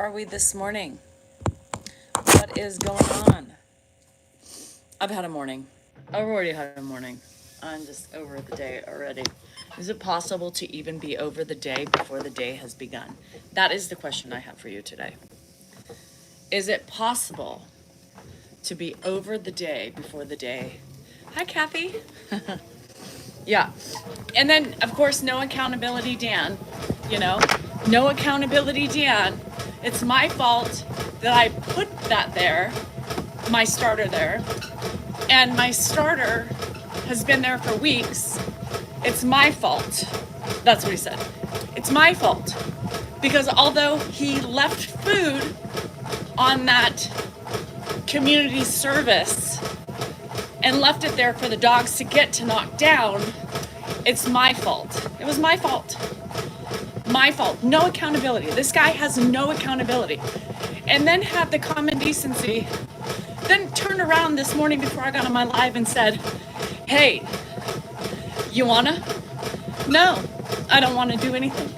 are we this morning? What is going on? I've had a morning. I've already had a morning. I'm just over the day already. Is it possible to even be over the day before the day has begun? That is the question I have for you today. Is it possible to be over the day before the day? Hi, Kathy. Yeah. And then, of course, no accountability, Dan. No accountability, Dan. It's my fault that I put that there, my starter there, and my starter has been there for weeks. It's my fault. That's what he said. It's my fault. Because although he left food on that community service and left it there for the dogs to get to knock down, it's my fault. It was my fault. My fault. No accountability. This guy has no accountability. And then had the common decency, then turned around this morning before I got on my live and said, hey, you wanna? No, I don't want to do anything.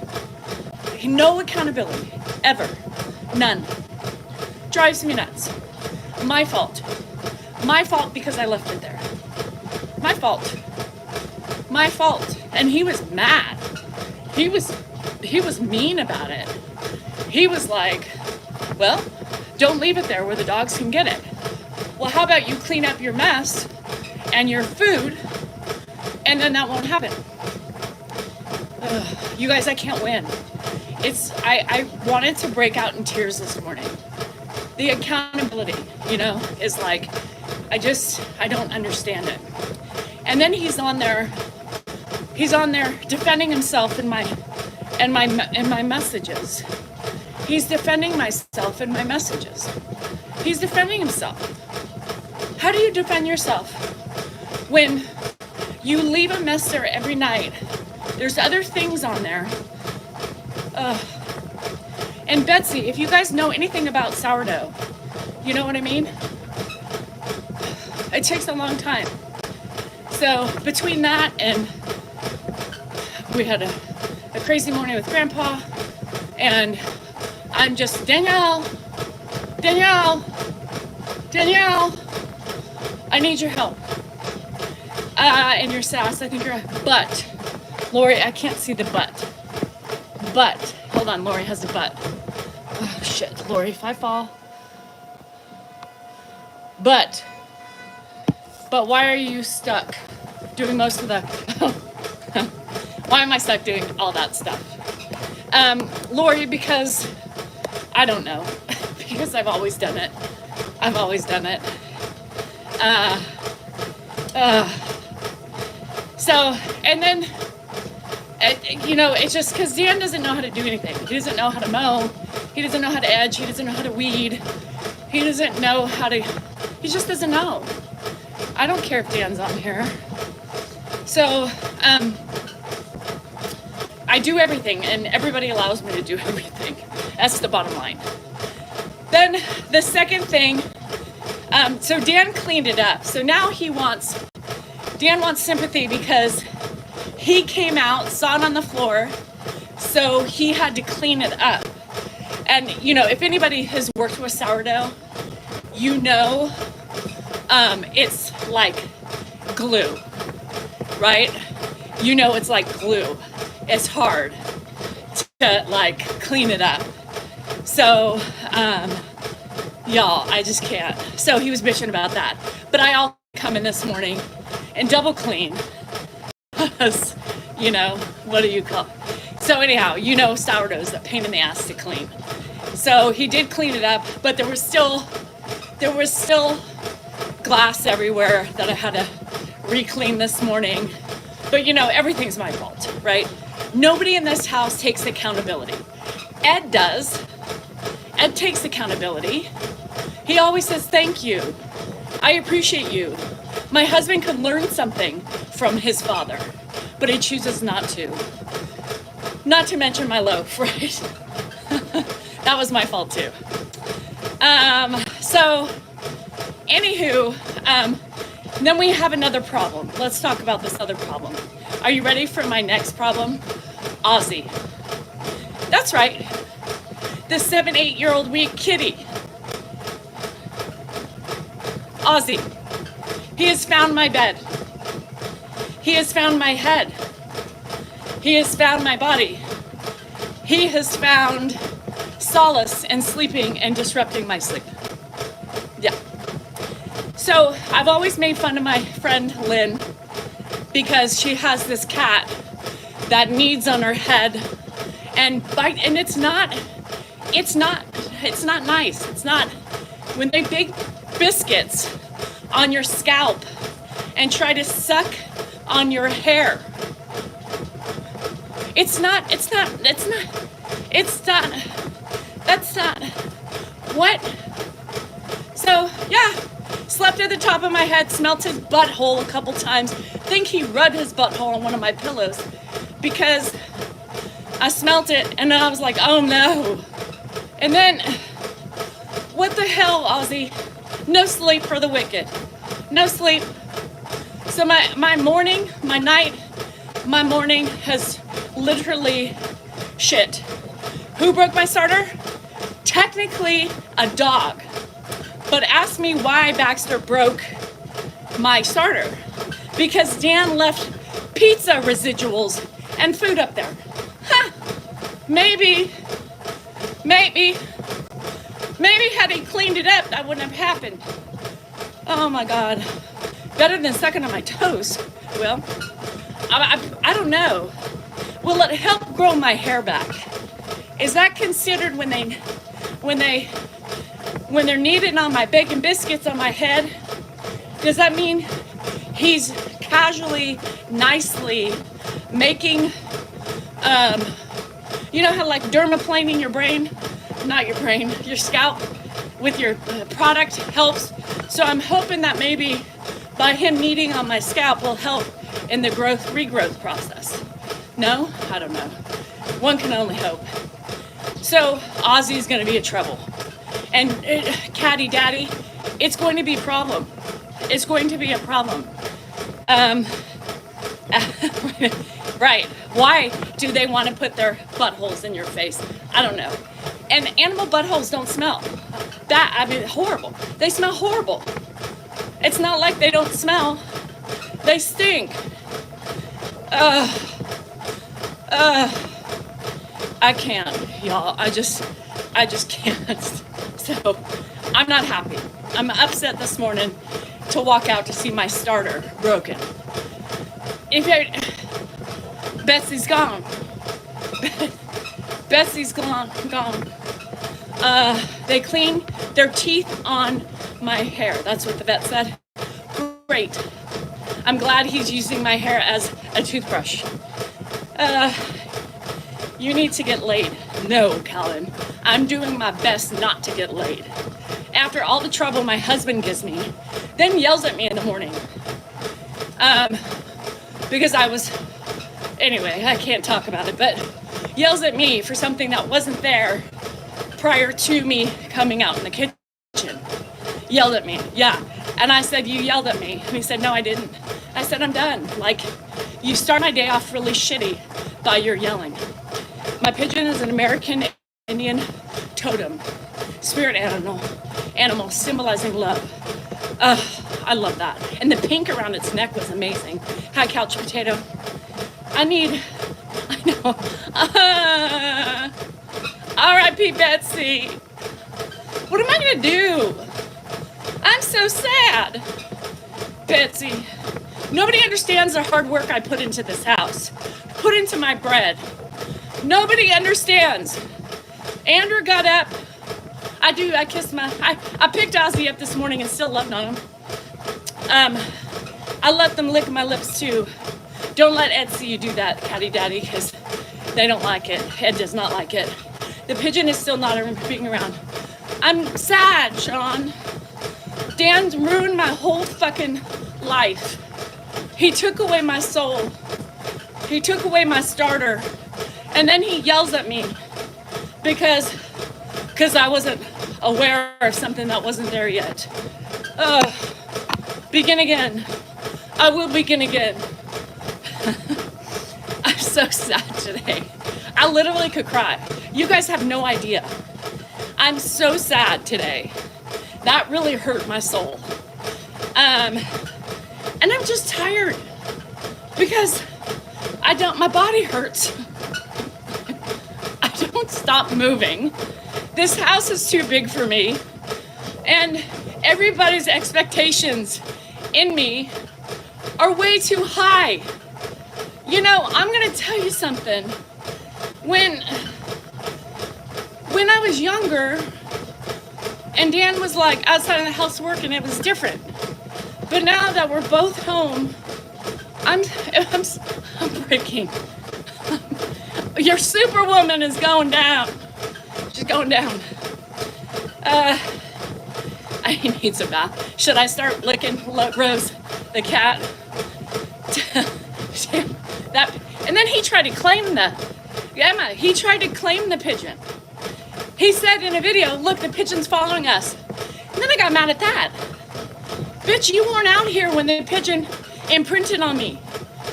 No accountability, ever. None. Drives me nuts. My fault. My fault because I left it there. My fault. My fault. And he was mad. He was mean about it. He was like, well, don't leave it there where the dogs can get it. Well, how about you clean up your mess and your food, and then that won't happen. Ugh, you guys, I can't win. I wanted to break out in tears this morning. The accountability, is like, I don't understand it. And then he's on there defending himself in my messages. He's defending myself in my messages. He's defending himself. How do you defend yourself when you leave a mess there every night? There's other things on there. And Betsy, if you guys know anything about sourdough, you know what I mean? It takes a long time. So between that and we had a crazy morning with Grandpa, and I'm just, Danielle, I need your help. And your sass, I think you're, but, Lori, I can't see the butt. But, hold on, Lori has the butt. Oh, shit, Lori, if I fall. But why are you stuck doing most of the, why am I stuck doing all that stuff? Lori, because, I don't know, because I've always done it. So, and then, it's just because Dan doesn't know how to do anything. He doesn't know how to mow. He doesn't know how to edge. He doesn't know how to weed. He doesn't know how to, he just doesn't know. I don't care if Dan's on here. So, I do everything, and everybody allows me to do everything. That's the bottom line. Then the second thing, so Dan cleaned it up. So now Dan wants sympathy because he came out, saw it on the floor, so he had to clean it up. And, if anybody has worked with sourdough, it's like glue, right? It's like glue. It's hard to clean it up. So, y'all, I just can't. So he was bitching about that. But I also come in this morning and double clean. Because, what do you call it? So anyhow, sourdough's a pain in the ass to clean. So he did clean it up, but there was still glass everywhere that I had to re-clean this morning. But everything's my fault, right? Nobody in this house takes accountability. Ed does. Ed takes accountability. He always says, thank you. I appreciate you. My husband could learn something from his father, but he chooses not to. Not to mention my loaf, right? That was my fault too. So, anywho, then we have another problem. Let's talk about this other problem. Are you ready for my next problem? Ozzy. That's right. the 7-8-year-old weak kitty, Ozzy. He has found my bed. He has found my head. He has found my body. He has found solace in sleeping and disrupting my sleep. Yeah. So I've always made fun of my friend Lynn because she has this cat that kneads on her head and bite, and it's not nice. It's not when they bake biscuits on your scalp and try to suck on your hair. That's not, what? So, yeah, slept at the top of my head, smelt his butthole a couple times. Think he rubbed his butthole on one of my pillows because I smelt it and then I was like, oh no. And then, what the hell, Ozzy? No sleep for the wicked. No sleep. So my morning has literally shit. Who broke my starter? Technically a dog. But ask me why Baxter broke my starter. Because Dan left pizza residuals and food up there. Huh. Maybe had he cleaned it up, that wouldn't have happened. Oh my God. Better than sucking on my toes. Well, I don't know. Will it help grow my hair back? Is that considered when they're kneading on my bacon biscuits on my head? Does that mean he's casually, nicely making, you know how like dermaplaning your brain? Not your brain, your scalp with your product helps. So I'm hoping that maybe by him kneading on my scalp will help in the regrowth process. No? I don't know. One can only hope. So Ozzy's going to be in trouble. And Catty Daddy, it's going to be a problem. It's going to be a problem. Right. Why do they want to put their buttholes in your face? I don't know. And animal buttholes don't smell. Horrible. They smell horrible. It's not like they don't smell. They stink. I can't, y'all. I just can't. So I'm not happy. I'm upset this morning to walk out to see my starter broken. Betsy's gone. Betsy's gone. They clean their teeth on my hair. That's what the vet said. Great. I'm glad he's using my hair as a toothbrush. You need to get laid. No, Calvin. I'm doing my best not to get laid. After all the trouble my husband gives me, then yells at me in the morning. Because anyway, I can't talk about it, but yells at me for something that wasn't there prior to me coming out in the kitchen. Yelled at me, yeah. And I said, you yelled at me. And he said, no, I didn't. I said, I'm done. Like, you start my day off really shitty by your yelling. My pigeon is an American Indian totem, spirit animal symbolizing love. I love that. And the pink around its neck was amazing. Hi, couch potato. I know. R.I.P. Betsy. What am I gonna do? I'm so sad. Betsy. Nobody understands the hard work I put into this house. Put into my bread. Nobody understands. Andrew got up. I picked Ozzy up this morning and still loved on him. I let them lick my lips too. Don't let Ed see you do that, Catty Daddy, because they don't like it. Ed does not like it. The pigeon is still not being around. I'm sad, Sean. Dan's ruined my whole fucking life. He took away my soul. He took away my starter. And then he yells at me because I wasn't aware of something that wasn't there yet. Begin again. I will begin again. I'm so sad today. I literally could cry. You guys have no idea. I'm so sad today. That really hurt my soul. And I'm just tired because my body hurts. I don't stop moving. This house is too big for me. And everybody's expectations in me are way too high. You know, I'm gonna tell you something. When I was younger, and Dan was like outside of the house working, it was different. But now that we're both home, I'm breaking. Your superwoman is going down. She's going down. I need some bath. Should I start licking Rose, the cat? And then he tried to claim he tried to claim the pigeon. He said in a video, look, the pigeon's following us. And then I got mad at that. Bitch, you weren't out here when the pigeon imprinted on me.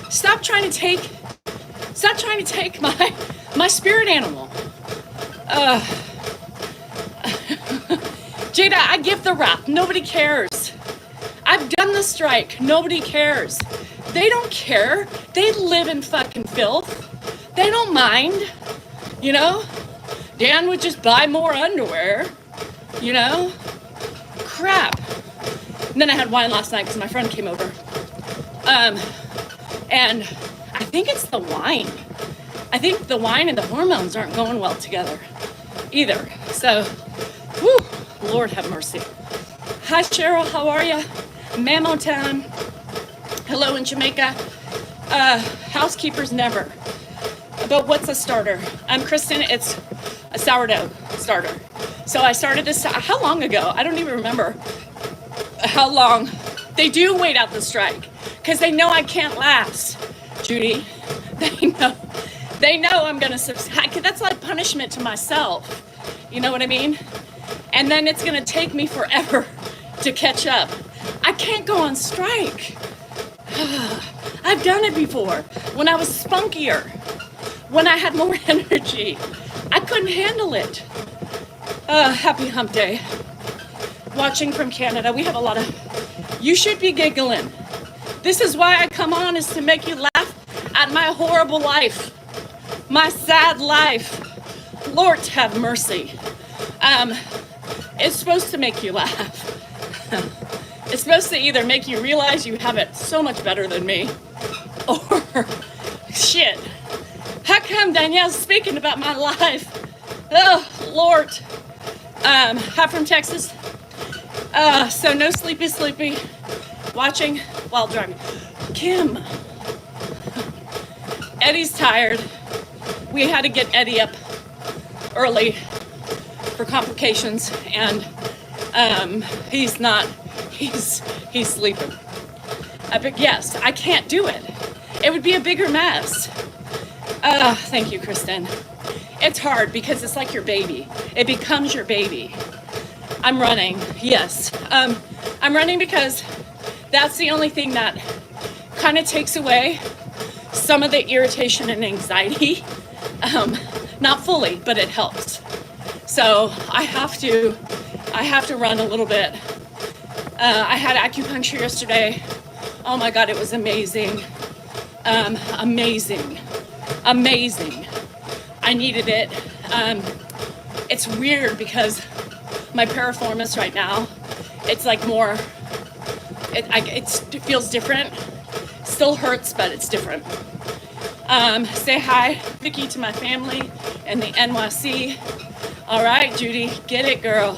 Stop trying to take my spirit animal. Jada, I give the rap. Nobody cares. I've done the strike. Nobody cares. They don't care. They live in fucking filth. They don't mind. You know? Dan would just buy more underwear. You know? Crap. And then I had wine last night because my friend came over. And I think it's the wine. I think the wine and the hormones aren't going well together either. So, whew, Lord have mercy. Hi, Cheryl. How are you? Mammo time. Hello in Jamaica. Housekeepers never. But what's a starter? I'm Kristen. It's a sourdough starter. So I started this, how long ago? I don't even remember how long. They do wait out the strike because they know I can't last, Judy. They know I'm gonna subside. That's like punishment to myself. You know what I mean? And then it's gonna take me forever to catch up. I can't go on strike. I've done it before when I was spunkier, when I had more energy. I couldn't handle it. Happy hump day. Watching from Canada. We have a lot of, you should be giggling. This is why I come on, is to make you laugh at my horrible life. My sad life. Lord have mercy. It's supposed to make you laugh. It's supposed to either make you realize you have it so much better than me, or shit. How come Danielle's speaking about my life? Oh, Lord. Hi from Texas. So no sleepy. Watching while driving. Kim. Eddie's tired. We had to get Eddie up early for complications, and he's sleeping. But yes, I can't do it. It would be a bigger mess. Thank you, Kristen. It's hard because it's like your baby. It becomes your baby. I'm running, yes. I'm running because that's the only thing that kind of takes away some of the irritation and anxiety. Not fully, but it helps. So I have to run a little bit. I had acupuncture yesterday. Oh my God, it was amazing. Amazing. I needed it. It's weird because my piriformis right now, it's like more, it feels different. Still hurts, but it's different. Say hi, Vicky, to my family and the NYC. All right, Judy, get it, girl.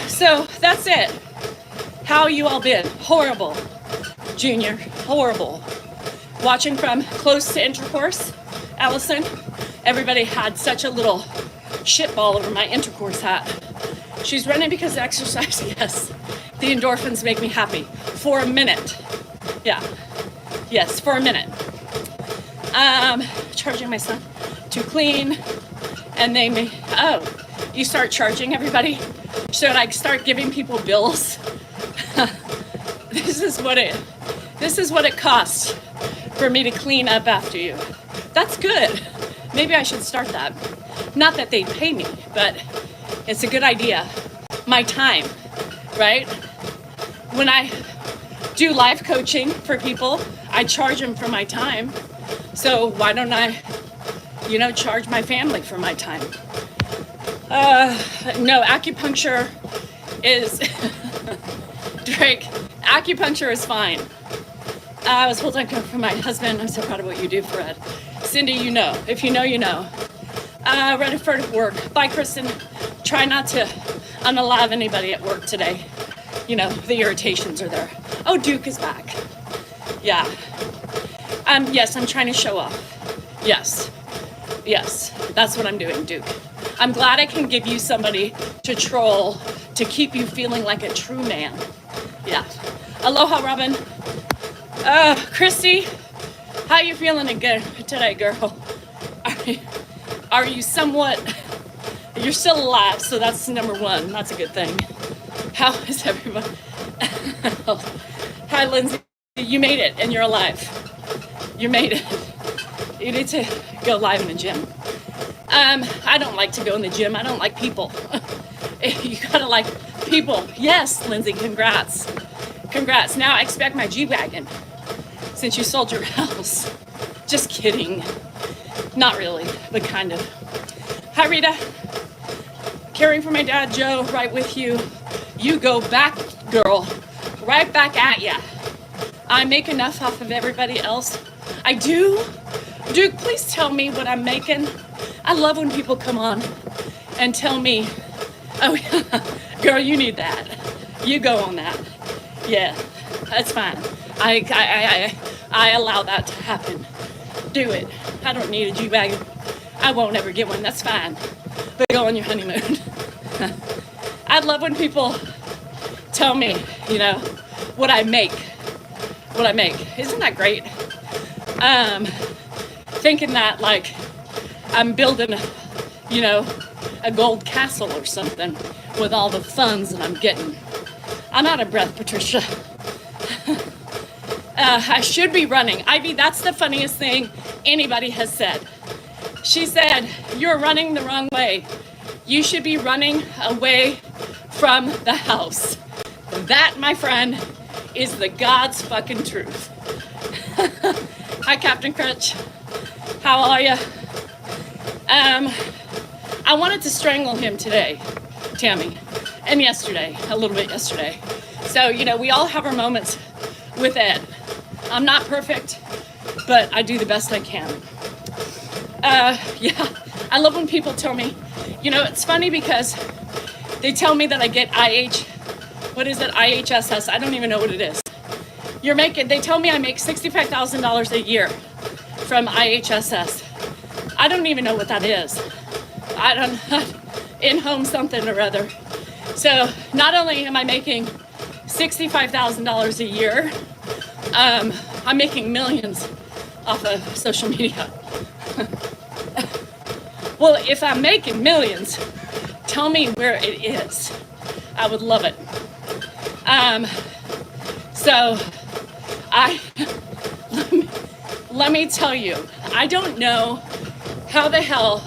So that's it. How you all been? Horrible, Junior, horrible. Watching from close to intercourse, Allison. Everybody had such a little shitball over my intercourse hat. She's running because of exercise, yes. The endorphins make me happy. For a minute. Yeah. Yes, for a minute. Charging my son to clean, and you start charging everybody? Should I start giving people bills? This is what it costs for me to clean up after you. That's good. Maybe I should start that. Not that they'd pay me, but It's a good idea. My time, right? When I do life coaching for people, I charge them for my time. So why don't I, charge my family for my time? No, acupuncture is, Drake, acupuncture is fine. I was full-time coach for my husband. I'm so proud of what you do, Fred. Cindy, you know. If you know, you know. Ready for work. Bye, Kristen. Try not to unalive anybody at work today. The irritations are there. Oh, Duke is back. Yeah. Yes, I'm trying to show off. Yes, that's what I'm doing, Duke. I'm glad I can give you somebody to troll to keep you feeling like a true man. Yeah. Aloha, Robin. Christy, how you feeling today, girl? Are you somewhat, you're still alive, so that's number one. That's a good thing. How is everybody? Hi, Lindsay. You made it and you're alive. You made it. You need to go live in the gym. I don't like to go in the gym. I don't like people. You gotta like people. Yes, Lindsay, congrats. Congrats. Now I expect my G-Wagon since you sold your house. Just kidding. Not really, but kind of. Hi, Rita. Caring for my dad, Joe, right with you. You go back, girl. Right back at ya. I make enough off of everybody else. I do. Duke, please tell me what I'm making. I love when people come on and tell me, oh, yeah, girl, you need that. You go on that. Yeah, that's fine. I allow that to happen. Do it. I don't need a G-Wagon. I won't ever get one. That's fine. But go on your honeymoon. I love when people tell me, what I make. What I make. Isn't that great? Thinking that like I'm building, a gold castle or something with all the funds that I'm getting. I'm out of breath, Patricia. I should be running. Ivy, that's the funniest thing anybody has said. She said, you're running the wrong way. You should be running away from the house. That, my friend, is the God's fucking truth. Hi, Captain Crutch. How are you? I wanted to strangle him today, Tammy, and yesterday, a little bit yesterday. So, we all have our moments with Ed. I'm not perfect, but I do the best I can. Yeah, I love when people tell me, it's funny because they tell me that I get IHSS, I don't even know what it is. They tell me I make $65,000 a year from IHSS. I don't even know what that is. I don't, in-home something or other. So not only am I making $65,000 a year, I'm making millions off of social media. Well, if I'm making millions, tell me where it is. I would love it. So let me tell you, I don't know how the hell,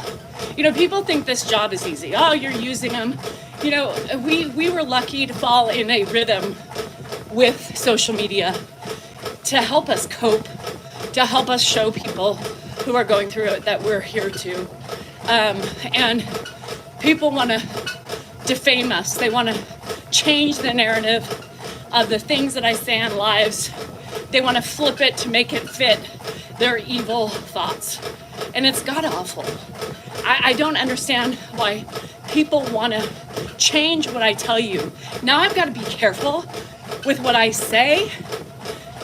people think this job is easy. Oh, you're using them. We were lucky to fall in a rhythm with social media to help us cope, to help us show people who are going through it that we're here to. And people want to defame us. They want to change the narrative of the things that I say on lives. They want to flip it to make it fit their evil thoughts. And it's god awful. I don't understand why people want to change what I tell you. Now I've got to be careful with what I say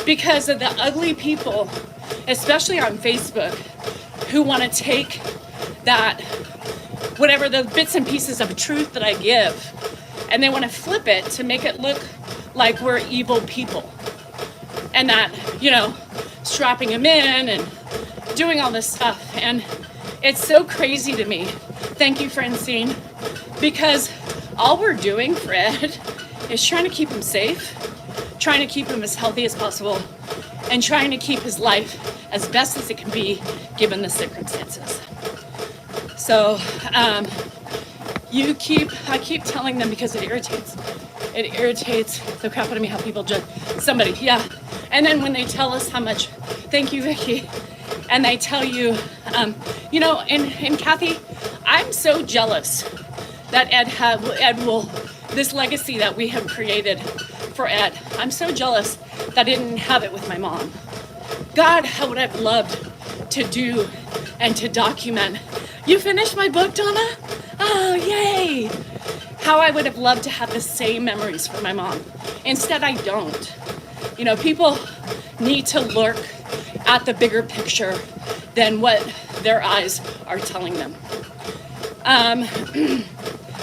because of the ugly people, especially on Facebook, who want to take that, whatever the bits and pieces of truth that I give, and they want to flip it to make it look like we're evil people. And that, strapping them in and doing all this stuff. And it's so crazy to me. Thank you, Francine. Because all we're doing, Fred, is trying to keep him safe, trying to keep him as healthy as possible, and trying to keep his life as best as it can be given the circumstances. So, I keep telling them because it irritates the crap out of me how people judge somebody. Yeah. And then when they tell us how much, thank you, Vicky, and they tell you, and Kathy, I'm so jealous that Ed will, this legacy that we have created for Ed. I'm so jealous that I didn't have it with my mom. God, how would I have loved to do and to document. You finished my book, Donna? Oh, yay! How I would have loved to have the same memories for my mom. Instead, I don't. People need to look at the bigger picture than what their eyes are telling them.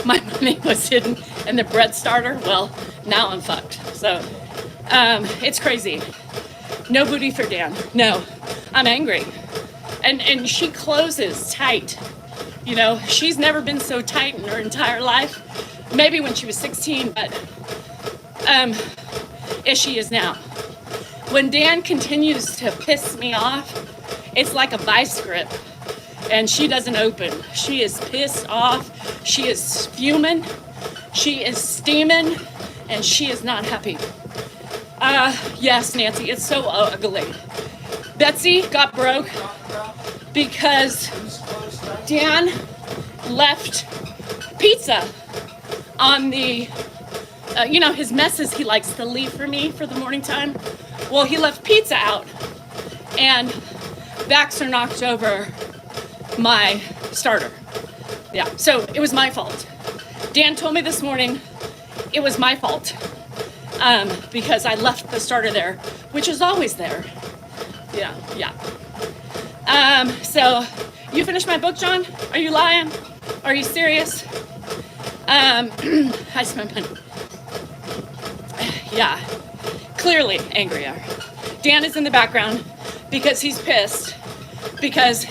My money was hidden in the bread starter. Well, now I'm fucked. So, it's crazy. No booty for Dan. No, I'm angry. And she closes tight. She's never been so tight in her entire life. Maybe when she was 16, but as she is now. When Dan continues to piss me off, it's like a vice grip, and she doesn't open. She is pissed off. She is fuming. She is steaming, and she is not happy. Yes, Nancy, it's so ugly. Betsy got broke because Dan left pizza on the, his messes he likes to leave for me for the morning time. Well, he left pizza out, and Baxter knocked over my starter. Yeah, so it was my fault. Dan told me this morning it was my fault because I left the starter there, which is always there. Yeah. So you finished my book, John? Are you lying? Are you serious? I spent money. Yeah, clearly angrier. Dan is in the background because he's pissed, because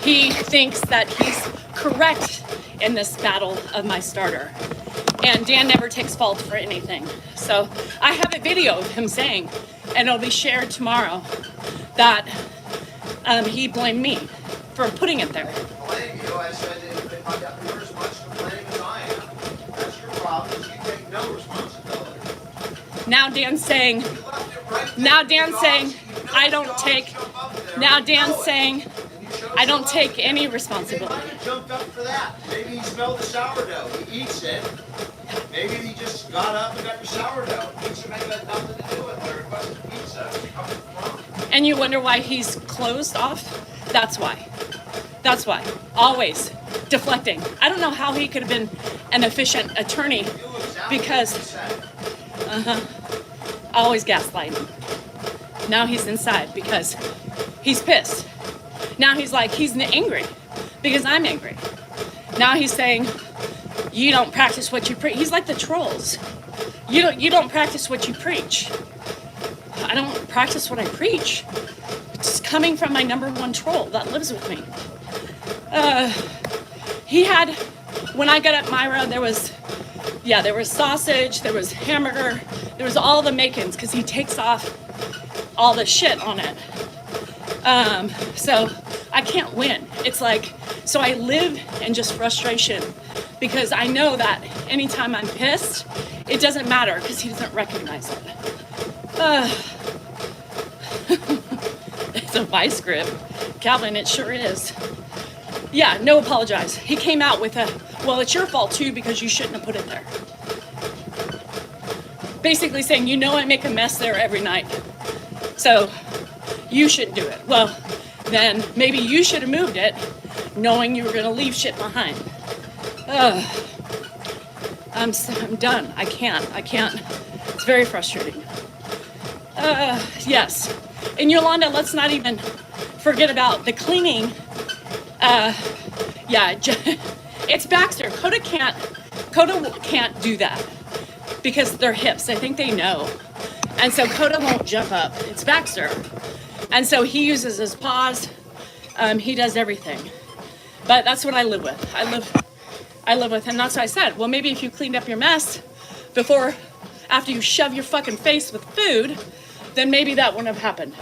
he thinks that he's correct in this battle of my starter. And Dan never takes fault for anything. So I have a video of him saying, and it'll be shared tomorrow, that he blamed me for putting it there. Blame you. I said if I got as much to blame as I am, that's your problem. You take no responsibility. Now Dan's saying, I don't take any responsibility. He might have jumped up for that. Maybe he smelled the sourdough. He eats it. Maybe he just got up and got your sourdough. Pizza may have nothing to do with it. They requested pizza. And you wonder why he's closed off? That's why. Always deflecting. I don't know how he could have been an efficient attorney because always gaslighting. Now he's inside because he's pissed. Now he's angry because I'm angry. Now he's saying, you don't practice what you preach. He's like the trolls. You don't practice what you preach. I don't practice what I preach. It's coming from my number one troll that lives with me. When I got up Myra, there was sausage, there was hamburger, there was all the makings because he takes off all the shit on it. So I can't win. It's like, so I live in just frustration because I know that anytime I'm pissed, it doesn't matter because he doesn't recognize it. It's a vice grip. Calvin, it sure is. Yeah, no apologize. He came out with well, it's your fault too because you shouldn't have put it there. Basically saying, I make a mess there every night. So you shouldn't do it. Well, then maybe you should have moved it knowing you were going to leave shit behind. I'm done. I can't. It's very frustrating. Yes. And Yolanda, let's not even forget about the cleaning. It's Baxter. Coda can't do that because they're hips. I think they know. And so Coda won't jump up. It's Baxter. And so he uses his paws. He does everything. But that's what I live with. I live with, and that's what I said. Well, maybe if you cleaned up your mess after you shove your fucking face with food, then maybe that wouldn't have happened.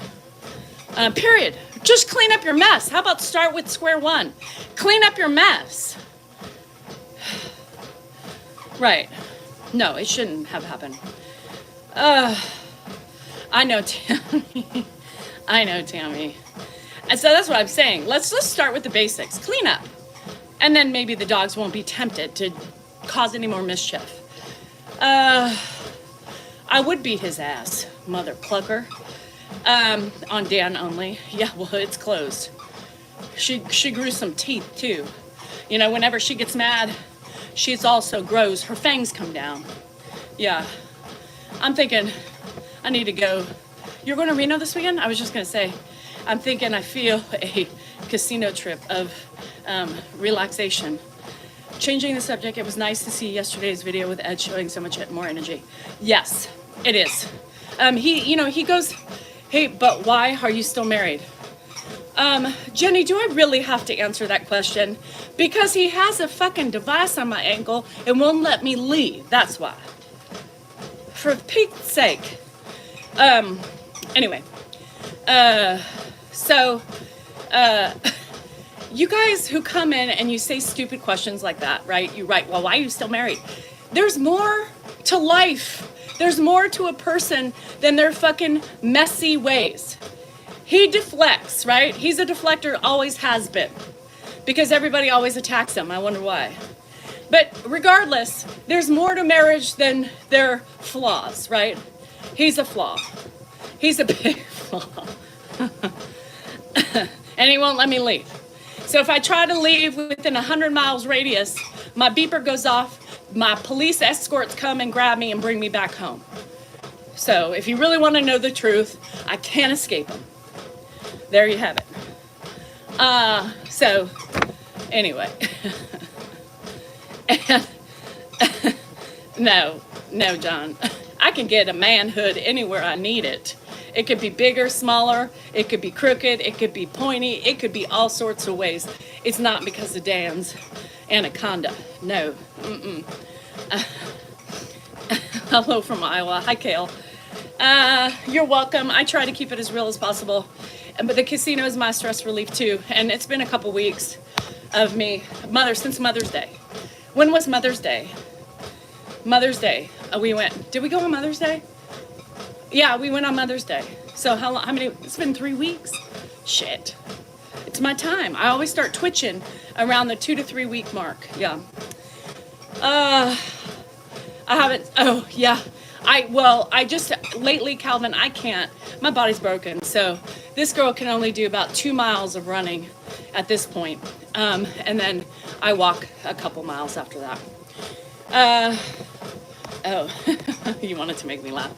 Period. Just clean up your mess. How about start with square one? Clean up your mess. Right. No, it shouldn't have happened. Uh, I know, Tammy. I know, Tammy. And so that's what I'm saying. Let's start with the basics. Clean up. And then maybe the dogs won't be tempted to cause any more mischief. I would beat his ass, mother clucker. On Dan only. Yeah, well, it's closed. She grew some teeth too. You know, whenever she gets mad, she's also grows. Her fangs come down. Yeah. I'm thinking I need to go. You're going to Reno this weekend? I was just going to say, I'm thinking I feel a casino trip of relaxation. Changing the subject, it was nice to see yesterday's video with Ed showing so much more energy. Yes, it is. He goes, hey, but why are you still married? Jenny, do I really have to answer that question? Because he has a fucking device on my ankle and won't let me leave. That's why. For Pete's sake. Anyway. You guys who come in and you say stupid questions like that, right? You write, well, why are you still married? There's more to life. There's more to a person than their fucking messy ways. He deflects, right? He's a deflector, always has been. Because everybody always attacks him. I wonder why. But regardless, there's more to marriage than their flaws, right? He's a flaw. He's a big flaw. And he won't let me leave. So if I try to leave within 100 miles radius, my beeper goes off, my police escorts come and grab me and bring me back home. So if you really want to know the truth, I can't escape him. There you have it. So anyway. And no, John. I can get a manhood anywhere I need it. It could be bigger, smaller, it could be crooked, it could be pointy, it could be all sorts of ways. It's not because of Dan's anaconda. No. Hello from Iowa. Hi, Kale. You're welcome. I try to keep it as real as possible. But the casino is my stress relief too. And it's been a couple weeks of me, since Mother's Day. When was Mother's Day? Mother's Day. Did we go on Mother's Day? Yeah, we went on Mother's Day. So how many, it's been 3 weeks. Shit. It's my time. I always start twitching around the 2 to 3 week mark. Yeah. I haven't, oh yeah. I just, lately, Calvin, I can't. My body's broken. So this girl can only do about 2 miles of running at this point. And then I walk a couple miles after that. You wanted to make me laugh.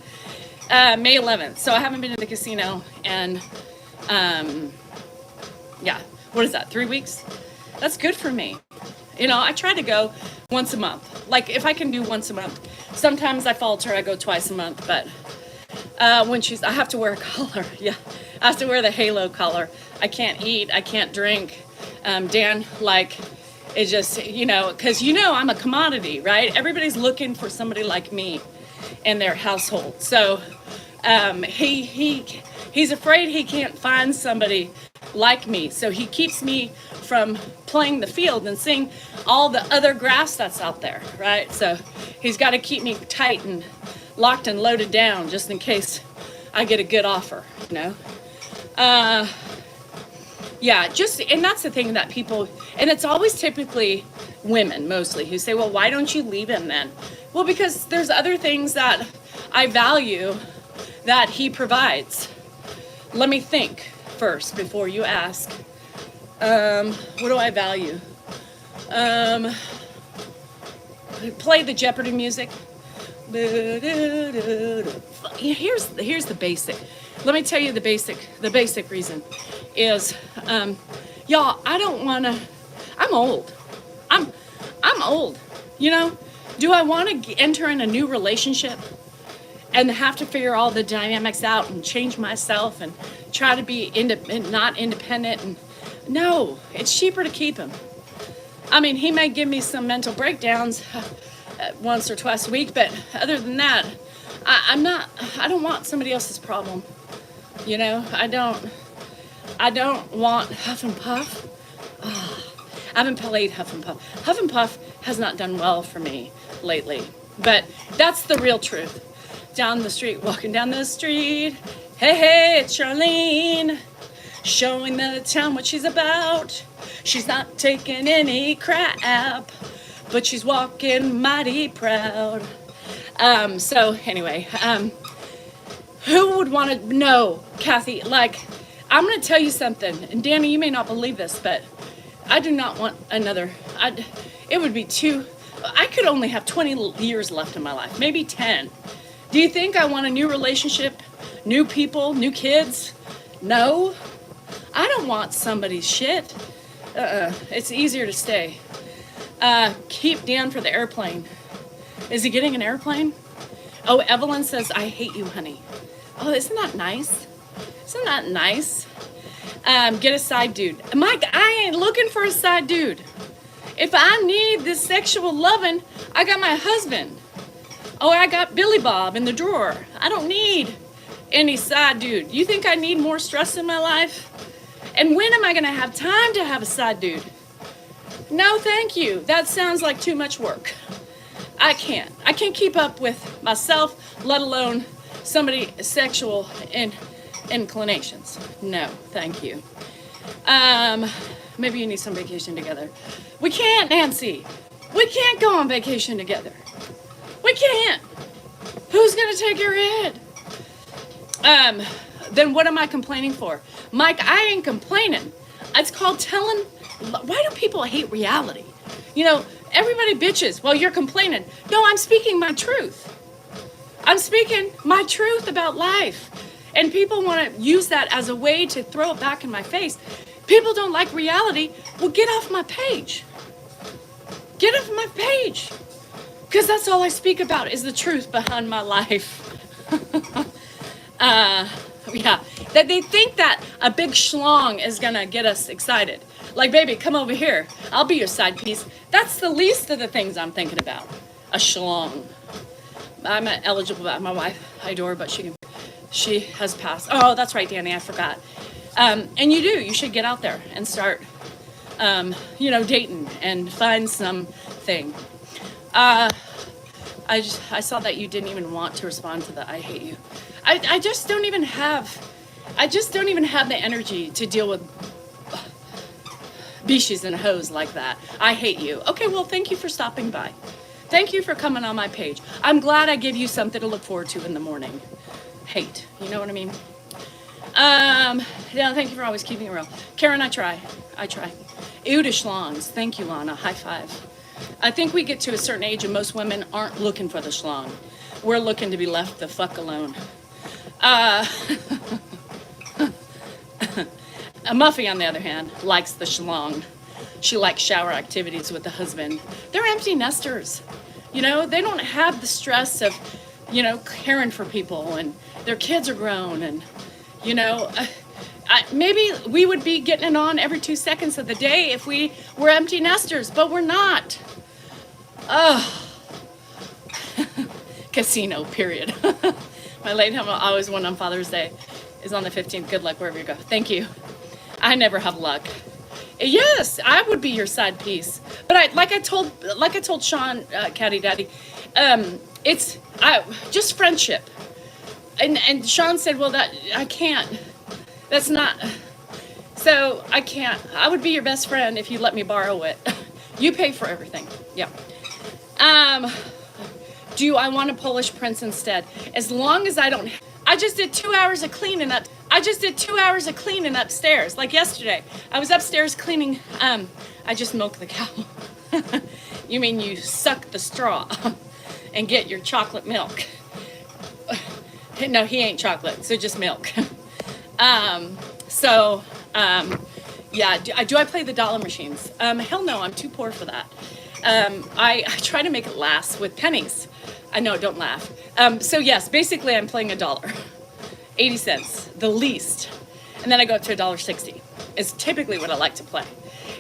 May 11th. So I haven't been in the casino and, yeah, what is that, 3 weeks? That's good for me. You know, I try to go once a month. Like, if I can do once a month. Sometimes I falter, I go twice a month, but I have to wear a collar. Yeah, I have to wear the halo collar. I can't eat, I can't drink. Dan, it just, because I'm a commodity, right? Everybody's looking for somebody like me in their household. So he's afraid he can't find somebody like me. So he keeps me from playing the field and seeing all the other grass that's out there, right? So he's got to keep me tight and locked and loaded down just in case I get a good offer, Yeah, and that's the thing that people, and it's always typically women mostly who say, well, why don't you leave him then? Well, because there's other things that I value that he provides. Let me think first before you ask. What do I value? Play the Jeopardy music. Here's the basic. Let me tell you the basic reason is, y'all, I'm old. I'm old, Do I want to enter in a new relationship and have to figure all the dynamics out and change myself and try to be not independent? And no, it's cheaper to keep him. I mean, he may give me some mental breakdowns once or twice a week, but other than that, I don't want somebody else's problem. I don't want Huff and Puff. I haven't played Huff and Puff. Huff and Puff has not done well for me. lately. But that's the real truth. Down the street, walking down the street. Hey, hey, it's Charlene. Showing the town what she's about. She's not taking any crap, but she's walking mighty proud. So anyway, who would want to know, Kathy? Like, I'm going to tell you something, and Danny, you may not believe this, but I do not want another. It would be too. I could only have 20 years left in my life, maybe 10. Do you think I want a new relationship, new people, new kids? No. I don't want somebody's shit. It's easier to stay. Keep Dan for the airplane. Is he getting an airplane? Oh, Evelyn says, I hate you, honey. Oh, isn't that nice? Isn't that nice? Get a side dude. Mike, I ain't looking for a side dude. If I need this sexual loving, I got my husband. Oh, I got Billy Bob in the drawer. I don't need any side dude. You think I need more stress in my life? And when am I going to have time to have a side dude? No, thank you. That sounds like too much work. I can't keep up with myself, let alone somebody sexual inclinations. No, thank you. Maybe you need some vacation together. We can't, Nancy. We can't go on vacation together. We can't. Who's gonna take your head? Then what am I complaining for? Mike, I ain't complaining. It's called telling. Why do people hate reality? You know, everybody bitches. Well, you're complaining. No, I'm speaking my truth. I'm speaking my truth about life. And people want to use that as a way to throw it back in my face. People don't like reality. Well, get off my page. Get off my page. Because that's all I speak about is the truth behind my life. Yeah, that they think that a big schlong is gonna get us excited. Like, baby, come over here. I'll be your side piece. That's the least of the things I'm thinking about. A schlong. I'm eligible. My wife, I adore her, but she has passed. Oh, that's right, Danny. I forgot. And you do. You should get out there and start, dating and find something. I saw that you didn't even want to respond to the I hate you. I just don't even have the energy to deal with beeshies and hoes like that. I hate you. Okay, well, thank you for stopping by. Thank you for coming on my page. I'm glad I give you something to look forward to in the morning. Hate, you know what I mean? Yeah, thank you for always keeping it real. Karen, I try. Ew to schlongs. Thank you, Lana. High five. I think we get to a certain age and most women aren't looking for the schlong. We're looking to be left the fuck alone. Muffy, on the other hand, likes the schlong. She likes shower activities with the husband. They're empty nesters. You know, they don't have the stress of, caring for people, and their kids are grown, and, maybe we would be getting it on every 2 seconds of the day if we were empty nesters, but we're not. Casino, period. My late home always won on Father's Day is on the 15th. Good luck wherever you go. Thank you. I never have luck. Yes, I would be your side piece. But like I told Sean, Caddy Daddy, it's just friendship. And Sean said, well, that I can't. That's not. So I can't. I would be your best friend if you let me borrow it. You pay for everything. Yeah. Do I want a Polish prince instead? As long as I don't. I just did 2 hours of cleaning up. Upstairs. Like yesterday, I was upstairs cleaning. I just milked the cow. You mean you suck the straw and get your chocolate milk? No, he ain't chocolate, so just milk. Yeah. Do I play the dollar machines? Hell no, I'm too poor for that. I try to make it last with pennies. I know, don't laugh. So yes, basically I'm playing $1, 80 cents, the least. And then I go up to $1.60 is typically what I like to play.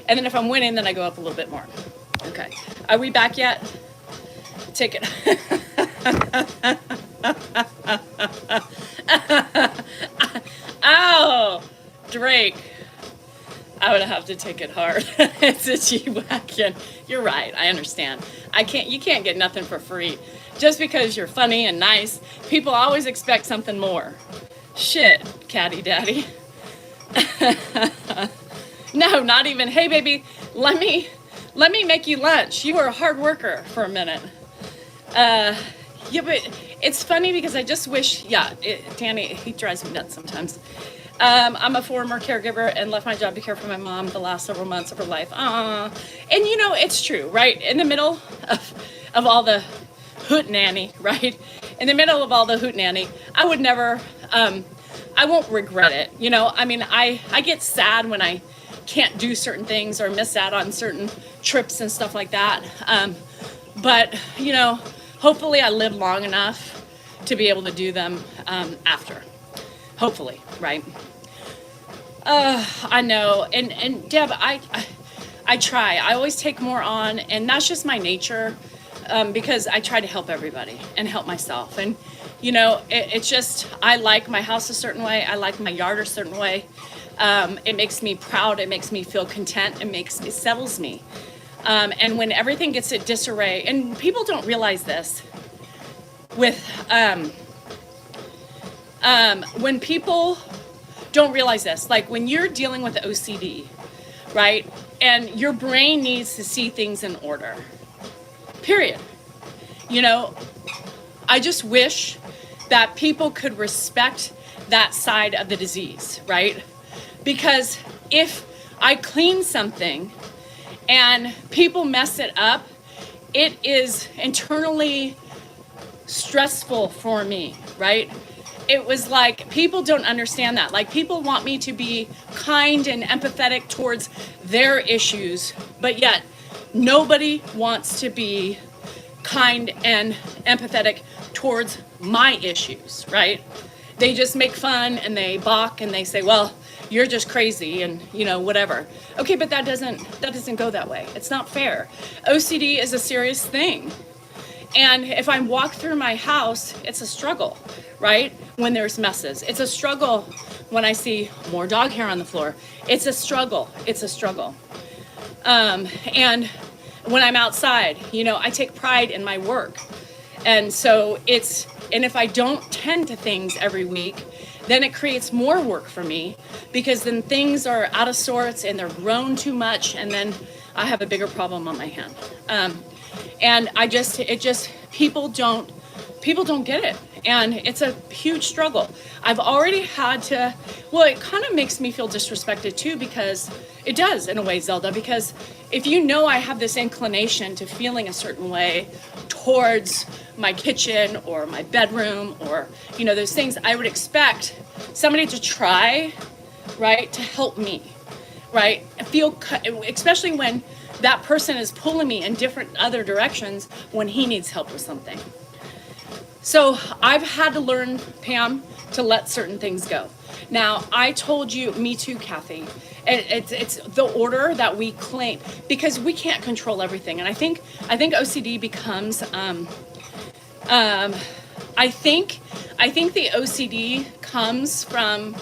And then if I'm winning, then I go up a little bit more. Okay, are we back yet? Ticket. Oh, Drake. I would have to take it hard. It's a G-Wagon. You're right. I understand. You can't get nothing for free. Just because you're funny and nice, people always expect something more. Shit, catty daddy. No, not even, hey baby, let me make you lunch. You were a hard worker for a minute. Yeah, but it's funny because I just wish, Danny, he drives me nuts sometimes. I'm a former caregiver and left my job to care for my mom the last several months of her life. And it's true, right? In the middle of all the hoot nanny, right? In the middle of all the hoot nanny, I would never, I won't regret it. I get sad when I can't do certain things or miss out on certain trips and stuff like that. But hopefully I live long enough to be able to do them after. Hopefully, right? I know. And Deb, I try. I always take more on, and that's just my nature, because I try to help everybody and help myself. And it's just, I like my house a certain way. I like my yard a certain way. It makes me proud. It makes me feel content. It settles me. And when everything gets in disarray, and people don't realize this, when people don't realize this, like when you're dealing with OCD, right? And your brain needs to see things in order, period. I just wish that people could respect that side of the disease, right? Because if I clean something and people mess it up, it is internally stressful for me, right? It was like, people don't understand that. Like, people want me to be kind and empathetic towards their issues, but yet nobody wants to be kind and empathetic towards my issues, right? They just make fun and they balk and they say, well, you're just crazy and whatever. Okay, but that doesn't go that way. It's not fair. OCD is a serious thing. And if I walk through my house, it's a struggle, right? When there's messes. It's a struggle when I see more dog hair on the floor. It's a struggle. It's a struggle. And when I'm outside, I take pride in my work. And so and if I don't tend to things every week, then it creates more work for me, because then things are out of sorts and they're grown too much, and then I have a bigger problem on my hand. And people don't get it. And it's a huge struggle. I've already had to, it kind of makes me feel disrespected too, because it does in a way, Zelda, because if I have this inclination to feeling a certain way towards my kitchen or my bedroom or, those things, I would expect somebody to try, right, to help me, right? Especially when that person is pulling me in different other directions when he needs help with something. So I've had to learn, Pam, to let certain things go. Now, I told you, me too, Kathy, it's the order that we claim, because we can't control everything. And I think OCD becomes, I think the OCD comes from,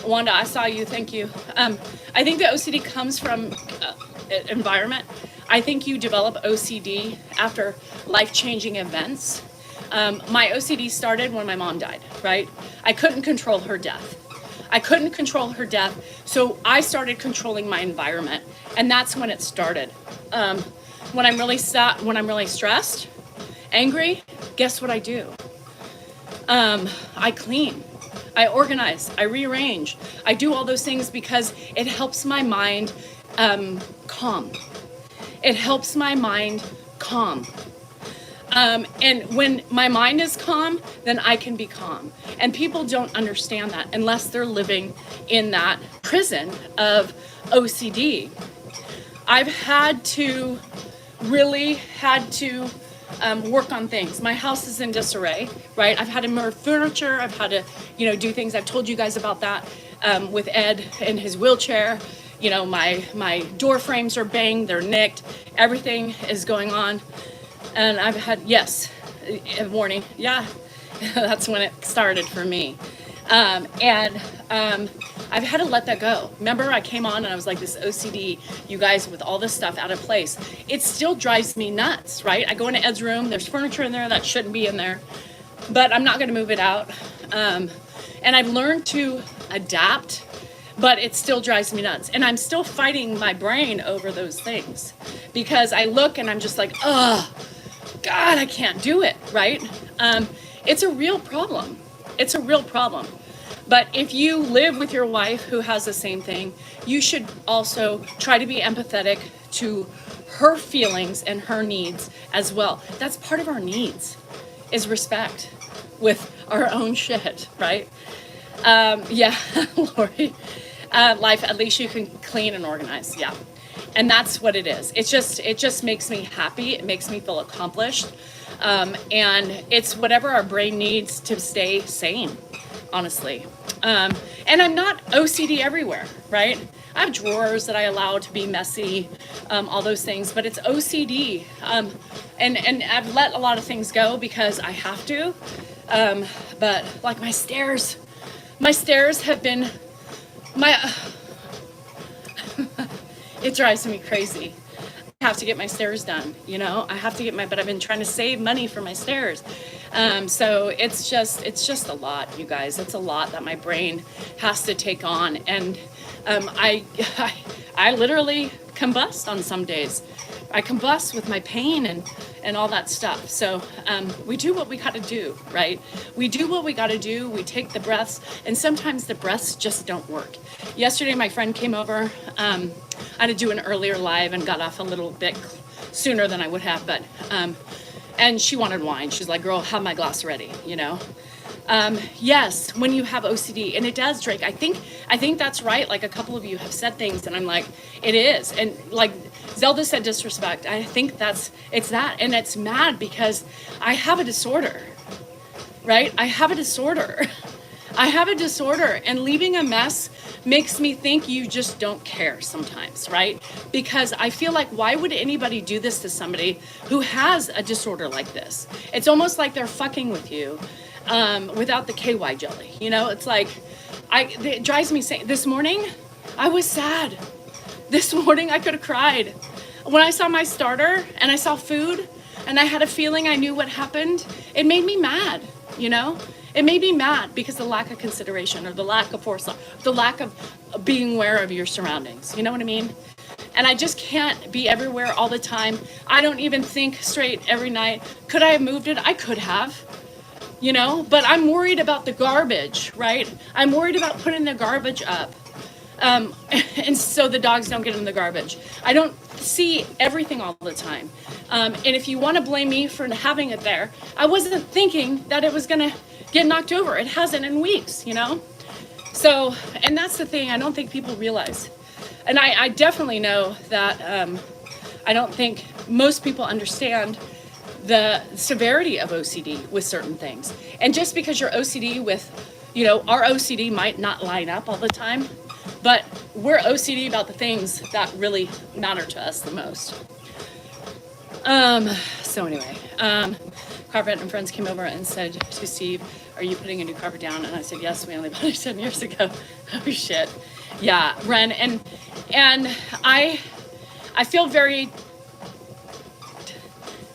Wanda, I saw you, thank you. I think the OCD comes from environment. I think you develop OCD after life-changing events. My OCD started when my mom died, right? I couldn't control her death. So I started controlling my environment, and that's when it started. When I'm really stressed, angry, guess what I do? I clean, I organize, I rearrange. I do all those things because it helps my mind calm. It helps my mind calm. And when my mind is calm, then I can be calm. And people don't understand that unless they're living in that prison of OCD. I've really had to work on things. My house is in disarray, right? I've had to move furniture. I've had to, do things. I've told you guys about that with Ed in his wheelchair. My door frames are banged, they're nicked. Everything is going on. And I've had, yes, a warning. Yeah, that's when it started for me. And I've had to let that go. Remember, I came on and I was like, this OCD, you guys, with all this stuff out of place. It still drives me nuts, right? I go into Ed's room, there's furniture in there that shouldn't be in there, but I'm not going to move it out. And I've learned to adapt, but it still drives me nuts. And I'm still fighting my brain over those things because I look and I'm just like, oh, God, I can't do it, right? It's a real problem. It's a real problem. But if you live with your wife who has the same thing, you should also try to be empathetic to her feelings and her needs as well. That's part of our needs, is respect with our own shit, right? Yeah, Lori. Life, at least you can clean and organize, yeah. And that's what it is. It just makes me happy. It makes me feel accomplished. And it's whatever our brain needs to stay sane, honestly. And I'm not OCD everywhere, right? I have drawers that I allow to be messy, all those things, but it's OCD. And I've let a lot of things go because I have to. But like my stairs have been, it drives me crazy. I have to get my stairs done, you know. But I've been trying to save money for my stairs. So it's just a lot, you guys. It's a lot that my brain has to take on, and I literally combust on some days. I combust with my pain and all that stuff. So we do what we got to do, right? We do what we got to do. We take the breaths, and sometimes the breaths just don't work. Yesterday, my friend came over. I had to do an earlier live and got off a little bit sooner than I would have, but and she wanted wine. She's like, "Girl, have my glass ready," you know. Yes, when you have OCD, and it does, Drake. I think that's right. Like a couple of you have said things, and I'm like, it is. And like Zelda said, disrespect. I think it's that, and it's mad because I have a disorder, right? I have a disorder. And leaving a mess makes me think you just don't care sometimes, right? Because I feel like, why would anybody do this to somebody who has a disorder like this? It's almost like they're fucking with you without the KY jelly. You know, it's like, it drives me insane. This morning, I was sad. This morning, I could have cried. When I saw my starter and I saw food and I had a feeling I knew what happened, it made me mad, you know? It made me mad because the lack of consideration or the lack of foresight, the lack of being aware of your surroundings. You know what I mean? And I just can't be everywhere all the time. I don't even think straight every night. Could I have moved it? I could have, you know, but I'm worried about the garbage, right? I'm worried about putting the garbage up. And so the dogs don't get in the garbage. I don't see everything all the time. And if you want to blame me for having it there, I wasn't thinking that it was going to get knocked over. It hasn't in weeks, you know? So, and that's the thing I don't think people realize. And I definitely know that I don't think most people understand the severity of OCD with certain things. And just because you're OCD with, you know, our OCD might not line up all the time, but we're OCD about the things that really matter to us the most. So anyway, Carpet and friends came over and said to Steve, "Are you putting a new carpet down?" And I said, "Yes, we only bought it 10 years ago." Oh shit. Yeah, Ren, and I feel very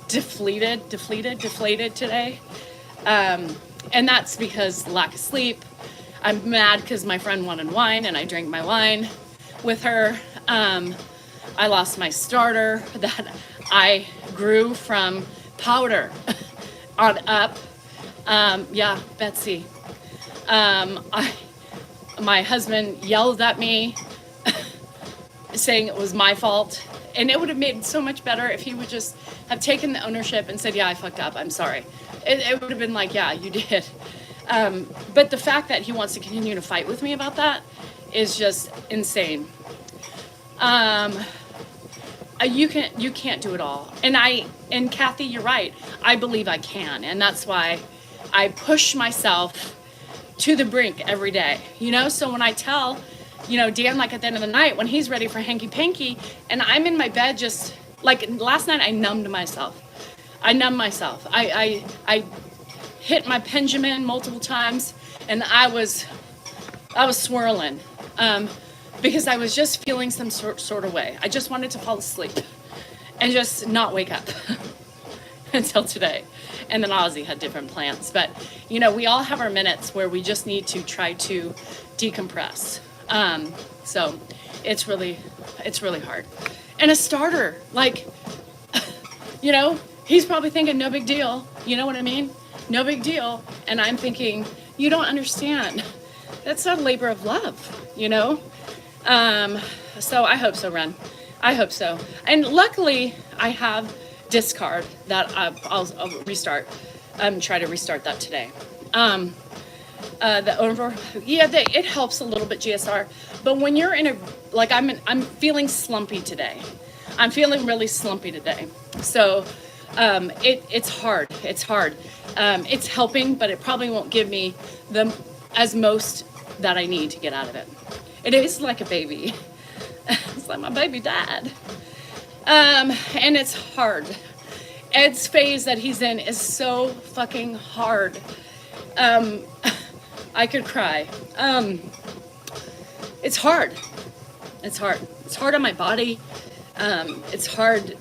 deflated today. And that's because lack of sleep. I'm mad because my friend wanted wine and I drank my wine with her. I lost my starter that I grew from powder on up. Yeah, Betsy. My husband yelled at me saying it was my fault. And it would have made it so much better if he would just have taken the ownership and said, "Yeah, I fucked up. I'm sorry." It would have been like, "Yeah, you did." But the fact that he wants to continue to fight with me about that is just insane. You can't do it all. And Kathy, you're right. I believe I can. And that's why I push myself to the brink every day. You know, so when I tell, you know, Dan, like at the end of the night when he's ready for hanky panky and I'm in my bed just like last night, I numbed myself. I hit my Benjamin multiple times and I was swirling, because I was just feeling some sort of way. I just wanted to fall asleep and just not wake up until today. And then Ozzy had different plans. But, you know, we all have our minutes where we just need to try to decompress. So it's really hard. And a starter, like, you know, he's probably thinking no big deal. You know what I mean? No big deal. And I'm thinking, you don't understand. That's a labor of love, you know? So I hope so, Ren. I hope so. And luckily, I have discard that I'll restart. Try to restart that today. It helps a little bit, GSR. But when you're in a, like I'm feeling slumpy today. I'm feeling really slumpy today. So it's hard. It's hard. It's helping, but it probably won't give me as most that I need to get out of it. It is like a baby. It's like my baby died. And it's hard. Ed's phase that he's in is so fucking hard. I could cry. It's hard. It's hard. It's hard on my body. It's hard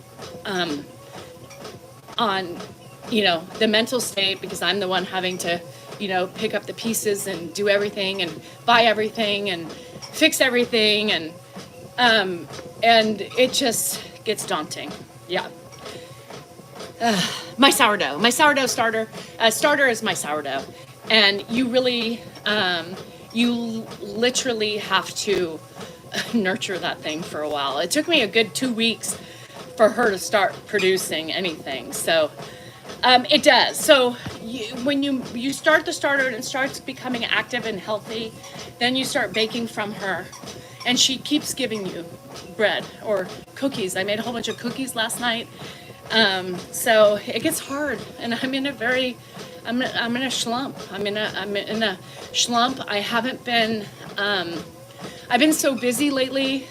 on, you know, the mental state, because I'm the one having to, you know, pick up the pieces and do everything and buy everything and fix everything, and it just gets daunting. Yeah. My sourdough starter. Starter is my sourdough, and you really, you literally have to nurture that thing for a while. It took me a good 2 weeks for her to start producing anything. So it does. So when you start the starter and it starts becoming active and healthy, then you start baking from her, and she keeps giving you bread or cookies. I made a whole bunch of cookies last night. So it gets hard, and I'm in a slump. I'm in a slump. I haven't been, I've been so busy lately.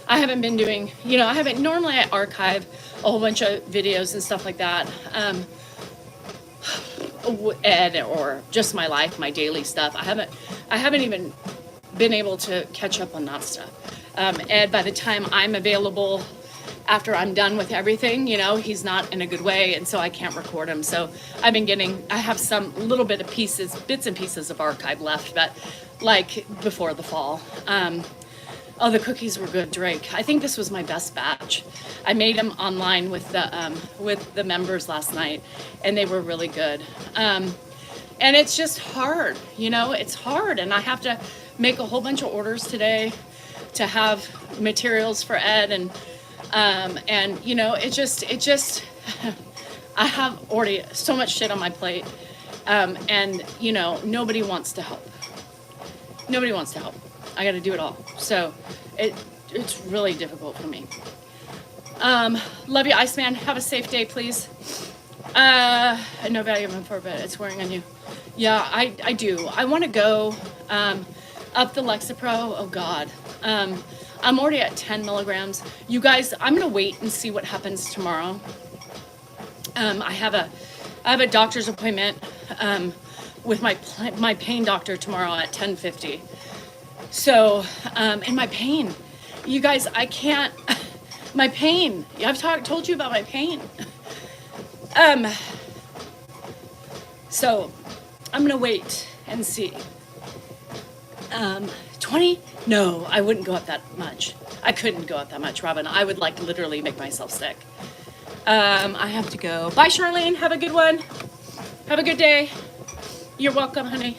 I haven't been doing, you know, normally I archive a whole bunch of videos and stuff like that. Ed, or just my life, my daily stuff. I haven't even been able to catch up on that stuff. Ed, by the time I'm available, after I'm done with everything, you know, he's not in a good way, and so I can't record him. So I have some little bit of bits and pieces of archive left, but like before the fall. Oh, the cookies were good, Drake. I think this was my best batch. I made them online with the members last night, and they were really good. And it's just hard, you know, it's hard, and I have to make a whole bunch of orders today to have materials for Ed, and you know, it just I have already so much shit on my plate, and you know, nobody wants to help. I got to do it all, so it's really difficult for me. Love you, Iceman. Have a safe day, please. No value for it, but it's wearing on you. Yeah, I do. I want to go up the Lexapro. Oh God. I'm already at 10 milligrams. You guys, I'm gonna wait and see what happens tomorrow. I have a doctor's appointment with my pain doctor tomorrow at 10:50. So, and my pain, you guys, I can't. My pain. I've told you about my pain. So, I'm gonna wait and see. 20? No, I wouldn't go up that much. I couldn't go up that much, Robin. I would like literally make myself sick. I have to go. Bye, Charlene. Have a good one. Have a good day. You're welcome, honey.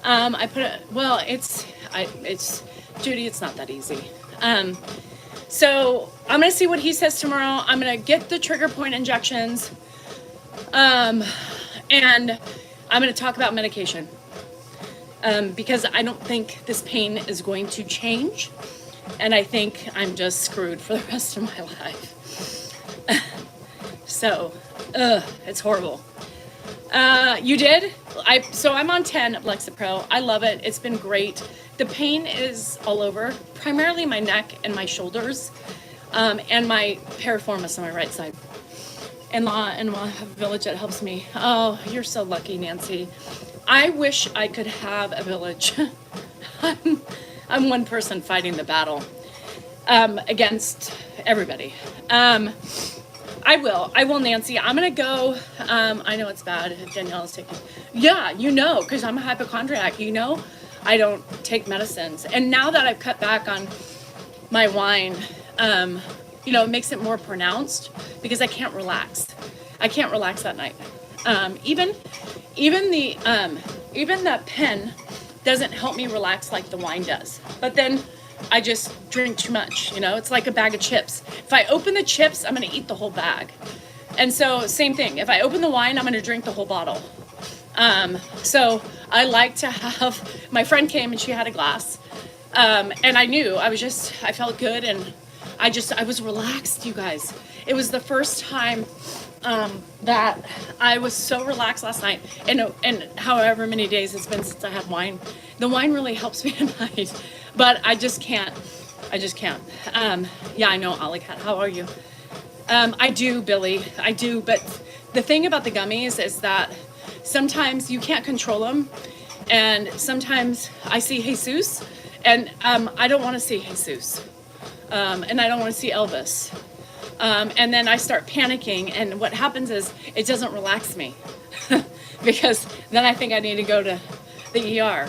It's Judy. It's not that easy. So I'm gonna see what he says tomorrow. I'm gonna get the trigger point injections, and I'm gonna talk about medication. Because I don't think this pain is going to change, and I think I'm just screwed for the rest of my life. So, it's horrible. You did? So I'm on 10 of Lexapro. I love it. It's been great. The pain is all over, primarily my neck and my shoulders, and my piriformis on my right side. in-law and I have a village that helps me. Oh, you're so lucky, Nancy. I wish I could have a village. I'm one person fighting the battle against everybody. I will, Nancy. I'm gonna go. I know it's bad if Danielle is taking. Yeah, because I'm a hypochondriac. I don't take medicines, and now that I've cut back on my wine, it makes it more pronounced because I can't relax. I can't relax that night. Even the pen doesn't help me relax like the wine does. But then I just drink too much. It's like a bag of chips. If I open the chips, I'm gonna eat the whole bag. And so same thing. If I open the wine, I'm gonna drink the whole bottle. So I like to have. My friend came and she had a glass. And I knew I felt good, and I was relaxed, you guys. It was the first time that I was so relaxed last night, and however many days it's been since I had wine. The wine really helps me at night, but I just can't. Yeah, I know, Alicat. How are you? I do, Billy. I do, but the thing about the gummies is that sometimes you can't control them, and sometimes I see Jesus, and I don't want to see Jesus, and I don't want to see Elvis, and then I start panicking, and what happens is it doesn't relax me, because then I think I need to go to the ER,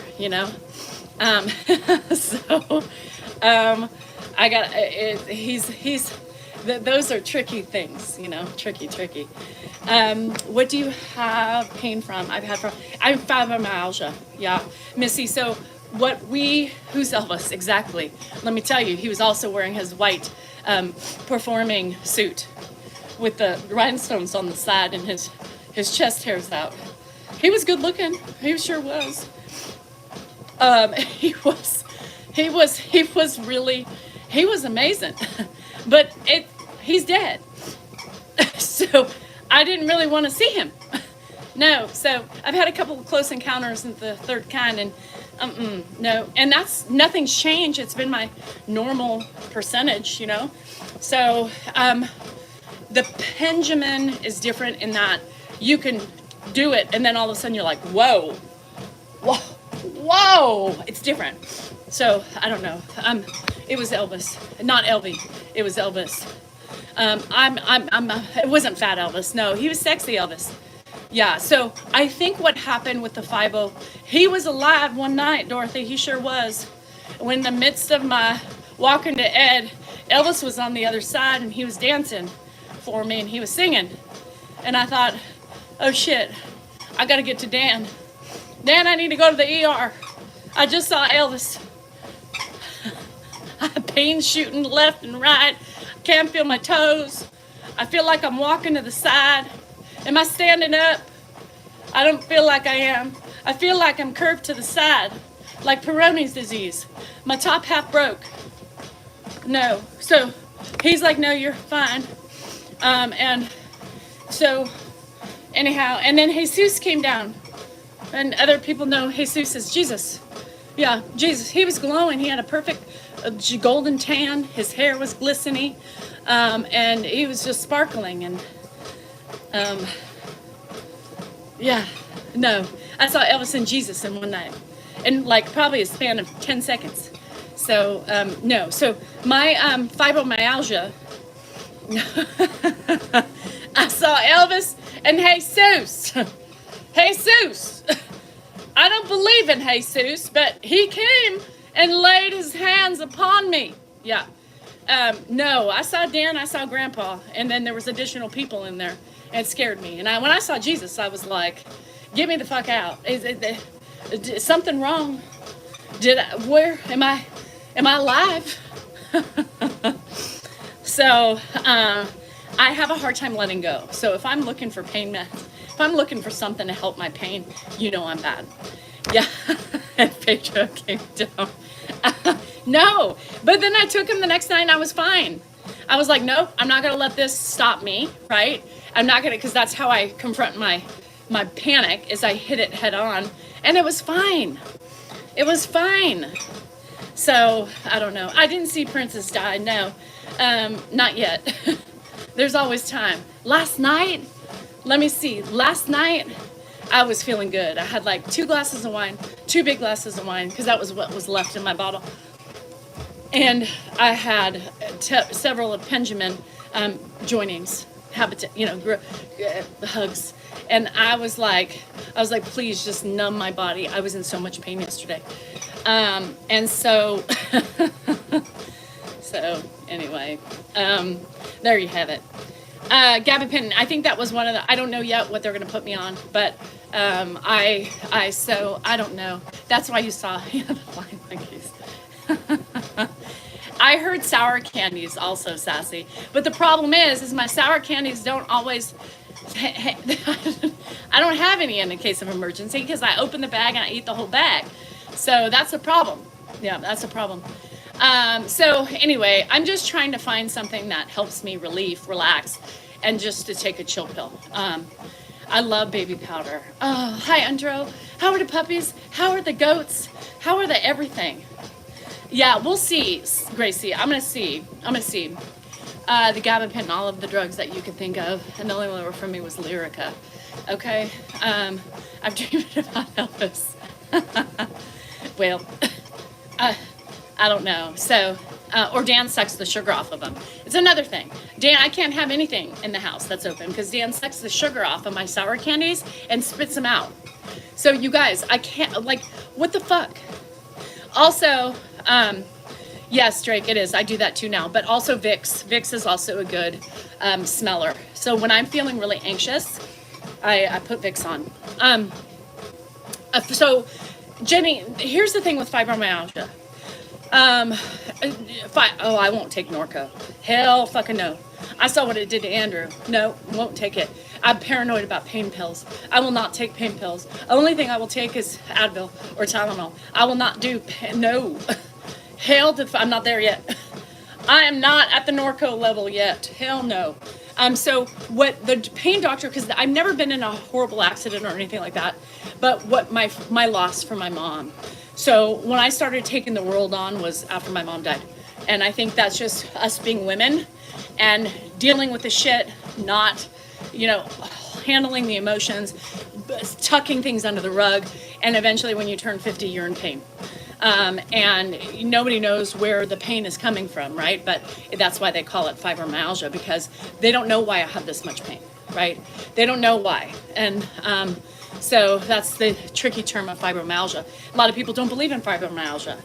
so I got those are tricky things, tricky. What do you have pain from? I have fibromyalgia. Yeah, Missy. So who's Elvis exactly? Let me tell you, he was also wearing his white performing suit with the rhinestones on the side and his chest hairs out. He was good looking. He sure was. He was amazing. But he's dead. So I didn't really want to see him. No, so I've had a couple of close encounters in the third kind, and no, and nothing's changed. It's been my normal percentage, So the Benjamin is different in that you can do it, and then all of a sudden you're like, whoa, it's different. So I don't know. It was Elvis, not Elvie. It was Elvis. It wasn't fat Elvis. No, he was sexy Elvis. Yeah. So I think what happened with the 5-0, he was alive one night, Dorothy. He sure was. When in the midst of my walking to Ed, Elvis was on the other side and he was dancing for me and he was singing. And I thought, oh shit, I got to get to Dan. Dan, I need to go to the ER. I just saw Elvis. Pain shooting left and right. Can't feel my toes. I feel like I'm walking to the side. Am I standing up? I don't feel like I am. I feel like I'm curved to the side, like Peyronie's disease. My top half broke. No. So he's like, no, you're fine. And so anyhow, and then Jesus came down. And other people know Jesus is Jesus. Yeah, Jesus. He was glowing. He had a perfect golden tan. His hair was glistening. And he was just sparkling. And yeah, no. I saw Elvis and Jesus in one night. In like probably a span of 10 seconds. So, no. So my fibromyalgia, I saw Elvis and Jesus. Jesus. I don't believe in Jesus, but he came and laid his hands upon me. Yeah. No, I saw Dan, I saw Grandpa, and then there was additional people in there, and it scared me. And when I saw Jesus, I was like, get me the fuck out. Is something wrong? Where am I alive? So, I have a hard time letting go. So if I'm looking for pain meds, if I'm looking for something to help my pain, I'm bad. Yeah, and Pedro came down. No, but then I took him the next night and I was fine. I was like, nope, I'm not going to let this stop me, right? I'm not going to, because that's how I confront my panic, is I hit it head on, and it was fine. It was fine. So, I don't know. I didn't see Princess die, no, not yet. There's always time. Last night, let me see. Last night, I was feeling good. I had like 2 glasses of wine, 2 big glasses of wine, because that was what was left in my bottle. And I had several of Benjamin joinings, hugs. And I was like, please just numb my body. I was in so much pain yesterday. And so, so anyway, there you have it. Gabapentin, I think that was one of the, I don't know yet what they're going to put me on, but so I don't know. That's why you saw the flying monkeys. I heard sour candies also, Sassy. But the problem is my sour candies don't always, I don't have any in a case of emergency because I open the bag and I eat the whole bag. So that's a problem. Yeah, that's a problem. So anyway, I'm just trying to find something that helps me relax, and just to take a chill pill. I love baby powder. Oh, hi, Andro. How are the puppies? How are the goats? How are the everything? Yeah, we'll see, Gracie. I'm gonna see. The gabapentin, all of the drugs that you could think of, and the only one that were from me was Lyrica. Okay. I've dreamed about Elvis. Well, I don't know. So, or Dan sucks the sugar off of them. It's another thing. Dan, I can't have anything in the house that's open because Dan sucks the sugar off of my sour candies and spits them out. So you guys, I can't, like, what the fuck? Also, yes, Drake, it is. I do that too now. But also Vicks. Vicks is also a good smeller. So when I'm feeling really anxious, I put Vicks on. So, Jenny, here's the thing with fibromyalgia. I won't take Norco. Hell fucking no. I saw what it did to Andrew. No, won't take it. I'm paranoid about pain pills. I will not take pain pills. The only thing I will take is Advil or Tylenol. I will not do, no. Hell, I'm not there yet. I am not at the Norco level yet. Hell no. So what the pain doctor, because I've never been in a horrible accident or anything like that, but what my loss for my mom. So when I started taking the world on was after my mom died. And I think that's just us being women and dealing with the shit, not, handling the emotions, tucking things under the rug. And eventually when you turn 50, you're in pain. And nobody knows where the pain is coming from, right? But that's why they call it fibromyalgia, because they don't know why I have this much pain, right? They don't know why. And so that's the tricky term of fibromyalgia. A lot of people don't believe in fibromyalgia.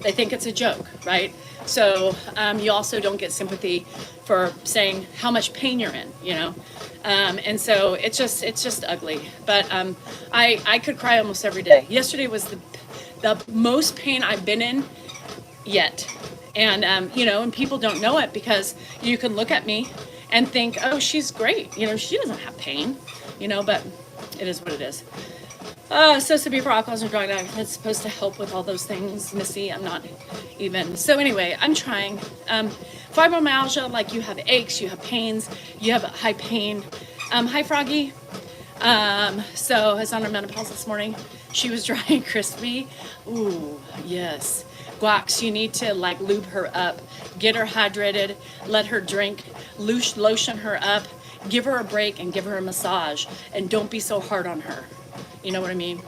They think it's a joke, right? So you also don't get sympathy for saying how much pain you're in, and so it's just ugly. But I could cry almost every day. Yesterday was the most pain I've been in yet. And, and people don't know it because you can look at me and think, oh, she's great. She doesn't have pain, but it is what it is. Supposed to be for alcoholism and drug addict. It's supposed to help with all those things, Missy. I'm not even. So anyway, I'm trying. Fibromyalgia, like you have aches, you have pains, you have high pain. Hi, Froggy. So I was on her menopause this morning. She was dry and crispy. Ooh, yes. Guax, you need to lube her up, get her hydrated, let her drink, lotion her up, give her a break and give her a massage, and don't be so hard on her. You know what I mean?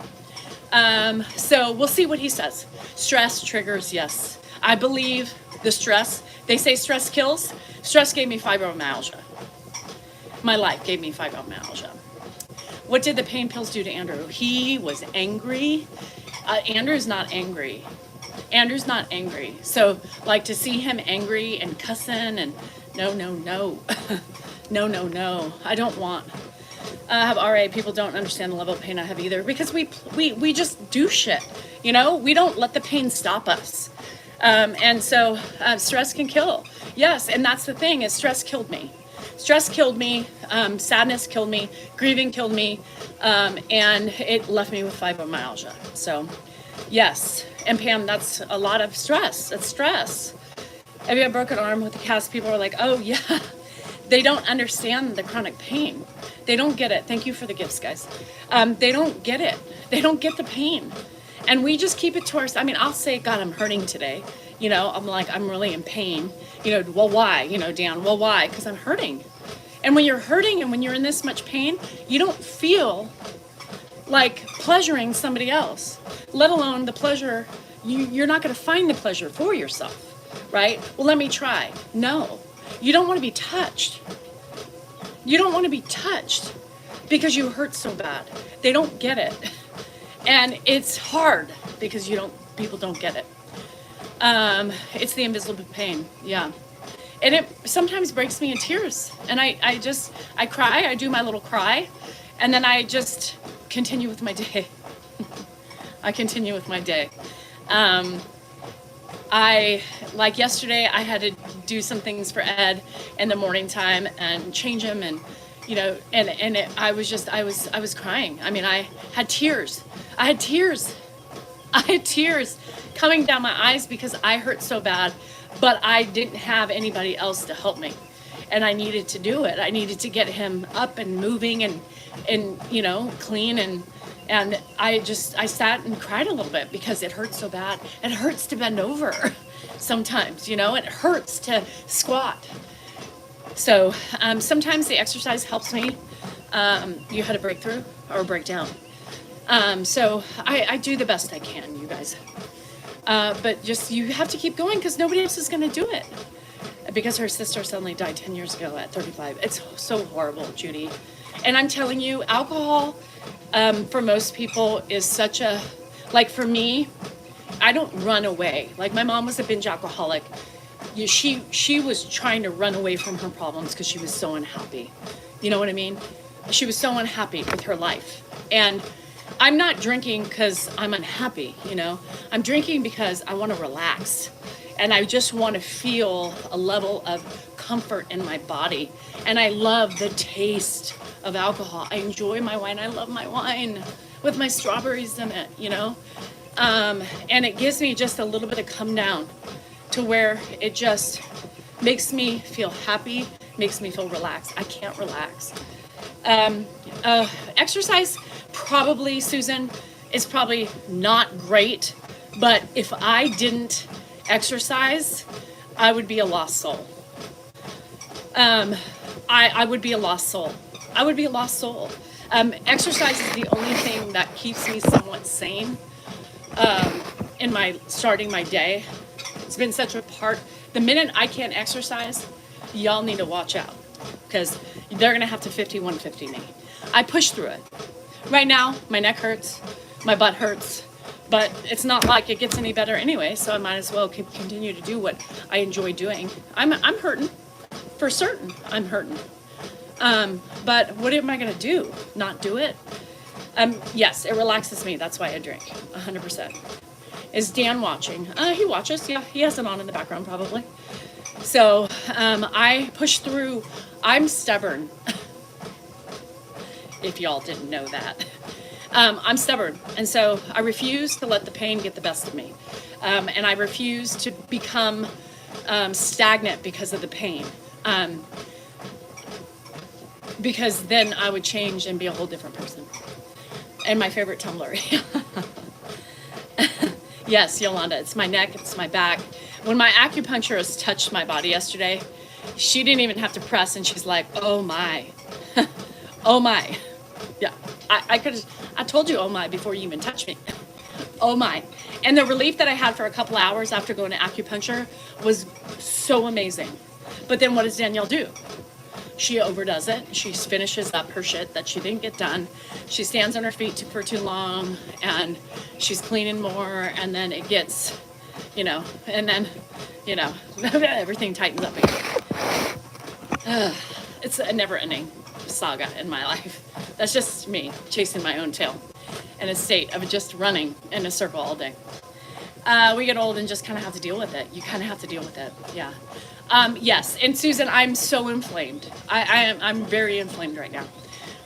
So we'll see what he says. Stress triggers, yes. I believe the stress, they say stress kills. Stress gave me fibromyalgia. My life gave me fibromyalgia. What did the pain pills do to Andrew? He was angry. Andrew's not angry. Andrew's not angry. So, to see him angry and cussing and no. No. I don't want. I have RA. People don't understand the level of pain I have either because we just do shit. We don't let the pain stop us. And so stress can kill. Yes, and that's the thing is stress killed me. Stress killed me, sadness killed me, grieving killed me, and it left me with fibromyalgia. So, yes. And Pam, that's a lot of stress. That's stress. If you have a broken arm with a cast, people are like, oh, yeah. They don't understand the chronic pain. They don't get it. Thank you for the gifts, guys. They don't get it. They don't get the pain. And we just keep it to ourselves. I mean, I'll say, God, I'm hurting today. I'm really in pain. Well, why? Dan, well, why? Because I'm hurting. And when you're hurting and when you're in this much pain, you don't feel like pleasuring somebody else, let alone the pleasure. You're not going to find the pleasure for yourself, right? Well, let me try. No, you don't want to be touched. You don't want to be touched because you hurt so bad. They don't get it. And it's hard because people don't get it. It's the invisible pain. Yeah. And it sometimes breaks me in tears. And I cry, I do my little cry, and then I just continue with my day. I continue with my day. Like yesterday, I had to do some things for Ed in the morning time and change him, and I was crying. I mean, I had tears. I had tears coming down my eyes because I hurt so bad, but I didn't have anybody else to help me, and I needed to do it. I needed to get him up and moving and clean, and I sat and cried a little bit because it hurts so bad. It hurts to bend over sometimes, it hurts to squat. So sometimes the exercise helps me. You had a breakthrough or a breakdown. So I do the best I can, you guys. But just, you have to keep going because nobody else is going to do it. Because her sister suddenly died 10 years ago at 35. It's so horrible, Judy. And I'm telling you, alcohol, for most people is such a, like for me, I don't run away. Like my mom was a binge alcoholic. She was trying to run away from her problems because she was so unhappy. You know what I mean? She was so unhappy with her life. And I'm not drinking because I'm unhappy, I'm drinking because I want to relax. And I just want to feel a level of comfort in my body. And I love the taste of alcohol. I enjoy my wine. I love my wine with my strawberries in it, and it gives me just a little bit of come down to where it just makes me feel happy, makes me feel relaxed. I can't relax. Exercise probably, Susan, is probably not great, but if I didn't exercise, I would be a lost soul. I would be a lost soul. I would be a lost soul. Exercise is the only thing that keeps me somewhat sane in starting my day. It's been such a part. The minute I can't exercise, y'all need to watch out because they're gonna have to 5150 me. I push through it. Right now, my neck hurts, my butt hurts, but it's not like it gets any better anyway, so I might as well continue to do what I enjoy doing. I'm hurting, for certain, I'm hurting. But what am I gonna do? Not do it? Yes, it relaxes me, that's why I drink, 100%. Is Dan watching? He watches, yeah, he has it on in the background probably. So I push through. I'm stubborn, if y'all didn't know that. I'm stubborn, and so I refuse to let the pain get the best of me. And I refuse to become stagnant because of the pain. Because then I would change and be a whole different person. And my favorite tumbler. Yes, Yolanda, it's my neck, it's my back. When my acupuncturist touched my body yesterday, she didn't even have to press, and she's like, oh my. Oh my. Yeah, I told you oh my before you even touched me. Oh my. And the relief that I had for a couple hours after going to acupuncture was so amazing. But then what does Danielle do? She overdoes it. She finishes up her shit that she didn't get done. She stands on her feet for too long, and she's cleaning more, and then it gets, and then, everything tightens up again. It's a never-ending saga in my life. That's just me chasing my own tail in a state of just running in a circle all day. We get old and just kind of have to deal with it. You kind of have to deal with it, yeah. Yes, and Susan, I'm so inflamed. I'm very inflamed right now.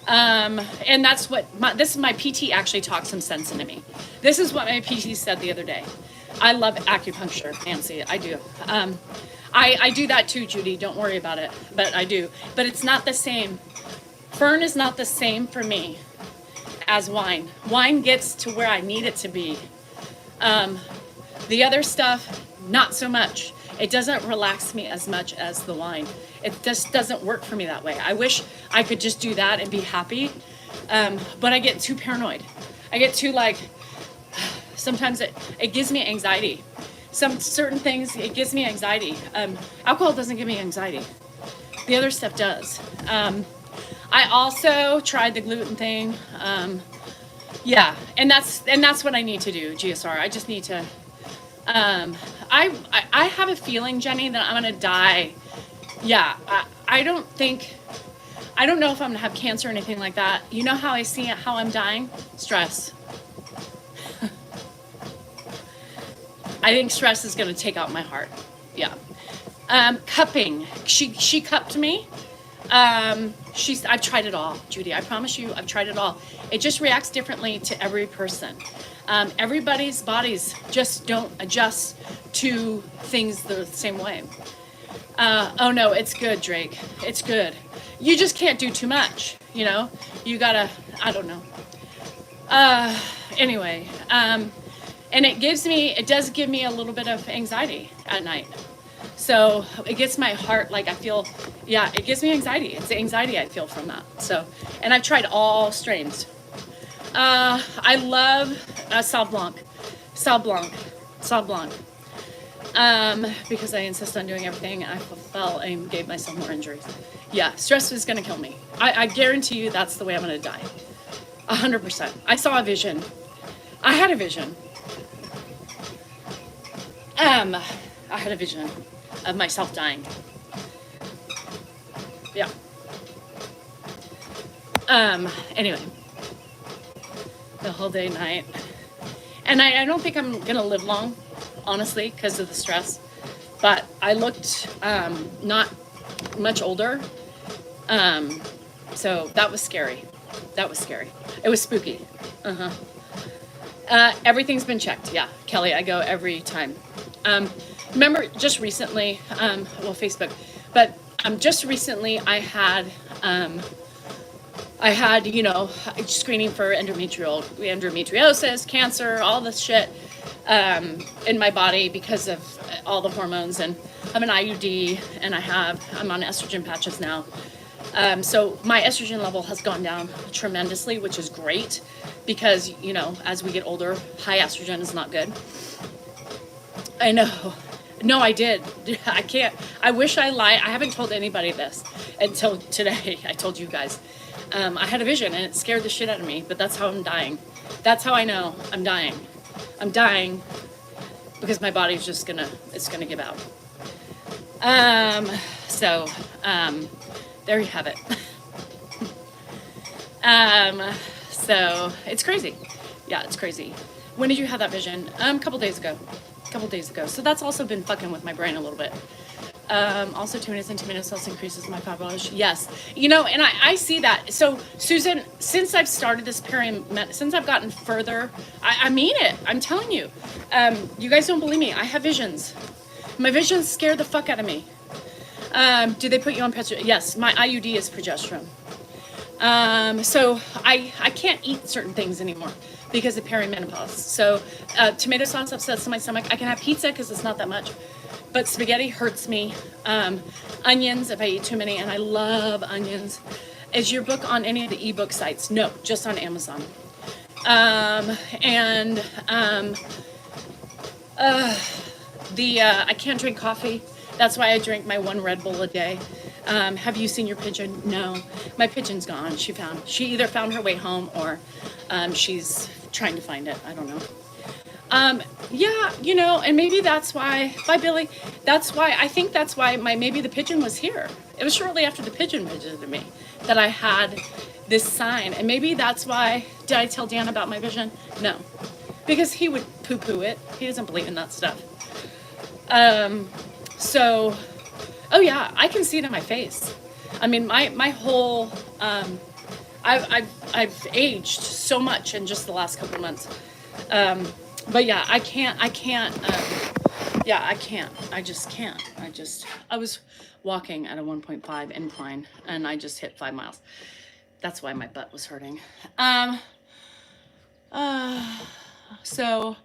And that's what, my PT actually talked some sense into me. This is what my PT said the other day. I love acupuncture, Nancy, I do. I do that too, Judy, don't worry about it, but I do. But it's not the same. Fern is not the same for me as wine. Wine gets to where I need it to be. The other stuff, not so much. It doesn't relax me as much as the wine. It just doesn't work for me that way. I wish I could just do that and be happy, but I get too paranoid. I get too like, sometimes it gives me anxiety. Some certain things, it gives me anxiety. Alcohol doesn't give me anxiety. The other stuff does. I also tried the gluten thing. Yeah, and that's what I need to do, GSR. I just need to. I have a feeling, Jenny, that I'm gonna die. Yeah, I don't think. I don't know if I'm gonna have cancer or anything like that. You know how I see it, how I'm dying? Stress. I think stress is gonna take out my heart. Yeah. Cupping. She cupped me. I've tried it all, Judy. I promise you, I've tried it all. It just reacts differently to every person. Everybody's bodies just don't adjust to things the same way. Oh no, it's good, Drake. It's good. You just can't do too much, you know? You gotta, I don't know. Anyway, and it does give me a little bit of anxiety at night. So it gets my heart, like I feel, yeah, it gives me anxiety. It's the anxiety I feel from that. So, and I've tried all strains. I love Sauv Blanc, Sauv Blanc, Sauv Blanc. Because I insist on doing everything, I fell and gave myself more injuries. Yeah, stress is gonna kill me. I guarantee you that's the way I'm gonna die. 100%. I saw a vision. I had a vision. I had a vision of myself dying. Yeah. Anyway, the whole day, night. And I don't think I'm gonna live long, honestly, because of the stress. But I looked not much older. So that was scary. That was scary. It was spooky. Everything's been checked. Yeah, Kelly, I go every time. Remember just recently, Facebook, but just recently I had, you know, screening for endometriosis, cancer, all this shit in my body because of all the hormones. And I have an IUD and I'm on estrogen patches now. So my estrogen level has gone down tremendously, which is great because, you know, as we get older, high estrogen is not good. I know. No, I did. I can't. I wish I lied. I haven't told anybody this until today. I told you guys. I had a vision and it scared the shit out of me, but that's how I'm dying. That's how I know I'm dying. I'm dying because my body's just it's gonna give out. So, there you have it. So it's crazy. Yeah, it's crazy. When did you have that vision? A couple days ago. So that's also been fucking with my brain a little bit. Also, tomatoes and tomato sauce increases my fibrosis. Yes, you know, and I see that. So, Susan, since I've started this since I've gotten further, I mean it. I'm telling you. You guys don't believe me. I have visions. My visions scare the fuck out of me. Do they put you on progesterone? Yes, my IUD is progesterone. So I can't eat certain things anymore because of perimenopause. So tomato sauce upsets my stomach. I can have pizza because it's not that much, but spaghetti hurts me. Onions if I eat too many, and I love onions. Is your book on any of the ebook sites? No, just on Amazon. I can't drink coffee. That's why I drink my 1 Red Bull a day. Have you seen your pigeon? No, my pigeon's gone. She either found her way home or she's trying to find it. I don't know. Yeah, you know, and maybe that's why, bye Billy, I think that's why maybe the pigeon was here. It was shortly after the pigeon visited me that I had this sign. And maybe that's why, did I tell Dan about my vision? No, because he would poo-poo it. He doesn't believe in that stuff. So, oh yeah, I can see it in my face. I mean, my whole, I've aged so much in just the last couple of months. But yeah, I just can't. I was walking at a 1.5 incline and I just hit 5 miles. That's why my butt was hurting. So,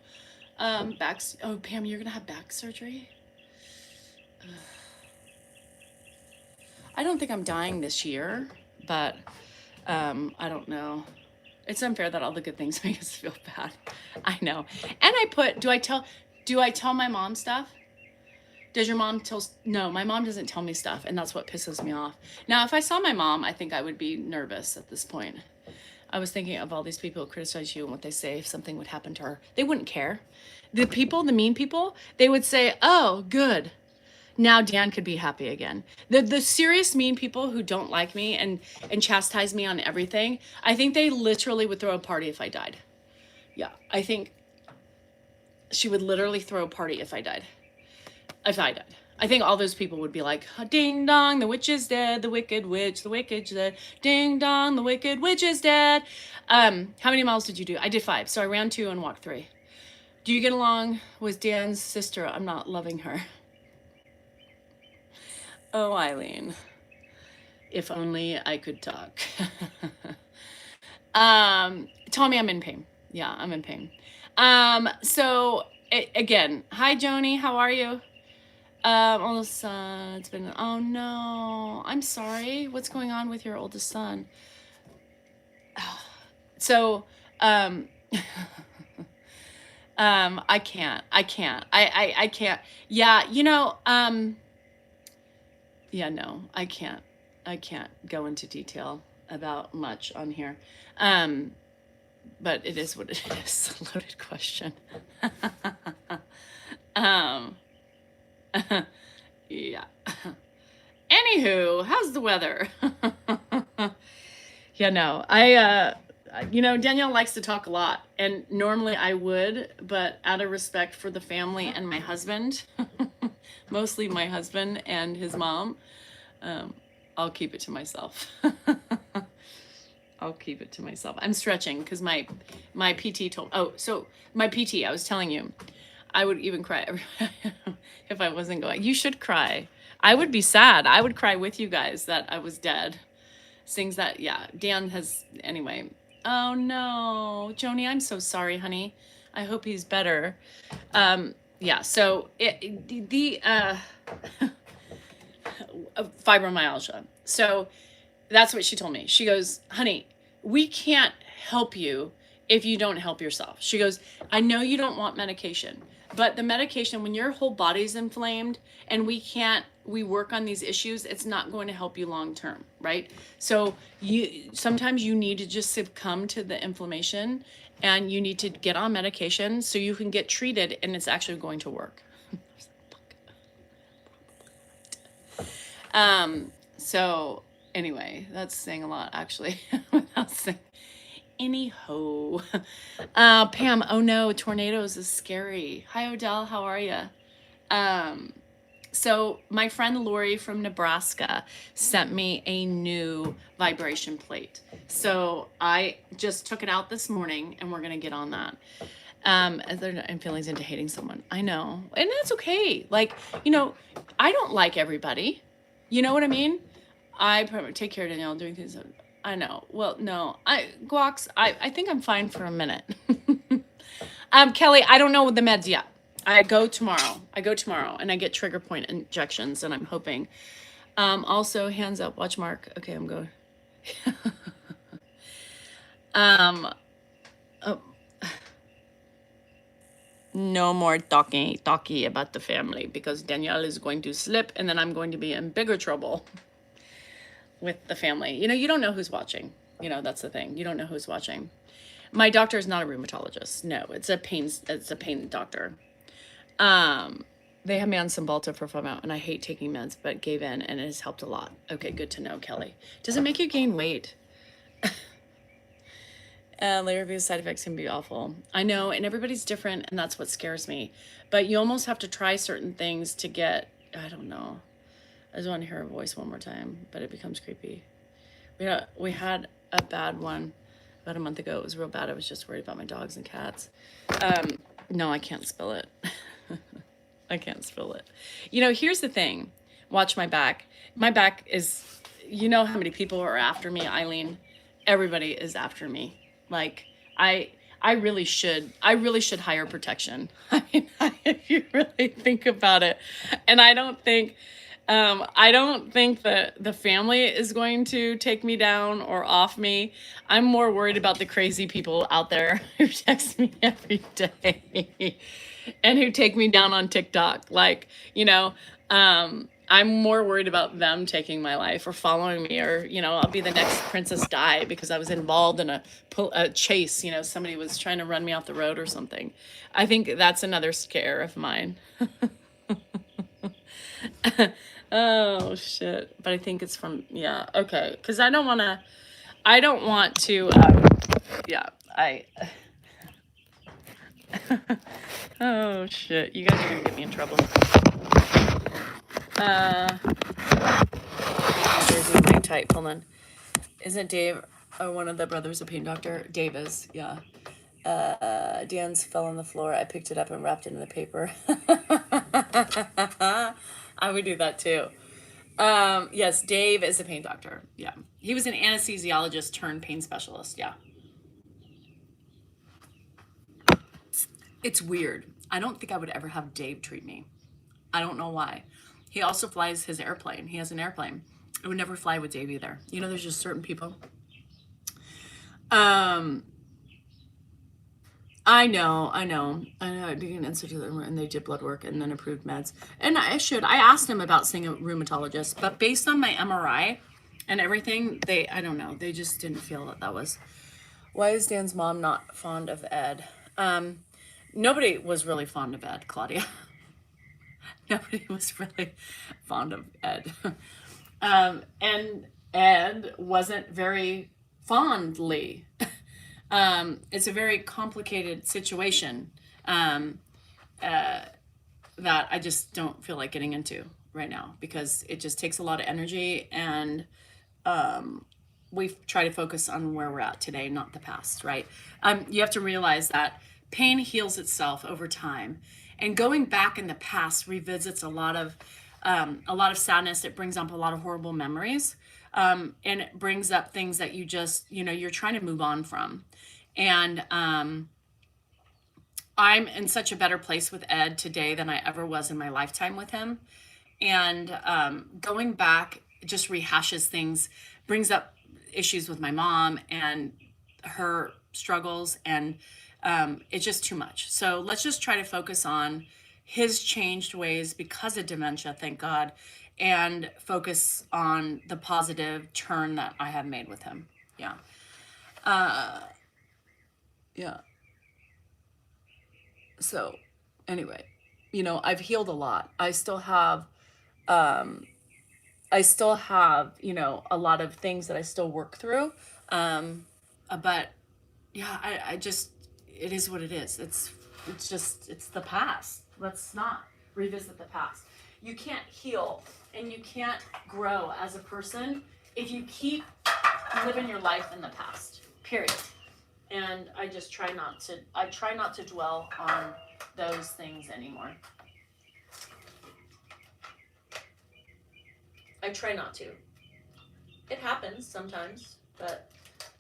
oh, Pam, you're gonna have back surgery? I don't think I'm dying this year, but I don't know. It's unfair that all the good things make us feel bad. I know. And do I tell my mom stuff? Does your mom tell? No, my mom doesn't tell me stuff, and that's what pisses me off. Now, if I saw my mom, I think I would be nervous at this point. I was thinking of all these people who criticize you and what they say if something would happen to her. They wouldn't care. The mean people, they would say, "Oh, good. Now Dan could be happy again." The serious mean people who don't like me and chastise me on everything, I think they literally would throw a party if I died. Yeah, I think she would literally throw a party if I died. If I died. I think all those people would be like, ding dong, the witch is dead, the wicked witch, the wicked dead, ding dong, the wicked witch is dead. How many miles did you do? I did 5, so I ran 2 and walked 3. Do you get along with Dan's sister? I'm not loving her. Oh, Eileen, if only I could talk. Tommy, I'm in pain. Yeah, I'm in pain. Again, hi, Joni, how are you? Oldest son, it's been, oh no, I'm sorry. What's going on with your oldest son? So, I can't. I can't. Yeah, yeah, no, I can't go into detail about much on here. But it is what it is. A loaded question. Yeah. Anywho, how's the weather? Yeah, no, Danielle likes to talk a lot, and normally I would, but out of respect for the family and my husband, mostly my husband and his mom, I'll keep it to myself. I'll keep it to myself. I'm stretching because my PT my PT, I was telling you, I would even cry if I wasn't going. You should cry. I would be sad. I would cry with you guys that I was dead. Things that, yeah, Dan has, anyway. Oh no, Joni, I'm so sorry, honey. I hope he's better. Yeah, so fibromyalgia. So that's what she told me. She goes, honey, we can't help you if you don't help yourself. She goes, I know you don't want medication, but the medication, when your whole body's inflamed and we work on these issues, it's not going to help you long term, right? So sometimes you need to just succumb to the inflammation and you need to get on medication so you can get treated and it's actually going to work. So anyway, that's saying a lot actually. Without saying. Anyhow, Pam, oh no, tornadoes is scary. Hi Odell, how are you? So my friend Lori from Nebraska sent me a new vibration plate. So I just took it out this morning and we're gonna get on that. And feelings into hating someone. I know, and that's okay. Like, I don't like everybody. You know what I mean? I probably take care of Danielle doing things. I know. Well, no, Guax, I think I'm fine for a minute. Kelly, I don't know with the meds yet. I go tomorrow and I get trigger point injections and I'm hoping. Also hands up, watch Mark. Okay, I'm going. No more talking about the family because Danielle is going to slip and then I'm going to be in bigger trouble with the family. You don't know who's watching. That's the thing. You don't know who's watching. My doctor is not a rheumatologist. No, it's a pain doctor. They have me on Cymbalta for 5 months and I hate taking meds, but gave in and it has helped a lot. Okay, good to know, Kelly. Does it make you gain weight? Later review side effects can be awful. I know, and everybody's different, and that's what scares me. But you almost have to try certain things to get, I don't know. I just want to hear her voice one more time, but it becomes creepy. We had a bad one about a month ago. It was real bad. I was just worried about my dogs and cats. No, I can't spill it. I can't spill it. Here's the thing. Watch my back. My back is, how many people are after me, Eileen? Everybody is after me. Like, I I really should hire protection. I mean, if you really think about it. And I don't think that the family is going to take me down or off me. I'm more worried about the crazy people out there who text me every day and who take me down on TikTok. Like, I'm more worried about them taking my life or following me, or I'll be the next Princess Di because I was involved in a chase. Somebody was trying to run me off the road or something. I think that's another scare of mine. Oh shit! But I think it's from, yeah, okay, because I don't want to. Yeah, I. Oh shit! You guys are gonna get me in trouble. There's a hang tight. Hold on. Isn't Dave one of the brothers a pain doctor? Dave is, yeah. Dan's fell on the floor. I picked it up and wrapped it in the paper. I would do that too. Yes, Dave is a pain doctor. Yeah. He was an anesthesiologist turned pain specialist. Yeah. It's weird. I don't think I would ever have Dave treat me. I don't know why. He also flies his airplane. He has an airplane. I would never fly with Dave either. There's just certain people. I know. I did an institute and they did blood work and then approved meds. And I asked him about seeing a rheumatologist, but based on my MRI and everything, I don't know. They just didn't feel that was. Why is Dan's mom not fond of Ed? Nobody was really fond of Ed, Claudia. Nobody was really fond of Ed. And Ed wasn't very fondly. It's a very complicated situation that I just don't feel like getting into right now because it just takes a lot of energy, and we try to focus on where we're at today, not the past, right? You have to realize that pain heals itself over time, and going back in the past revisits a lot of sadness. It brings up a lot of horrible memories, and it brings up things that you just, you're trying to move on from. And I'm in such a better place with Ed today than I ever was in my lifetime with him. And going back just rehashes things, brings up issues with my mom and her struggles, and it's just too much. So let's just try to focus on his changed ways because of dementia, thank God, and focus on the positive turn that I have made with him. Yeah. Yeah. So anyway, I've healed a lot. I still have, a lot of things that I still work through. But yeah, I just, it is what it is. It's the past. Let's not revisit the past. You can't heal and you can't grow as a person if you keep living your life in the past, period. And I just try not to dwell on those things anymore. I try not to. It happens sometimes, but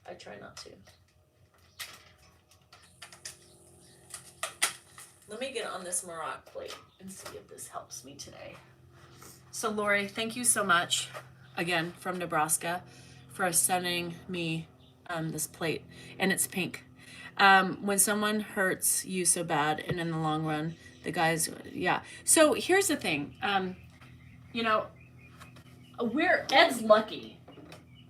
I try not to. Let me get on this Marat plate and see if this helps me today. So Lori, thank you so much, again, from Nebraska, for sending me this plate, and it's pink. When someone hurts you so bad, and in the long run, the guys, yeah. So here's the thing, Ed's lucky,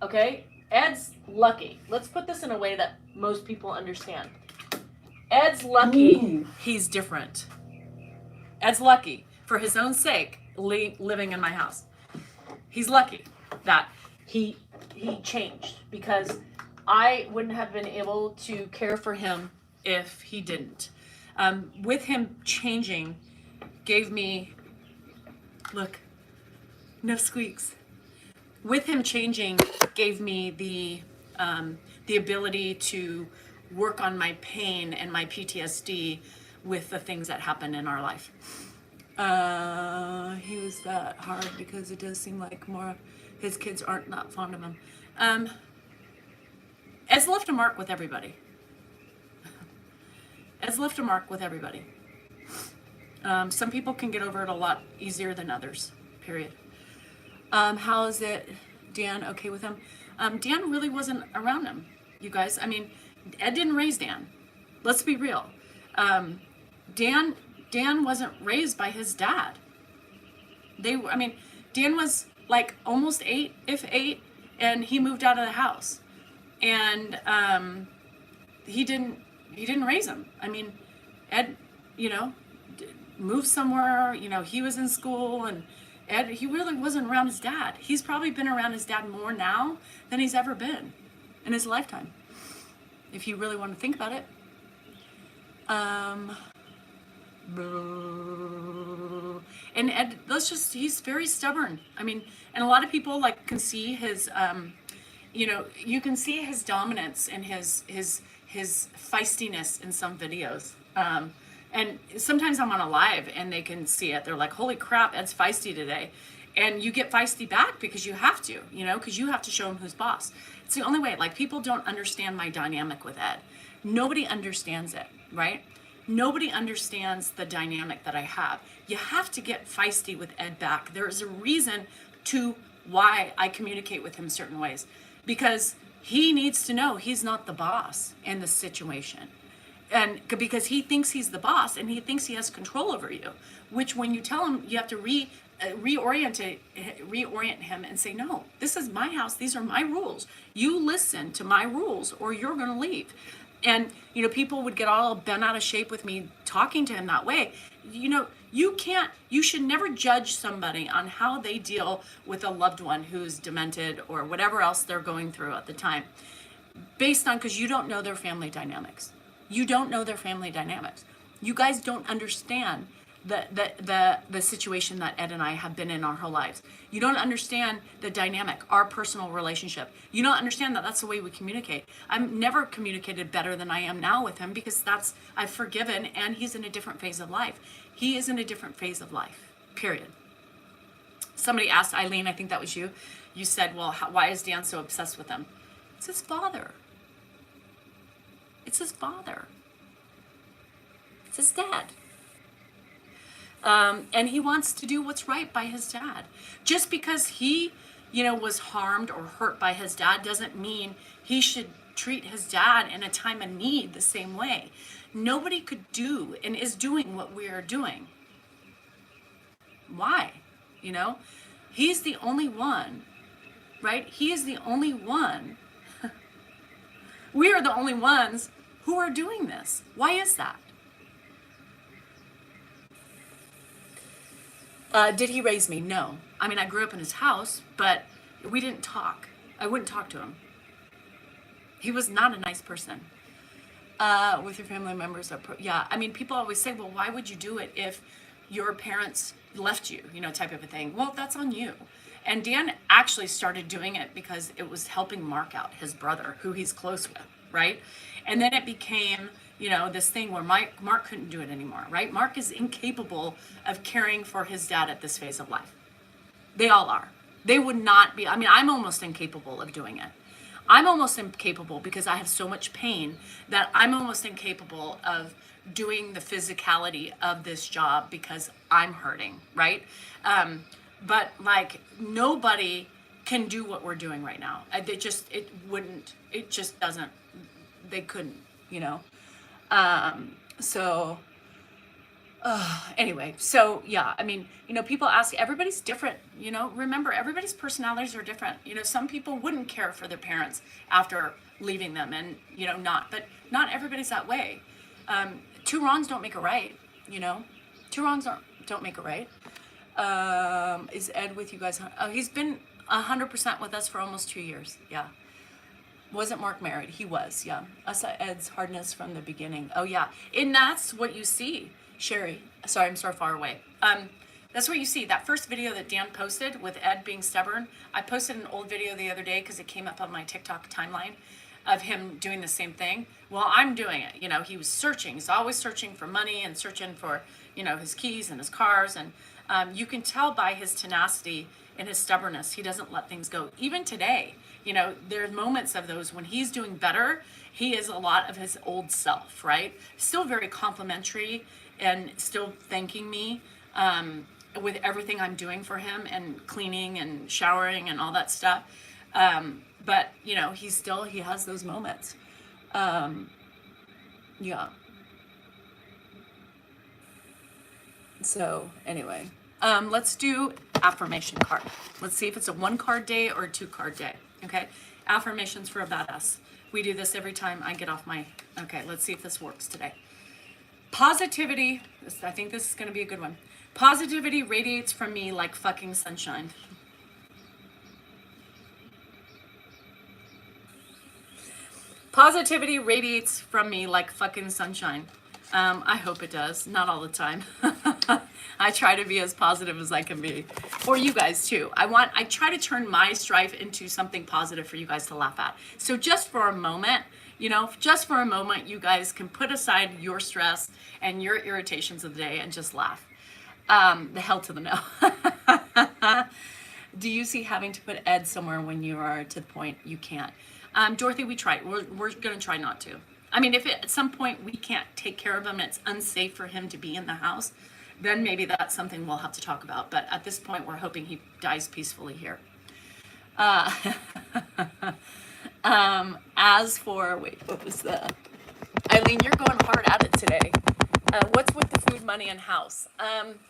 okay? Ed's lucky. Let's put this in a way that most people understand. Ed's lucky. He's different. Ed's lucky for his own sake living in my house. He's lucky that he changed, because I wouldn't have been able to care for him if he didn't. With him changing, gave me, look, no squeaks. With him changing, gave me the ability to work on my pain and my PTSD with the things that happen in our life. He was that hard because it does seem like more his kids aren't that fond of him. Ed's left a mark with everybody. Ed's left a mark with everybody. Some people can get over it a lot easier than others, period. How is it, Dan, okay with him? Dan really wasn't around him, you guys. I mean, Ed didn't raise Dan. Let's be real. Dan wasn't raised by his dad. Dan was like almost 8, if 8, and he moved out of the house. And he didn't raise him. I mean, Ed, moved somewhere, he was in school, and Ed, he really wasn't around his dad. He's probably been around his dad more now than he's ever been in his lifetime, if you really want to think about it. And Ed, he's very stubborn. I mean, and a lot of people can see his, you can see his dominance and his feistiness in some videos. And sometimes I'm on a live and they can see it. They're like, holy crap, Ed's feisty today. And you get feisty back because you have to, because you have to show him who's boss. It's the only way. People don't understand my dynamic with Ed. Nobody understands it, right? Nobody understands the dynamic that I have. You have to get feisty with Ed back. There is a reason to why I communicate with him certain ways, because he needs to know he's not the boss in the situation. And because he thinks he's the boss and he thinks he has control over you, which when you tell him, you have to reorient him and say, no, this is my house. These are my rules. You listen to my rules or you're going to leave. And, people would get all bent out of shape with me talking to him that way. You should never judge somebody on how they deal with a loved one who's demented or whatever else they're going through at the time, based on, because you don't know their family dynamics. You don't know their family dynamics. You guys don't understand the situation that Ed and I have been in our whole lives. You don't understand the dynamic, our personal relationship. You don't understand that that's the way we communicate. I've never communicated better than I am now with him, because I've forgiven, and he's in a different phase of life. He is in a different phase of life, period. Somebody asked, Eileen, I think that was you. You said, well, why is Dan so obsessed with him? It's his father. It's his father. It's his dad. And he wants to do what's right by his dad. Just because he, was harmed or hurt by his dad doesn't mean he should treat his dad in a time of need the same way. Nobody could do and is doing what we are doing. Why? He's the only one, right? He is the only one. We are the only ones who are doing this. Why is that? Did he raise me? No. I mean, I grew up in his house, but we didn't talk. I wouldn't talk to him. He was not a nice person. With your family members. Yeah, I mean, people always say, well, why would you do it if your parents left you, type of a thing. Well, that's on you. And Dan actually started doing it because it was helping Mark out, his brother, who he's close with, right? And then it became, this thing where Mark couldn't do it anymore, right? Mark is incapable of caring for his dad at this phase of life. They all are. They would not be, I'm almost incapable of doing it. I'm almost incapable because I have so much pain that I'm almost incapable of doing the physicality of this job because I'm hurting, right? But nobody can do what we're doing right now. They just doesn't, they couldn't, anyway, so yeah, people ask, everybody's different, remember, everybody's personalities are different. Some people wouldn't care for their parents after leaving them and, but not everybody's that way. Two wrongs don't make a right, two wrongs don't make a right. Is Ed with you guys? Oh, he's been 100% with us for almost 2 years. Yeah. Wasn't Mark married? He was, yeah. I saw Ed's hardness from the beginning. Oh, yeah. And that's what you see, Sherry. Sorry, I'm so far away. That's what you see. That first video that Dan posted with Ed being stubborn, I posted an old video the other day because it came up on my TikTok timeline of him doing the same thing. Well, I'm doing it. He was searching. He's always searching for money and searching for, his keys and his cars. And You can tell by his tenacity and his stubbornness. He doesn't let things go. Even today, you know, there's moments of those when he's doing better. He is a lot of his old self, right? Still very complimentary and still thanking me with everything I'm doing for him and cleaning and showering and all that stuff. But you know, he has those moments. Yeah. So anyway, let's do affirmation card. Let's see if it's a 1 card day or a 2 card day. Okay, affirmations for a badass. We do this every time I get off my. Okay, let's see if this works today. Positivity. I think this is going to be a good one. Positivity radiates from me like fucking sunshine. Positivity radiates from me like fucking sunshine. I hope it does. Not all the time. I try to be as positive as I can be. For you guys too. I try to turn my strife into something positive for you guys to laugh at. So just for a moment, you know, just for a moment, you guys can put aside your stress and your irritations of the day and just laugh. The hell to the no. Do you see having to put Ed somewhere when you are to the point you can't? Dorothy, we tried. We're going to try not to. I mean, if at some point we can't take care of him and it's unsafe for him to be in the house, then maybe that's something we'll have to talk about. But at this point, we're hoping he dies peacefully here. As for, wait, what was the... Eileen, you're going hard at it today. What's with the food, money, and house?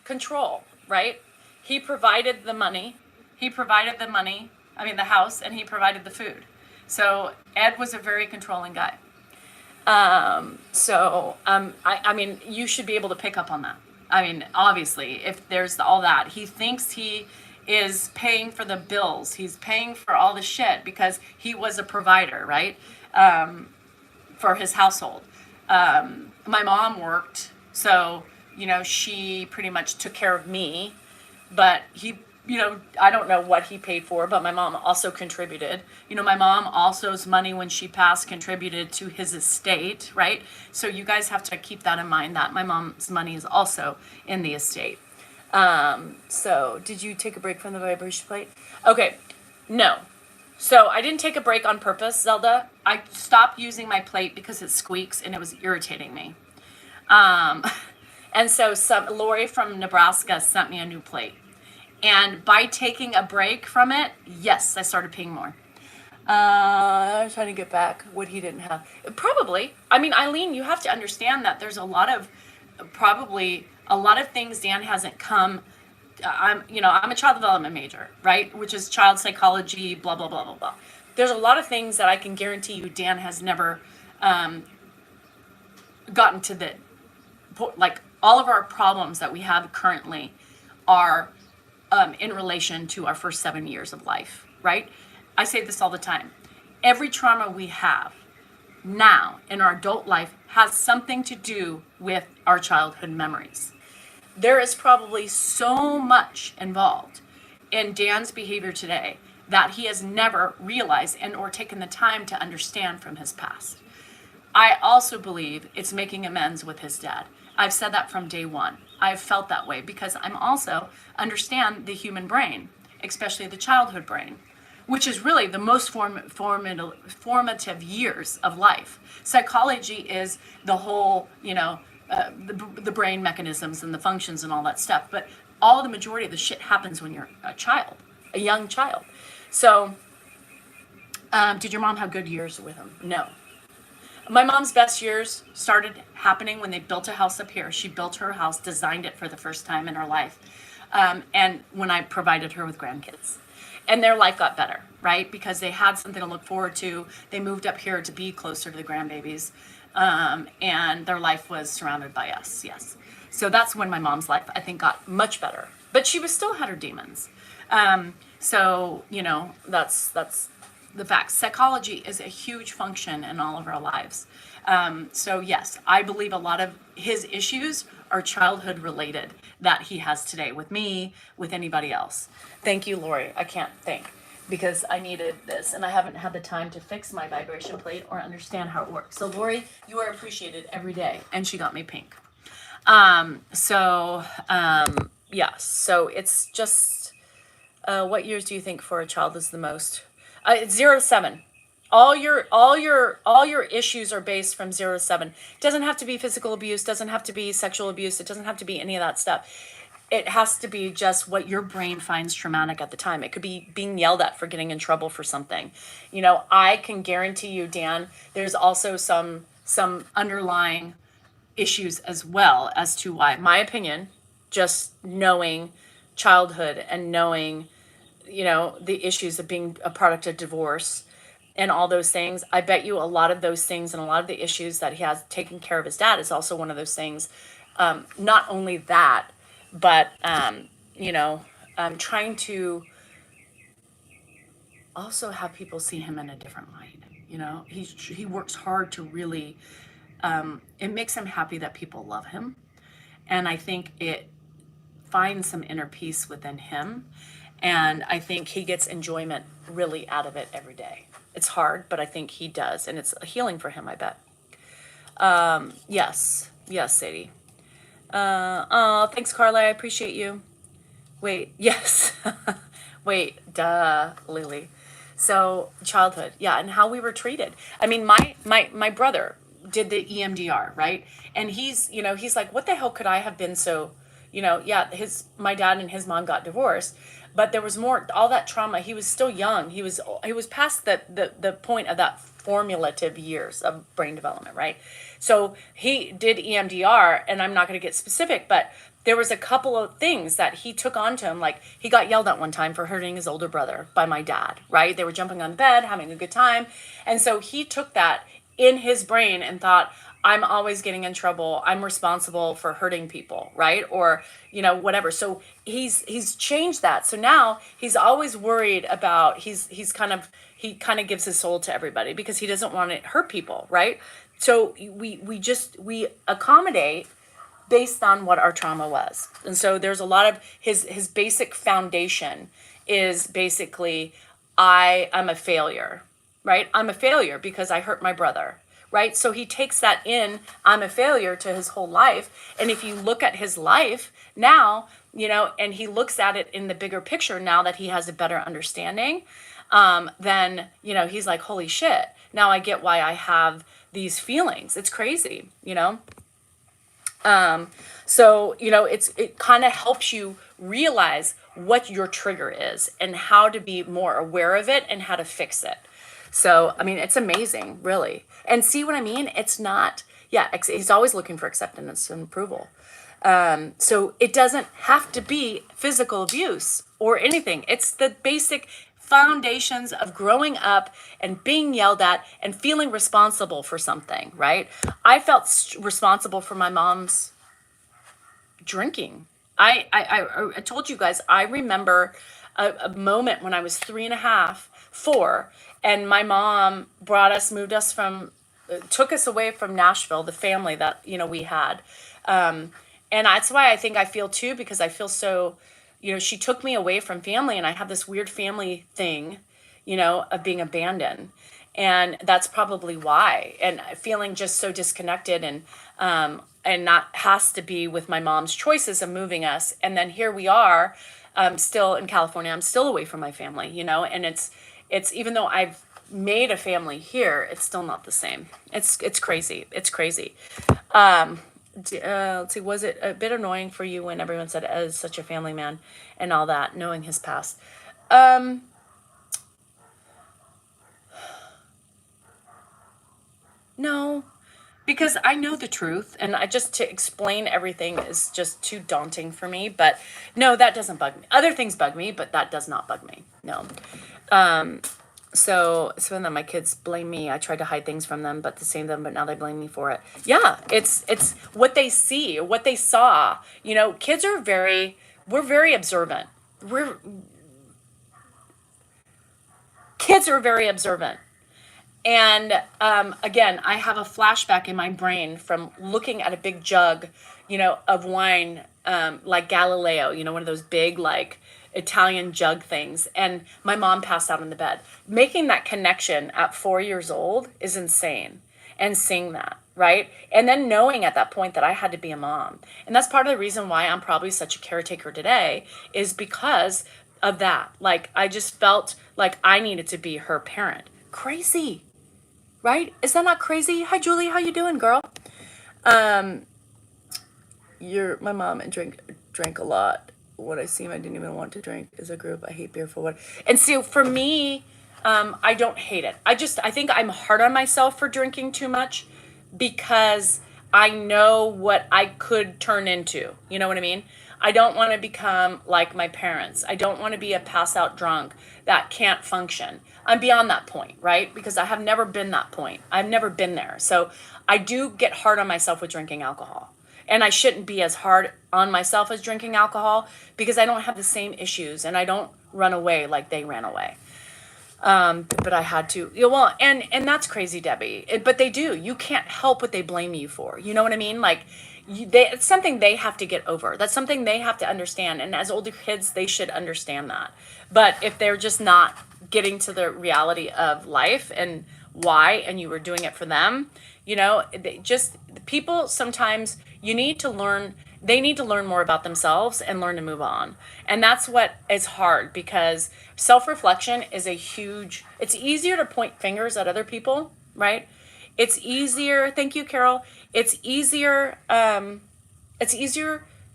Control, right? He provided the money. The house, and he provided the food. So Ed was a very controlling guy. I mean, you should be able to pick up on that. I mean, obviously, if there's all that, he thinks he is paying for the bills. He's paying for all the shit because he was a provider, right? For his household. My mom worked, so, you know, she pretty much took care of me, but he, you know, I don't know what he paid for, but my mom also contributed. You know, my mom also's money when she passed contributed to his estate, right? So you guys have to keep that in mind, that my mom's money is also in the estate. So did you take a break from the vibration plate? Okay, no. So I didn't take a break on purpose, Zelda. I stopped using my plate because it squeaks and it was irritating me. And so Lori from Nebraska sent me a new plate. And by taking a break from it, yes, I started paying more. I was trying to get back what he didn't have. Probably. I mean, Eileen, you have to understand that there's a lot of things Dan hasn't come. I'm a child development major, right? Which is child psychology, blah, blah, blah, blah, blah. There's a lot of things that I can guarantee you Dan has never gotten to the, like all of our problems that we have currently are in relation to our first 7 years of life, right? I say this all the time. Every trauma we have now in our adult life has something to do with our childhood memories. There is probably so much involved in Dan's behavior today that he has never realized and or taken the time to understand from his past. I also believe it's making amends with his dad. I've said that from day one. I've felt that way because I'm also understand the human brain, especially the childhood brain, which is really the most formative years of life. Psychology is the whole, the brain mechanisms and the functions and all that stuff. But all the majority of the shit happens when you're a young child. So, did your mom have good years with him? No. My mom's best years started happening when they built a house up here. She built her house, designed it for the first time in her life. And when I provided her with grandkids. And their life got better, right? Because they had something to look forward to. They moved up here to be closer to the grandbabies. And their life was surrounded by us, yes. So that's when my mom's life, I think, got much better. But she still had her demons. That's the facts. Psychology is a huge function in all of our lives. So yes, I believe a lot of his issues are childhood related that he has today with me, with anybody else. Thank you, Lori. I can't thank because I needed this and I haven't had the time to fix my vibration plate or understand how it works. So Lori, you are appreciated every day. And she got me pink. Yes. So it's just, what years do you think for a child is the most? It's 0 to 7. All your issues are based from 0 to 7. It doesn't have to be physical abuse, doesn't have to be sexual abuse, it doesn't have to be any of that stuff. It has to be just what your brain finds traumatic at the time. It could be being yelled at for getting in trouble for something. I can guarantee you, Dan, there's also some underlying issues as well as to why. My opinion, just knowing childhood and knowing, the issues of being a product of divorce and all those things. I bet you a lot of those things and a lot of the issues that he has taken care of his dad is also one of those things. Not only that, but, trying to also have people see him in a different light. He works hard to really, it makes him happy that people love him. And I think it finds some inner peace within him. And I think he gets enjoyment really out of it every day. It's hard, but I think he does. And it's a healing for him, I bet. Yes. Yes, Sadie. Oh, thanks, Carla. I appreciate you. Wait, yes. Wait, duh, Lily. So childhood, yeah, and how we were treated. I mean, my brother did the EMDR, right? And he's like, what the hell could I have been so, yeah, my dad and his mom got divorced, but there was more, all that trauma. He was still young. He was past the point of that formulative years of brain development, right? So he did EMDR, and I'm not going to get specific, but there was a couple of things that he took onto him. Like, he got yelled at one time for hurting his older brother by my dad, right? They were jumping on the bed, having a good time. And so he took that in his brain and thought, I'm always getting in trouble. I'm responsible for hurting people, right? Or, whatever. So he's changed that. So now he's always worried about, he kind of gives his soul to everybody because he doesn't want to hurt people, right? So we accommodate based on what our trauma was. And so there's a lot of his basic foundation is basically, I'm a failure, right? I'm a failure because I hurt my brother, right? So he takes that in, I'm a failure, to his whole life. And if you look at his life now, and he looks at it in the bigger picture now that he has a better understanding, then, he's like, holy shit, now I get why I have these feelings. It's crazy, So, it kind of helps you realize what your trigger is and how to be more aware of it and how to fix it. So, I mean, it's amazing, really. And see what I mean? It's not, he's always looking for acceptance and approval. So it doesn't have to be physical abuse or anything. It's the basic foundations of growing up and being yelled at and feeling responsible for something, right? I felt responsible for my mom's drinking. I told you guys, I remember a moment when I was 3.5, 4, and my mom took us away from Nashville, the family that, we had. And that's why I think I feel too, because I feel so, she took me away from family, and I have this weird family thing, of being abandoned. And that's probably why. And feeling just so disconnected, and that has to be with my mom's choices of moving us. And then here we are, still in California. I'm still away from my family, and it's even though I've made a family here, it's still not the same. It's crazy. It's crazy. Let's see, was it a bit annoying for you when everyone said Ed is such a family man and all that, knowing his past? No, because I know the truth, and to explain everything is just too daunting for me. But no, that doesn't bug me. Other things bug me, but that does not bug me. No. So then my kids blame me. I tried to hide things from them, but to save them, but now they blame me for it. Yeah, it's what they see, what they saw. Kids we're very observant. Kids are very observant. And again, I have a flashback in my brain from looking at a big jug, of wine, like Galileo, one of those big, like, Italian jug things. And my mom passed out in the bed. Making that connection at 4 years old is insane. and seeing that, right? And then knowing at that point that I had to be a mom. And that's part of the reason why I'm probably such a caretaker today, is because of that. Like, I just felt like I needed to be her parent. Crazy, right? Is that not crazy? Hi, Julie. How you doing, girl? You're my mom and drank a lot. What I seem I didn't even want to drink as a group. I hate beer for what. And so for me, I don't hate it. I think I'm hard on myself for drinking too much because I know what I could turn into. You know what I mean? I don't want to become like my parents. I don't want to be a pass out drunk that can't function. I'm beyond that point, right? Because I have never been that point. I've never been there. So I do get hard on myself with drinking alcohol. And I shouldn't be as hard on myself as drinking alcohol because I don't have the same issues and I don't run away like they ran away. But I had to. Yeah, well, and that's crazy, Debbie. But they do. You can't help what they blame you for. You know what I mean? Like, it's something they have to get over. That's something they have to understand. And as older kids, they should understand that. But if they're just not getting to the reality of life and why, and you were doing it for them, you know, people sometimes you need to learn. They need to learn more about themselves and learn to move on. And that's what is hard because self-reflection is it's easier to point fingers at other people, right? It's easier. Thank you, Carol. It's easier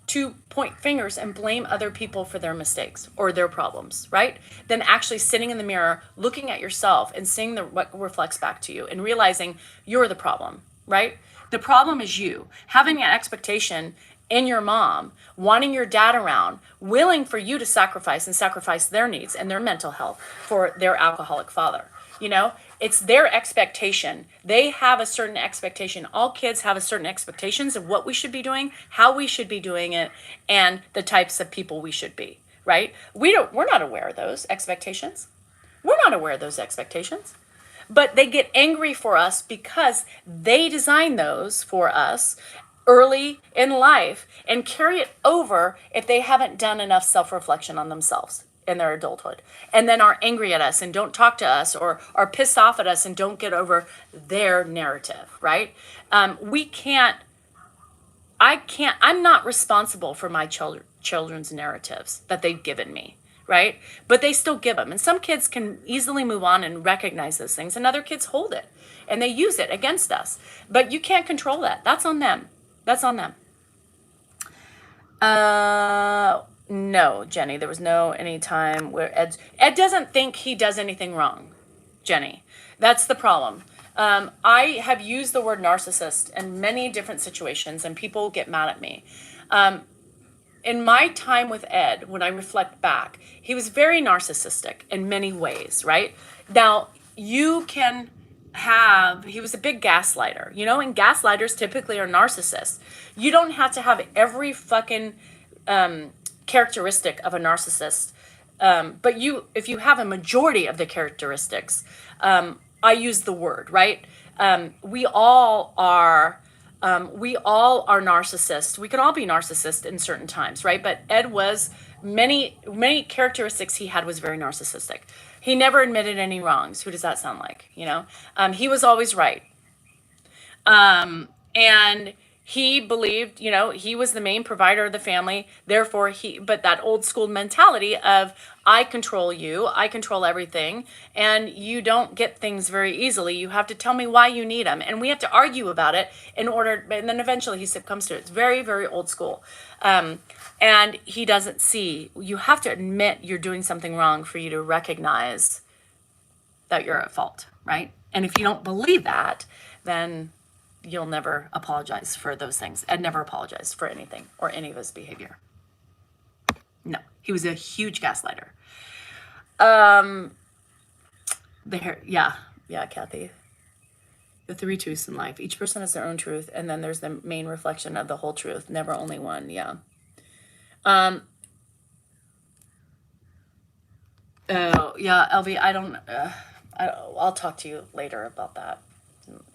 to point fingers and blame other people for their mistakes or their problems, right? Than actually sitting in the mirror, looking at yourself and seeing what reflects back to you and realizing you're the problem, right? The problem is you having an expectation in your mom, wanting your dad around, willing for you to sacrifice their needs and their mental health for their alcoholic father. You know, it's their expectation. They have a certain expectation. All kids have a certain expectations of what we should be doing, how we should be doing it, and the types of people we should be, right? We're not aware of those expectations. We're not aware of those expectations. But they get angry for us because they design those for us early in life and carry it over if they haven't done enough self-reflection on themselves in their adulthood, and then are angry at us and don't talk to us or are pissed off at us and don't get over their narrative, right? I'm not responsible for my children's narratives that they've given me, right? But they still give them. And some kids can easily move on and recognize those things, and other kids hold it and they use it against us. But you can't control that. That's on them. That's on them. No, Jenny, there was no any time where Ed doesn't think he does anything wrong, Jenny. That's the problem. I have used the word narcissist in many different situations and people get mad at me. In my time with Ed, when I reflect back, he was very narcissistic in many ways, right? Now, he was a big gaslighter, you know, and gaslighters typically are narcissists. You don't have to have every fucking characteristic of a narcissist, but if you have a majority of the characteristics, I use the word, right? We all are narcissists. We can all be narcissists in certain times, right? But Ed was many characteristics he had was very narcissistic. He never admitted any wrongs. Who does that sound like? You know, he was always right. And he believed, you know, he was the main provider of the family. Therefore, but that old school mentality of I control you, I control everything, and you don't get things very easily. You have to tell me why you need them, and we have to argue about it and then eventually he succumbs to it. It's very, very old school. And he doesn't see, you have to admit you're doing something wrong for you to recognize that you're at fault, right? And if you don't believe that, then you'll never apologize for those things. Ed never apologized for anything or any of his behavior. No, he was a huge gaslighter. Yeah, Kathy. The three truths in life. Each person has their own truth, and then there's the main reflection of the whole truth. Never only one. Yeah. Oh yeah, LV. I'll talk to you later about that.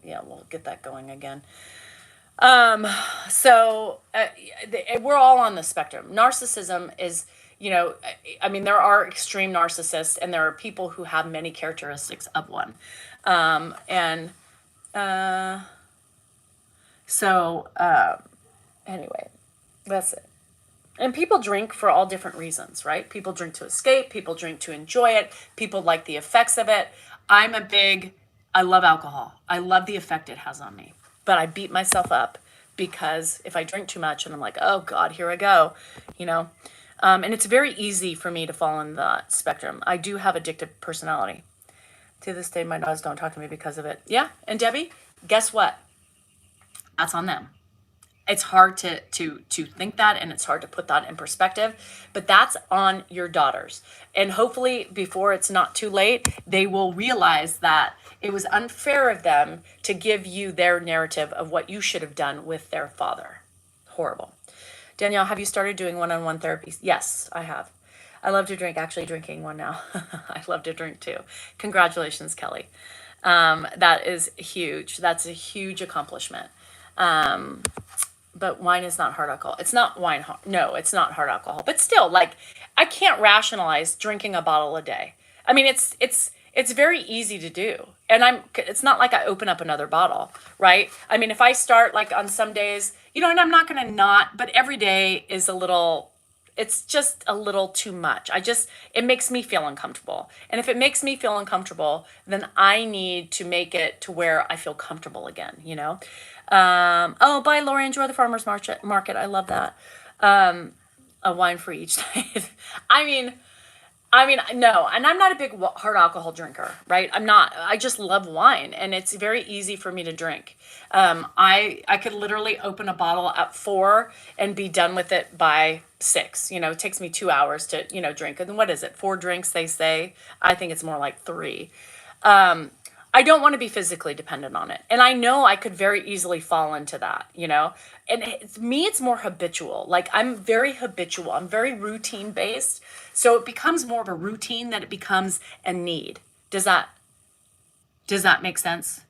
Yeah, we'll get that going again. So we're all on the spectrum. Narcissism is, you know, I mean, there are extreme narcissists and there are people who have many characteristics of one. And So anyway, that's it. And people drink for all different reasons, right? People drink to escape, people drink to enjoy it, people like the effects of it. I love alcohol. I love the effect it has on me. But I beat myself up because if I drink too much and I'm like, oh God, here I go, you know. And it's very easy for me to fall in the spectrum. I do have addictive personality. To this day, my dogs don't talk to me because of it. Yeah, and Debbie, guess what? That's on them. It's hard to think that, and it's hard to put that in perspective, but that's on your daughters. And hopefully before it's not too late, they will realize that it was unfair of them to give you their narrative of what you should have done with their father. Horrible. Danielle, have you started doing one-on-one therapy? Yes, I have. I love to drink, actually drinking one now. I love to drink too. Congratulations, Kelly. That is huge. That's a huge accomplishment. But wine is not hard alcohol. It's not wine. No, it's not hard alcohol. But still, like, I can't rationalize drinking a bottle a day. I mean, it's very easy to do. And it's not like I open up another bottle, right? I mean, if I start like on some days, and I'm not going to not, but every day is it's just a little too much. It makes me feel uncomfortable. And if it makes me feel uncomfortable, then I need to make it to where I feel comfortable again. Oh, bye, Laura. Enjoy the farmer's market. I love that. A wine for each night. I mean, no, and I'm not a big hard alcohol drinker, right? I'm not. I just love wine, and it's very easy for me to drink. I could literally open a bottle at 4 and be done with it by 6. It takes me 2 hours to, drink. And what is it? 4 drinks, they say. I think it's more like 3. I don't want to be physically dependent on it. And I know I could very easily fall into that, And it's more habitual. Like, I'm very habitual. I'm very routine based. So it becomes more of a routine than it becomes a need. Does that make sense?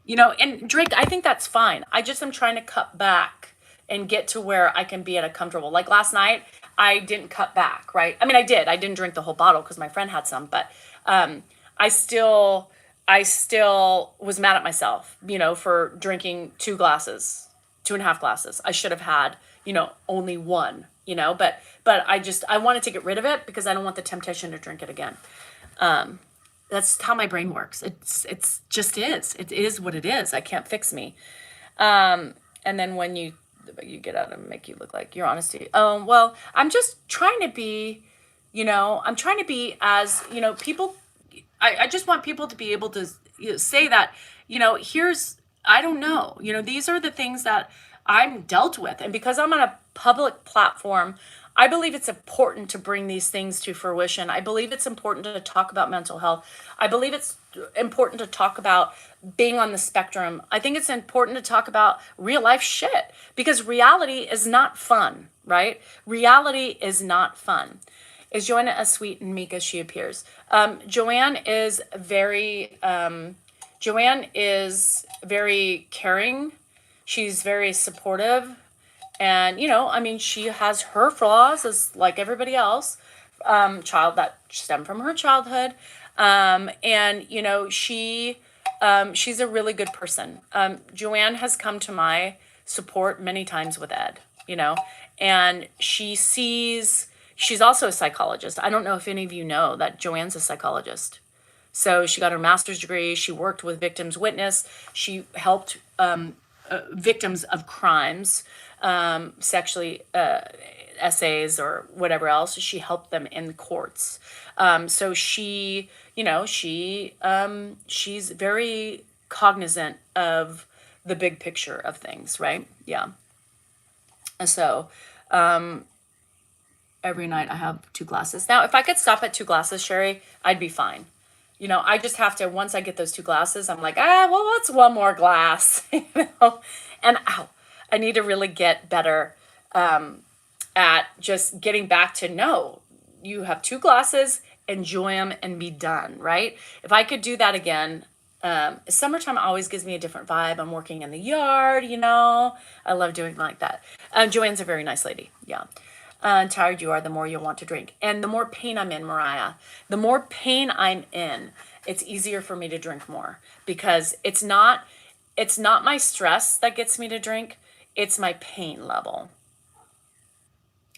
And drink, I think that's fine. I just am trying to cut back and get to where I can be at a comfortable. Like last night, I didn't cut back, right? I mean, I did. I didn't drink the whole bottle because my friend had some, but I still was mad at myself, for drinking 2.5 glasses. I should have had, only one, but I wanted to get rid of it because I don't want the temptation to drink it again. That's how my brain works. It's just is. It is what it is. I can't fix me. And then when you get out and make you look like your honesty. Well, I'm just trying to be, I'm trying to be as, people. I just want people to be able to say that, I don't know, these are the things that I'm dealt with. And because I'm on a public platform, I believe it's important to bring these things to fruition. I believe it's important to talk about mental health. I believe it's important to talk about being on the spectrum. I think it's important to talk about real life shit because reality is not fun, right? Reality is not fun. Is Joanna as sweet and meek as she appears? Joanne is very caring. She's very supportive. And, she has her flaws as like everybody else, child that stem from her childhood. She's a really good person. Joanne has come to my support many times with Ed, and she's also a psychologist. I don't know if any of you know that Joanne's a psychologist. So she got her master's degree. She worked with Victims Witness. She helped victims of crimes, sexually essays or whatever else. She helped them in the courts. So she's very cognizant of the big picture of things, right? Yeah. And so every night I have 2 glasses. Now, if I could stop at 2 glasses, Sherry, I'd be fine. I just have to, once I get those 2 glasses, I'm like, well, what's one more glass? And I need to really get better at just getting back to no, you have 2 glasses, enjoy them and be done, right? If I could do that again, summertime always gives me a different vibe. I'm working in the yard, I love doing like that. Joanne's a very nice lady. Yeah. Tired you are, the more you'll want to drink. And the more pain I'm in, Mariah, the more pain I'm in, it's easier for me to drink more because it's not, it's not my stress that gets me to drink, it's my pain level.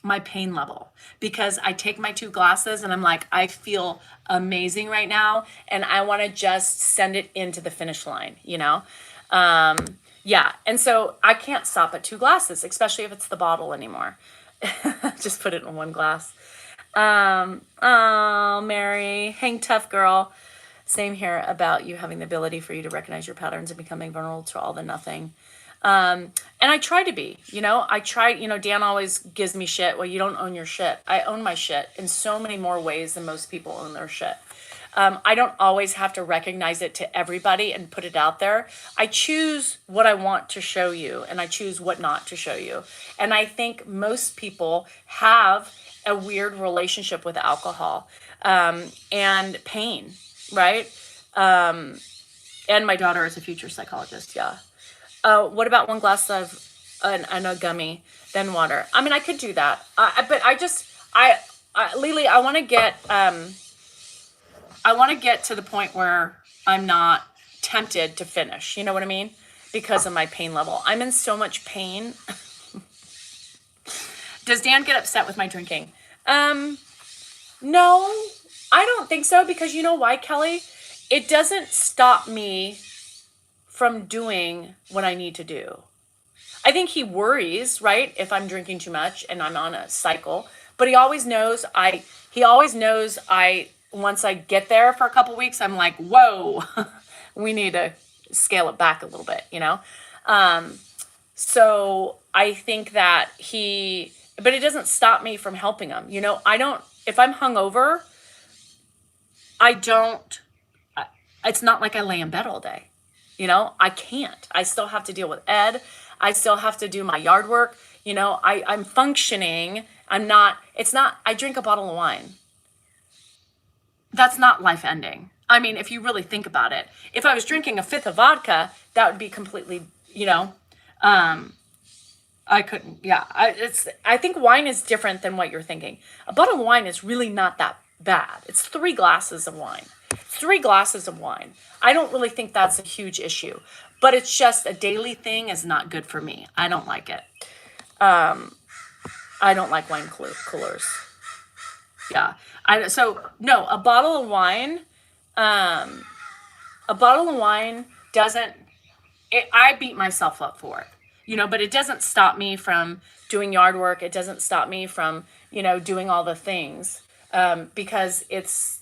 My pain level, because I take my 2 glasses and I'm like, I feel amazing right now, and I want to just send it into the finish line, you know? Yeah, and so I can't stop at 2 glasses, especially if it's the bottle anymore. Just put it in 1 glass. Oh, Mary, hang tough, girl. Same here about you having the ability for you to recognize your patterns and becoming vulnerable to all the nothing. And I try to be, you know, Dan always gives me shit. Well, you don't own your shit. I own my shit in so many more ways than most people own their shit. I don't always have to recognize it to everybody and put it out there. I choose what I want to show you, and I choose what not to show you. And I think most people have a weird relationship with alcohol, and pain, right? And my daughter is a future psychologist. Yeah. What about 1 glass of and a gummy, then water? I mean, I could do that. But Lily, I want to get to the point where I'm not tempted to finish. You know what I mean? Because of my pain level. I'm in so much pain. Does Dan get upset with my drinking? No, I don't think so, because you know why, Kelly? It doesn't stop me from doing what I need to do. I think he worries, right, if I'm drinking too much and I'm on a cycle, but he always knows once I get there for a couple weeks, I'm like, whoa, we need to scale it back a little bit, you know? So I think that but it doesn't stop me from helping him. You know, if I'm hungover, it's not like I lay in bed all day. You know, I can't. I still have to deal with Ed. I still have to do my yard work. You know, I'm functioning. I drink a bottle of wine. That's not life ending. I mean, if you really think about it, if I was drinking a 5th of vodka, that would be completely, you know, I couldn't. Yeah. I think wine is different than what you're thinking. A bottle of wine is really not that bad. It's 3 glasses of wine. 3 glasses of wine. I don't really think that's a huge issue, but it's just a daily thing is not good for me. I don't like it. I don't like wine coolers. Yeah. No, a bottle of wine doesn't, I beat myself up for it, you know, but it doesn't stop me from doing yard work. It doesn't stop me from, you know, doing all the things, because it's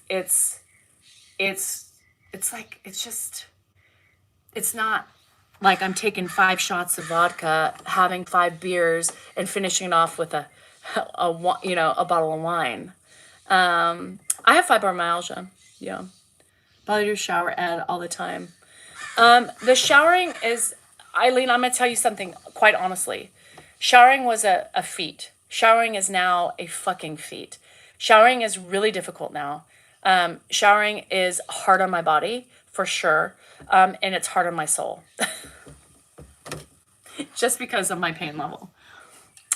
not like I'm taking 5 shots of vodka, having 5 beers, and finishing it off with a bottle of wine. I have fibromyalgia. Yeah. Bother to shower, Ed, all the time. The showering is, Eileen, I'm going to tell you something quite honestly. Showering was a feat. Showering is now a fucking feat. Showering is really difficult now. Showering is hard on my body, for sure. And it's hard on my soul. Just because of my pain level.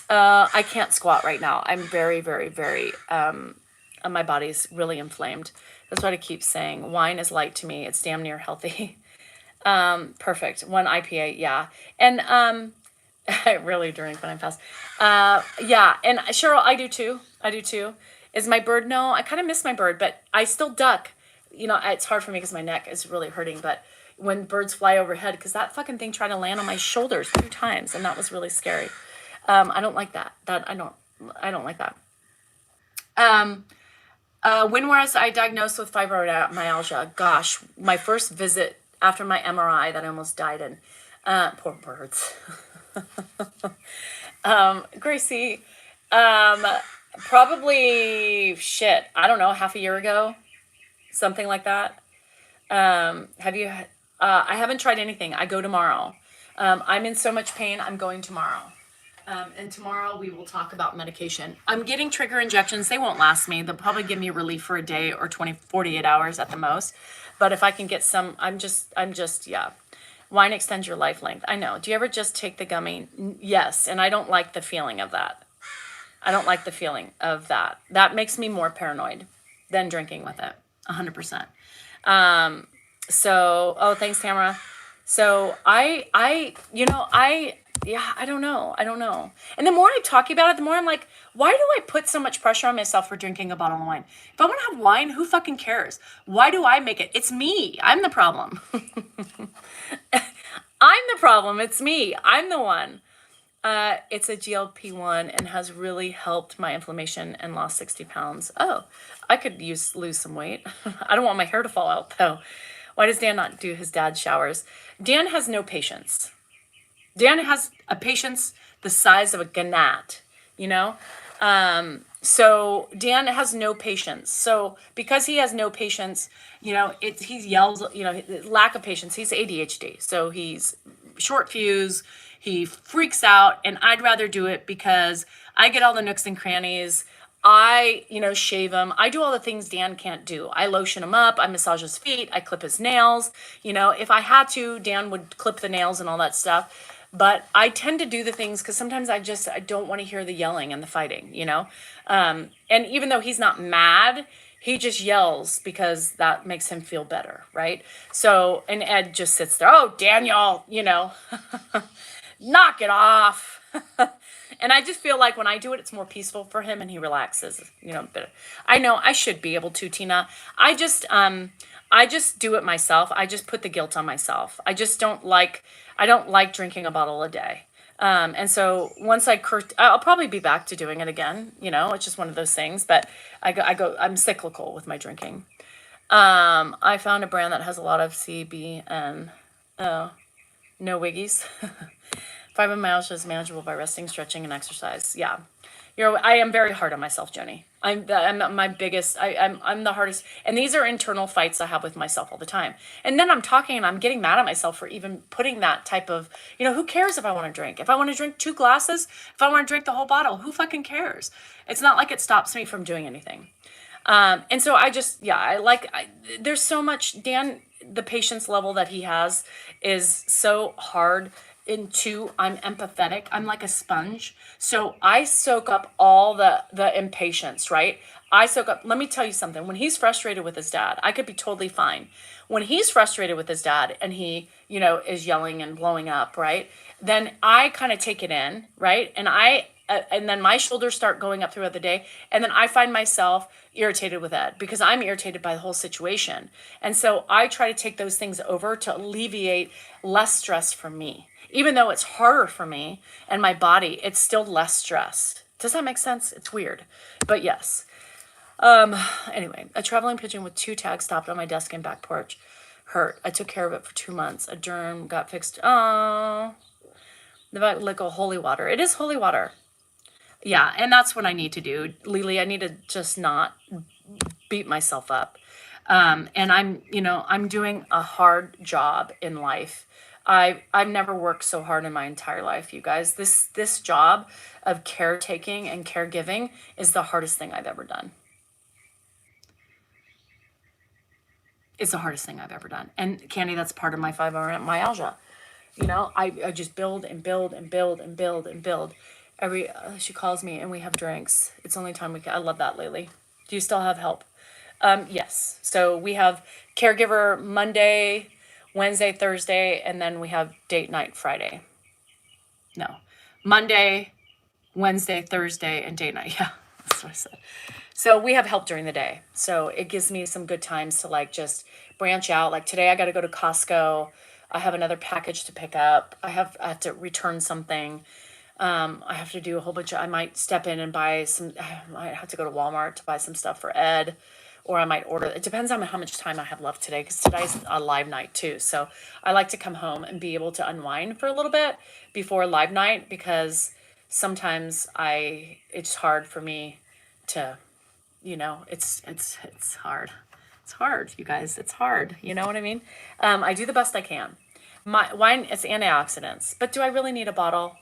I can't squat right now. I'm very, very, very, my body's really inflamed. That's what I keep saying. Wine is light to me. It's damn near healthy. Perfect. 1 IPA. Yeah. And, I really drink when I'm fast. Yeah. And Cheryl, I do too. Is my bird? No, I kind of miss my bird, but I still duck. You know, it's hard for me because my neck is really hurting, but when birds fly overhead, because that fucking thing tried to land on my shoulders 2 times, and that was really scary. I don't like that. I don't like that. When was I diagnosed with fibromyalgia? Gosh, my first visit after my MRI that I almost died in. Poor birds. Gracie, probably I don't know, half a year ago, something like that. Have you? I haven't tried anything. I go tomorrow. I'm in so much pain. I'm going tomorrow. And tomorrow we will talk about medication. I'm getting trigger injections. They won't last me. They'll probably give me relief for a day or 48 hours at the most. But if I can get some, yeah. Wine extends your life length. I know. Do you ever just take the gummy? Yes. And I don't like the feeling of that. That makes me more paranoid than drinking with it. 100%. Thanks, Tamara. So yeah, I don't know. I don't know. And the more I talk about it, the more I'm like, why do I put so much pressure on myself for drinking a bottle of wine? If I want to have wine, who fucking cares? Why do I make it? It's me. I'm the problem. I'm the problem. It's me. I'm the one. It's a GLP-1 and has really helped my inflammation and lost 60 pounds. Oh, I could lose some weight. I don't want my hair to fall out though. Why does Dan not do his dad's showers? Dan has no patience. Dan has a patience the size of a gnat, you know? So Dan has no patience. So because he has no patience, he yells, lack of patience. He's ADHD. So he's short fuse. He freaks out, and I'd rather do it because I get all the nooks and crannies. I, shave him. I do all the things Dan can't do. I lotion him up. I massage his feet. I clip his nails. If I had to, Dan would clip the nails and all that stuff. But I tend to do the things because sometimes I don't want to hear the yelling and the fighting, And even though he's not mad, he just yells because that makes him feel better, right? So, and Ed just sits there, oh, Daniel, knock it off. And I just feel like when I do it, it's more peaceful for him and he relaxes, but I know I should be able to, Tina. I just do it myself. I just put the guilt on myself. I don't like drinking a bottle a day. And so once I'll probably be back to doing it again. It's just one of those things, but I'm cyclical with my drinking. I found a brand that has a lot of CBN. Oh, no wiggies. Fibromyalgia is manageable by resting, stretching, and exercise. Yeah. I am very hard on myself, Joni. I'm my biggest, I'm the hardest. And these are internal fights I have with myself all the time. And then I'm talking and I'm getting mad at myself for even putting that type of, who cares if I want to drink? If I want to drink 2 glasses, if I want to drink the whole bottle, who fucking cares? It's not like it stops me from doing anything. And so there's so much, Dan, the patience level that he has is so hard. And 2, I'm empathetic. I'm like a sponge. So I soak up all the impatience, right? Let me tell you something. When he's frustrated with his dad, I could be totally fine. When he's frustrated with his dad and he, is yelling and blowing up, right? Then I kind of take it in, right? And then my shoulders start going up throughout the day. And then I find myself irritated with Ed because I'm irritated by the whole situation. And so I try to take those things over to alleviate less stress from me. Even though it's harder for me and my body, it's still less stressed. Does that make sense? It's weird, but yes. Anyway, a traveling pigeon with 2 tags stopped on my desk and back porch hurt. I took care of it for 2 months. A germ got fixed. Oh, the like holy water. It is holy water. Yeah, and that's what I need to do, Lily. I need to just not beat myself up. And I'm doing a hard job in life. I've never worked so hard in my entire life, you guys. This job of caretaking and caregiving is the hardest thing I've ever done. It's the hardest thing I've ever done. And Candy, that's part of my fibromyalgia. I just build and build and build and build and build. She calls me and we have drinks. It's the only time I love that, Lily. Do you still have help? Yes. So we have caregiver Monday, Wednesday, Thursday, and then we have date night Friday. No. Monday, Wednesday, Thursday, and date night. Yeah, that's what I said. So we have help during the day. So it gives me some good times to just branch out. Like today I got to go to Costco. I have another package to pick up. I have to return something. I have to do a whole bunch I might step in and buy some, I might have to go to Walmart to buy some stuff for Ed, or I might order. It depends on how much time I have left today, because today's a live night too. So I like to come home and be able to unwind for a little bit before live night, because sometimes it's hard for me to, it's hard. It's hard, you guys. It's hard. You know what I mean? I do the best I can. My wine, it's antioxidants, but do I really need a bottle?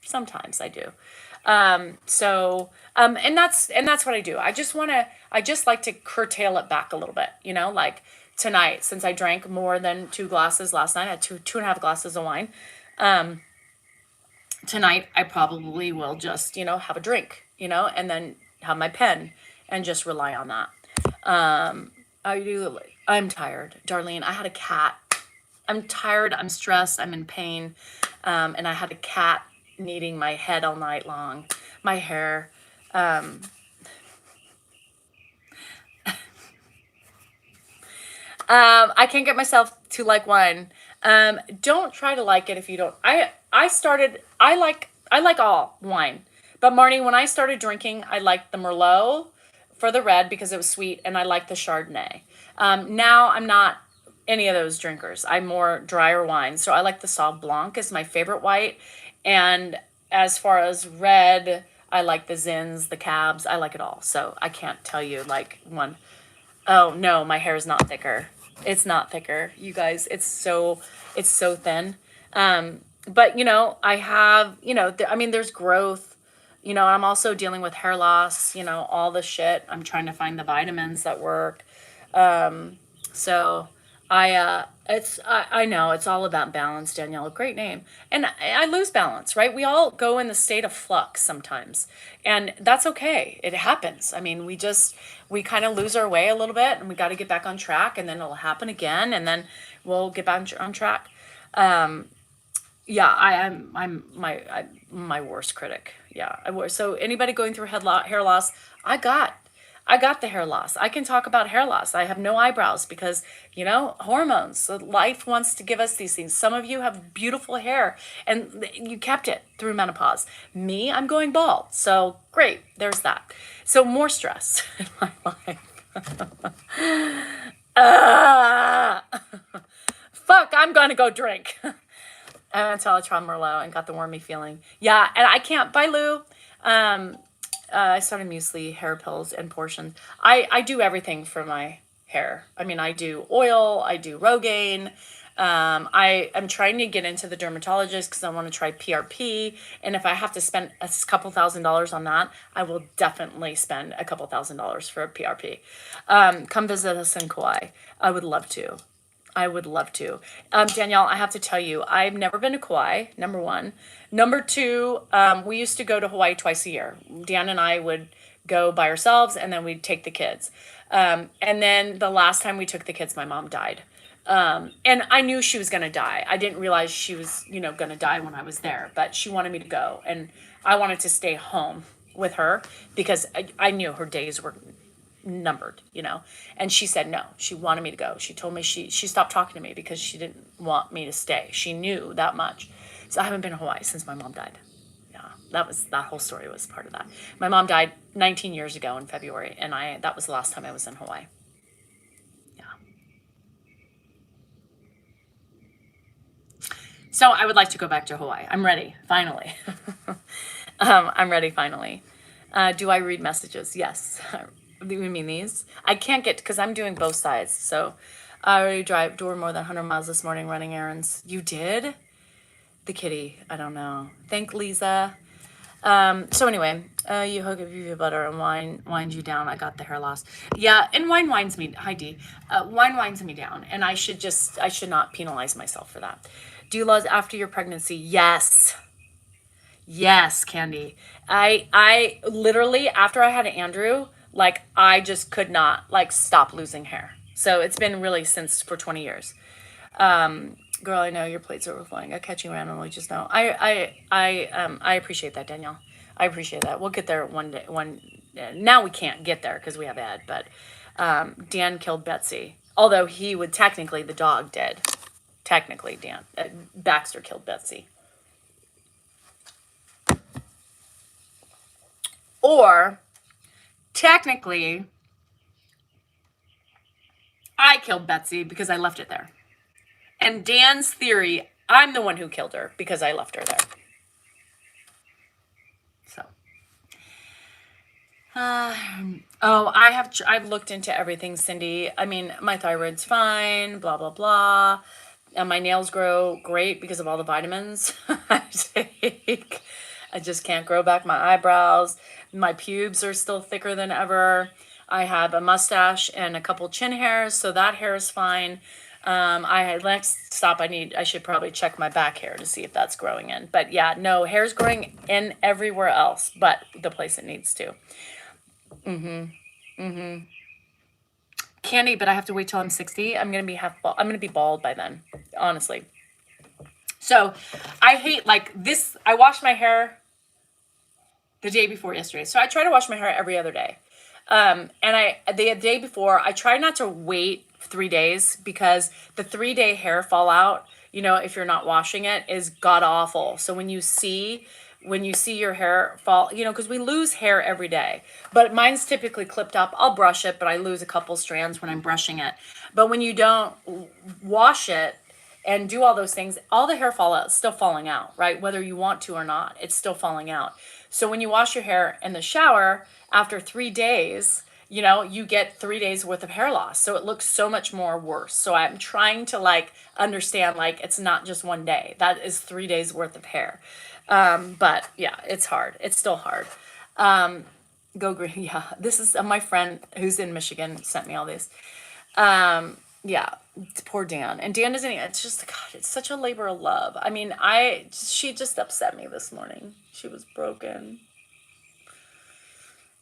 Sometimes I do. And that's what I do. I just like to curtail it back a little bit, like tonight, since I drank more than 2 glasses last night, I had 2.5 glasses of wine. Tonight I probably will just, have a drink, and then have my pen and just rely on that. I'm tired, Darlene. I had a cat I'm tired, I'm stressed, I'm in pain, and I had a cat kneading my head all night long. My hair. I can't get myself to like wine. Don't try to like it if you don't. I started. I like all wine, but Marnie, when I started drinking, I liked the Merlot for the red because it was sweet, and I liked the Chardonnay. Now I'm not any of those drinkers. I'm more drier wine, so I like the Sauv Blanc is my favorite white, and as far as red, I like the Zins, the Cabs. I like it all. So I can't tell you like one. Oh no, my hair is not thicker. It's not thicker, you guys. It's so thin. But I have, I mean, there's growth. I'm also dealing with hair loss. All the shit. I'm trying to find the vitamins that work. So I know it's all about balance, Danielle. Great name. And I lose balance, right? We all go in the state of flux sometimes, and that's okay. It happens. I mean, we kind of lose our way a little bit, and we got to get back on track, and then it'll happen again, and then we'll get back on track. Yeah, I'm my worst critic. Yeah, so anybody going through hair loss, I got the hair loss. I can talk about hair loss. I have no eyebrows because, hormones. So life wants to give us these things. Some of you have beautiful hair and you kept it through menopause. Me, I'm going bald. So great, there's that. So more stress in my life. Ah, fuck, I'm gonna go drink. Until I tried Merlot and got the wormy feeling. Yeah, and I can't. Bye, Lou. I started muesli, hair pills, and portions. I do everything for my hair. I mean, I do oil, I do Rogaine. I am trying to get into the dermatologist because I want to try PRP. And if I have to spend a couple $1,000s on that, I will definitely spend a couple $1,000s for a PRP. Come visit us in Kauai. I would love to. I would love to. Danielle, I have to tell you, I've never been to Kauai, number one. Number two, we used to go to Hawaii twice a year. Dan and I would go by ourselves, and then we'd take the kids. And then the last time we took the kids, my mom died. And I knew she was going to die. I didn't realize she was, going to die when I was there, but she wanted me to go. And I wanted to stay home with her because I knew her days were numbered, and she said no. She wanted me to go. She told me she stopped talking to me because she didn't want me to stay. She knew that much. So I haven't been to Hawaii since my mom died. Yeah, that whole story was part of that. My mom died 19 years ago in February, and that was the last time I was in Hawaii. Yeah. So I would like to go back to Hawaii. I'm ready, finally. I'm ready, finally. Do I read messages? Yes. Do you mean these? I can't get, because I'm doing both sides. So I already drove more than 100 miles this morning running errands. You did? The kitty. I don't know. Thank Lisa. So anyway, you hook up your butter and wine winds you down. I got the hair loss. Yeah, and wine winds me. Hi D. Wine winds me down, and I should not penalize myself for that. Do you love after your pregnancy? Yes. Yes, Candy. I literally after I had Andrew, like I just could not like stop losing hair. So it's been really since for 20 years. Girl, I know your plate's overflowing. I catch you randomly just now. I appreciate that, Danielle. I appreciate that. We'll get there one day. Now we can't get there because we have Ed, but Dan killed Betsy. Although he would technically, the dog did. Technically, Dan Baxter killed Betsy. Or technically, I killed Betsy because I left it there. And Dan's theory, I'm the one who killed her because I left her there. So, I've looked into everything, Cindy. I mean, my thyroid's fine, blah, blah, blah. And my nails grow great because of all the vitamins I take. I just can't grow back my eyebrows. My pubes are still thicker than ever. I have a mustache and a couple chin hairs, so that hair is fine. Next stop I should probably check my back hair to see if that's growing in. But yeah, no, hair's growing in everywhere else but the place it needs to. candy, but I have to wait till I'm 60. I'm gonna be bald by then, honestly. So I hate like this. I washed my hair the day before yesterday. So I try to wash my hair every other day. And the day before, I try not to wait 3 days because the 3 day hair fallout, if you're not washing it, is god awful. So when you see your hair fall, because we lose hair every day, but mine's typically clipped up. I'll brush it, but I lose a couple strands when I'm brushing it. But when you don't wash it and do all those things, all the hair fallout is still falling out, right? Whether you want to or not, it's still falling out. So when you wash your hair in the shower, after 3 days, you get 3 days worth of hair loss. So it looks so much more worse. So I'm trying to like understand, like, it's not just one day. That is 3 days worth of hair. But yeah, it's hard. It's still hard. Go green. Yeah. This is my friend who's in Michigan sent me all this. Yeah, poor Dan. And Dan doesn't, it's just, God, it's such a labor of love. I mean, she just upset me this morning. She was broken.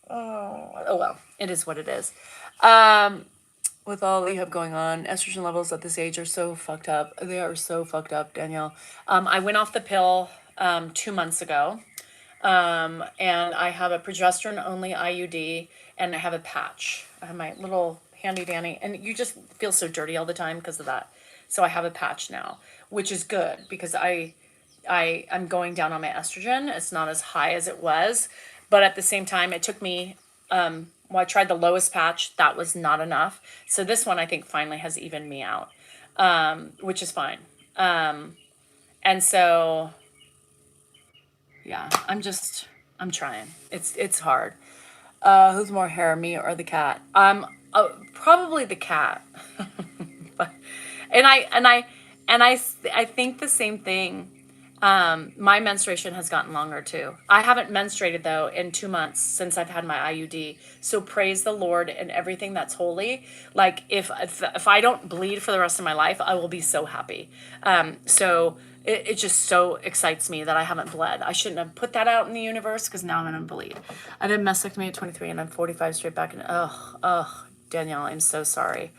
Oh well, it is what it is. With all that you have going on, estrogen levels at this age are so fucked up. They are so fucked up, Danielle. I went off the pill 2 months ago. And I have a progesterone only IUD, and I have a patch. I have my little handy dandy, and you just feel so dirty all the time because of that. So I have a patch now, which is good because I'm going down on my estrogen. It's not as high as it was, but at the same time, it took me, I tried the lowest patch. That was not enough. So this one I think finally has evened me out, which is fine. And so, yeah, I'm trying. It's hard. Who's more hair, me or the cat? Probably the cat. But, I think the same thing. My menstruation has gotten longer too. I haven't menstruated though in 2 months since I've had my IUD. So praise the Lord and everything that's holy. Like if I don't bleed for the rest of my life, I will be so happy. So it just so excites me that I haven't bled. I shouldn't have put that out in the universe because now I'm gonna bleed. I did a mastectomy at 23 and I'm 45 straight back. And Danielle, I'm so sorry.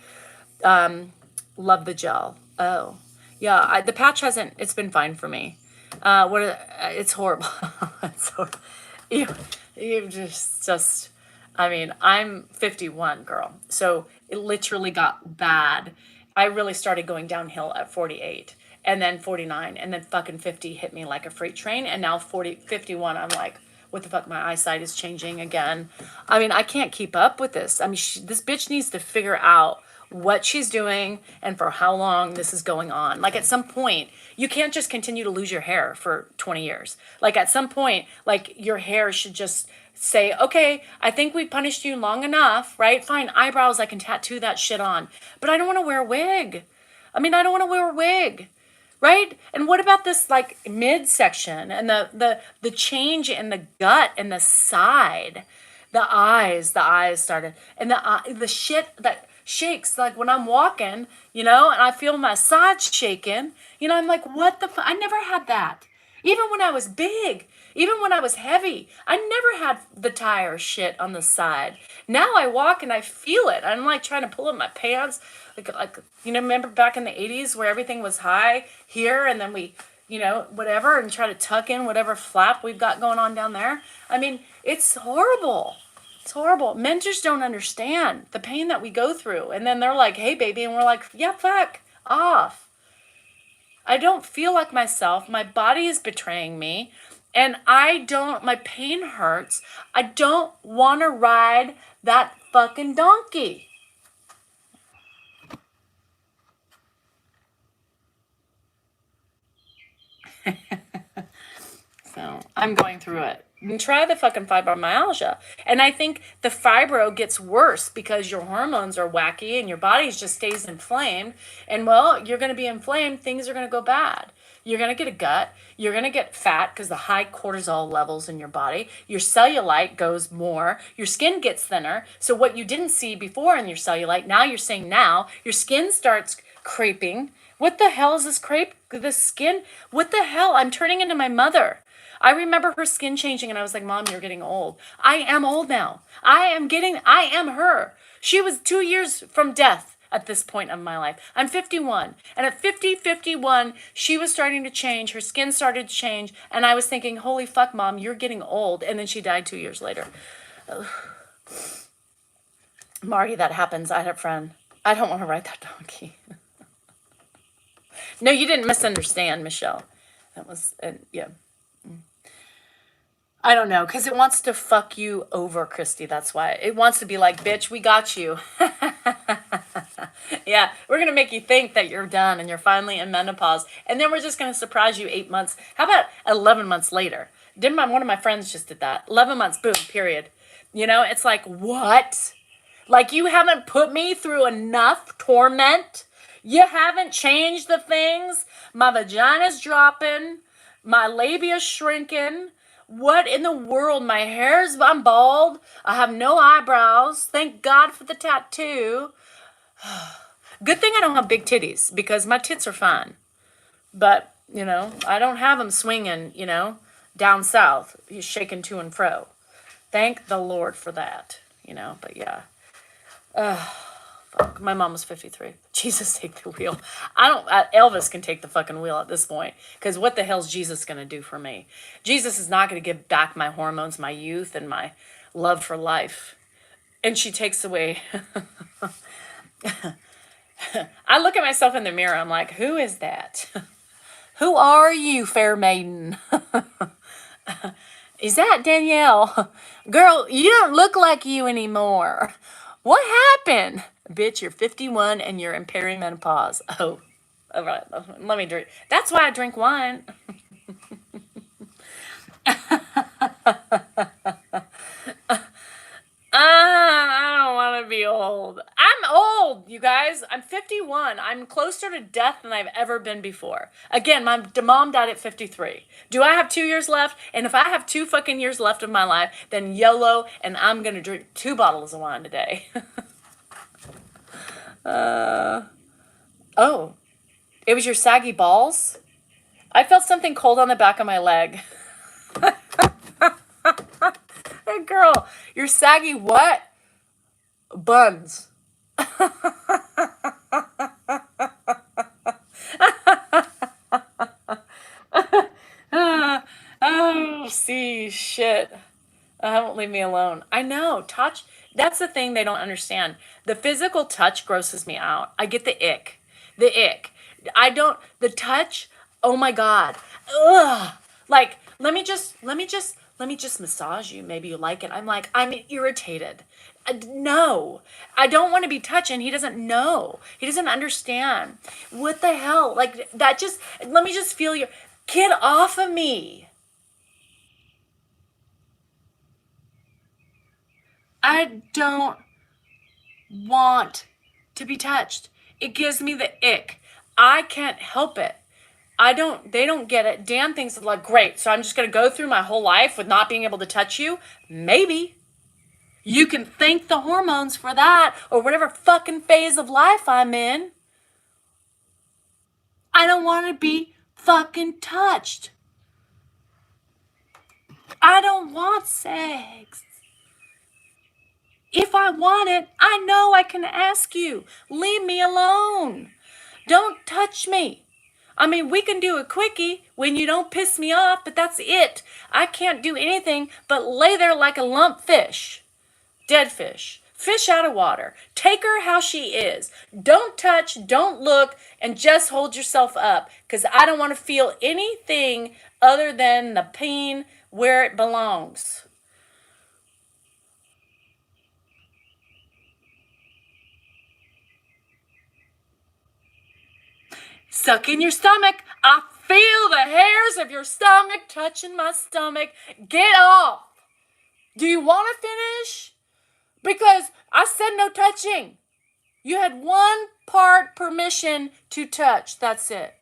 Love the gel. Oh, yeah. The patch hasn't. It's been fine for me. It's horrible. It's horrible. You just. I mean, I'm 51, girl. So it literally got bad. I really started going downhill at 48, and then 49, and then fucking 50 hit me like a freight train, and now 51. I'm like, what the fuck? My eyesight is changing again. I mean, I can't keep up with this. I mean, this bitch needs to figure out what she's doing and for how long this is going on. Like at some point, you can't just continue to lose your hair for 20 years. Like at some point, like your hair should just say, okay, I think we punished you long enough, right? Fine, eyebrows, I can tattoo that shit on. But I don't want to wear a wig. I mean, I don't want to wear a wig. Right? And what about this like midsection and the change in the gut and the side, the eyes started, and the shit that shakes like when I'm walking, and I feel my sides shaking, I'm like, what the fuck? I never had that. Even when I was big, even when I was heavy, I never had the tire shit on the side. Now I walk and I feel it. I'm like trying to pull up my pants. Like remember back in the 80s where everything was high here and then we, whatever, and try to tuck in whatever flap we've got going on down there. I mean, it's horrible. It's horrible. Men just don't understand the pain that we go through. And then they're like, hey, baby. And we're like, yeah, fuck off. I don't feel like myself. My body is betraying me. And my pain hurts. I don't want to ride that fucking donkey. So I'm going through it. And try the fucking fibromyalgia. And I think the fibro gets worse because your hormones are wacky and your body just stays inflamed. And well, you're going to be inflamed. Things are going to go bad. You're going to get a gut. You're going to get fat because the high cortisol levels in your body. Your cellulite goes more. Your skin gets thinner. So what you didn't see before in your cellulite, now you're seeing now. Your skin starts creping. What the hell is this skin? What the hell? I'm turning into my mother. I remember her skin changing and I was like, Mom, you're getting old. I am old now. I am her. She was 2 years from death at this point of my life. I'm 51. And at 51, she was starting to change. Her skin started to change. And I was thinking, holy fuck, Mom, you're getting old. And then she died 2 years later. Marty, that happens. I had a friend. I don't want to ride that donkey. No, you didn't misunderstand, Michelle. That was, yeah. I don't know, because it wants to fuck you over, Christy. That's why. It wants to be like, bitch, we got you. Yeah, we're going to make you think that you're done and you're finally in menopause. And then we're just going to surprise you 8 months. How about 11 months later? One of my friends just did that. 11 months, boom, period. You know, it's like, what? Like, you haven't put me through enough torment? You haven't changed the things? My vagina's dropping. My labia's shrinking. What in the world? I'm bald. I have no eyebrows. Thank God for the tattoo. Good thing I don't have big titties because my tits are fine. But, you know, I don't have them swinging, you know, down south. He's shaking to and fro. Thank the Lord for that, you know, but yeah. Fuck. My mom was 53. Jesus, take the wheel. Elvis can take the fucking wheel at this point. Because what the hell's Jesus going to do for me? Jesus is not going to give back my hormones, my youth, and my love for life. And she takes away. I look at myself in the mirror. I'm like, who is that? Who are you, fair maiden? Is that Danielle? Girl, you don't look like you anymore. What happened? Bitch, you're 51 and you're in perimenopause. Oh, all right. Let me drink. That's why I drink wine. I don't want to be old. I'm old, you guys. I'm 51. I'm closer to death than I've ever been before. Again, my mom died at 53. Do I have 2 years left? And if I have 2 fucking years left of my life, then YOLO, and I'm going to drink 2 bottles of wine today. Oh, it was your saggy balls? I felt something cold on the back of my leg. Hey, girl, your saggy what? Buns. Oh, see, shit. Won't leave me alone. I know, touch. That's the thing they don't understand. The physical touch grosses me out. I get the ick. The ick. The touch, oh my God. Ugh. Like, let me just massage you. Maybe you like it. I'm irritated. No, I don't want to be touched, and he doesn't know. He doesn't understand. What the hell? Like, let me just feel your, get off of me. I don't want to be touched. It gives me the ick. I can't help it. They don't get it. Dan thinks like, great, so I'm just going to go through my whole life with not being able to touch you? Maybe. You can thank the hormones for that, or whatever fucking phase of life I'm in. I don't want to be fucking touched. I don't want sex. If I want it, I know I can ask you. Leave me alone. Don't touch me. I mean, we can do a quickie when you don't piss me off, but that's it. I can't do anything but lay there like a lump fish. Dead fish. Fish out of water. Take her how she is. Don't touch, don't look, and just hold yourself up. Because I don't want to feel anything other than the pain where it belongs. Suck in your stomach. I feel the hairs of your stomach touching my stomach. Get off. Do you want to finish? Because I said no touching. You had 1 part permission to touch. That's it.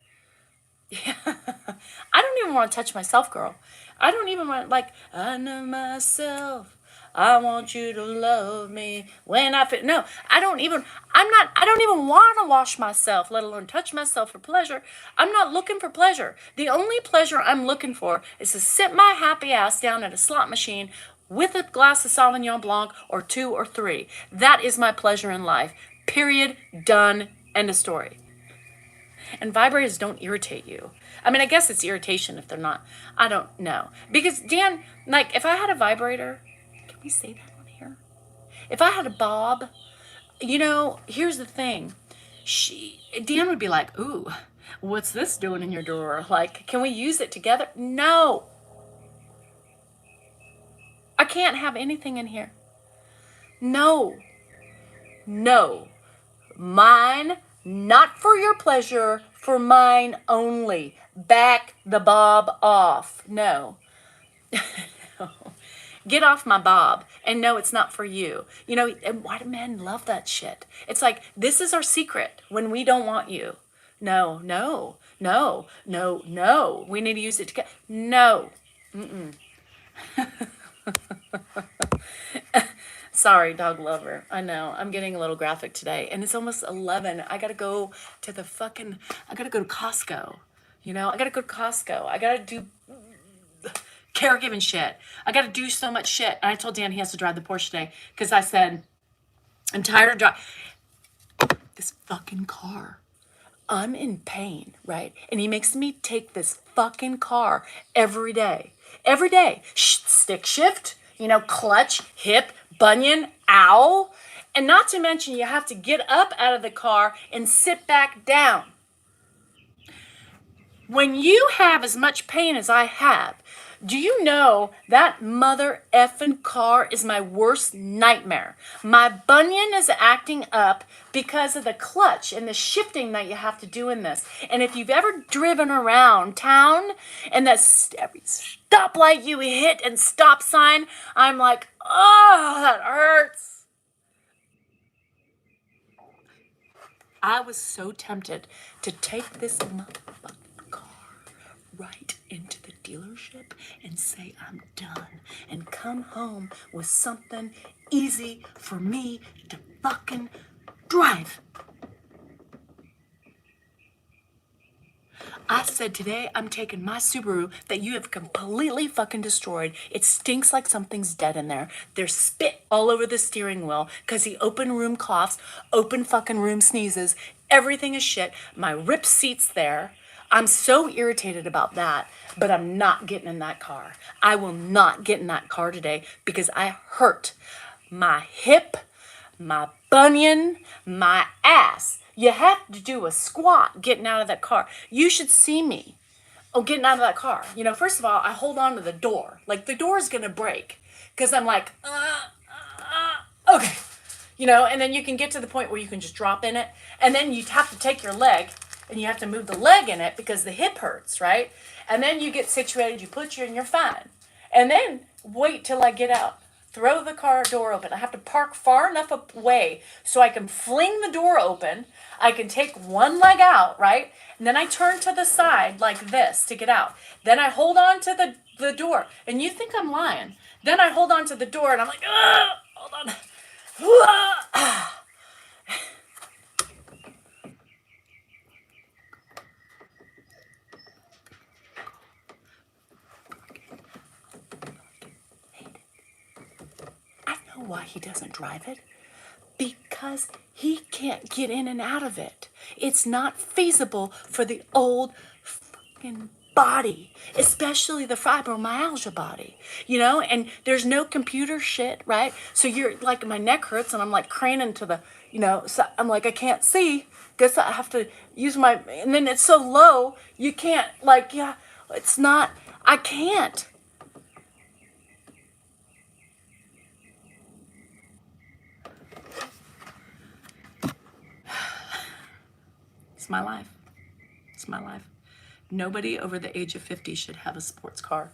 Yeah. I don't even want to touch myself, girl. I don't even want, I know myself. I want you to love me when I feel. No, I don't even want to wash myself, let alone touch myself for pleasure. I'm not looking for pleasure. The only pleasure I'm looking for is to sit my happy ass down at a slot machine with a glass of Sauvignon Blanc or 2 or 3. That is my pleasure in life. Period. Done. End of story. And vibrators don't irritate you. I mean, I guess it's irritation if they're not. I don't know. Because Dan, like, if I had a vibrator, can we say that on here? If I had a bob, you know, here's the thing. Dan would be like, ooh, what's this doing in your drawer? Like, can we use it together? No. I can't have anything in here. No. No. Mine, not for your pleasure, for mine only. Back the bob off. No. Get off my bob. And no, it's not for you. You know, and why do men love that shit? It's like, this is our secret when we don't want you. No, no, no, no, no. We need to use it together. No. Sorry, dog lover. I know. I'm getting a little graphic today. And it's almost 11. I got to go to Costco. You know, I got to go to Costco. I got to do caregiving shit. I got to do so much shit. And I told Dan he has to drive the Porsche today because I said, I'm tired of driving this fucking car. I'm in pain, right? And he makes me take this fucking car every day. Every day. Stick shift, you know, clutch, hip, bunion, ow. And not to mention you have to get up out of the car and sit back down. When you have as much pain as I have, do you know that mother effing car is my worst nightmare? My bunion is acting up because of the clutch and the shifting that you have to do in this. And if you've ever driven around town and that every stoplight you hit and stop sign, I'm like, oh, that hurts. I was so tempted to take this motherfucking car right into the dealership and say I'm done and come home with something easy for me to fucking drive. I said today I'm taking my Subaru that you have completely fucking destroyed. It stinks like something's dead in there. There's spit all over the steering wheel because the open room coughs, open fucking room sneezes. Everything is shit. My ripped seat's there. I'm so irritated about that, but I'm not getting in that car. I will not get in that car today because I hurt my hip, my bunion, my ass. You have to do a squat getting out of that car. You should see me. Oh, getting out of that car. You know, first of all, I hold on to the door. Like the door is going to break because I'm like, okay. You know, and then you can get to the point where you can just drop in it. And then you have to take your leg and you have to move the leg in it because the hip hurts, right? And then you get situated, you put you and you're fine. And then wait till I get out. Throw the car door open. I have to park far enough away so I can fling the door open. I can take one leg out, right? And then I turn to the side like this to get out. Then I hold on to the door. And you think I'm lying. Then I hold on to the door and I'm like, hold on. I know why he doesn't drive it. Because he can't get in and out of it. It's not feasible for the old fucking body, especially the fibromyalgia body, you know, and there's no computer shit, right? So you're like, my neck hurts and I'm like craning to the, you know, so I'm like, I can't see. Guess I have to use my, and then it's so low, you can't, like, yeah, it's not, I can't. It's my life. It's my life. Nobody over the age of 50 should have a sports car,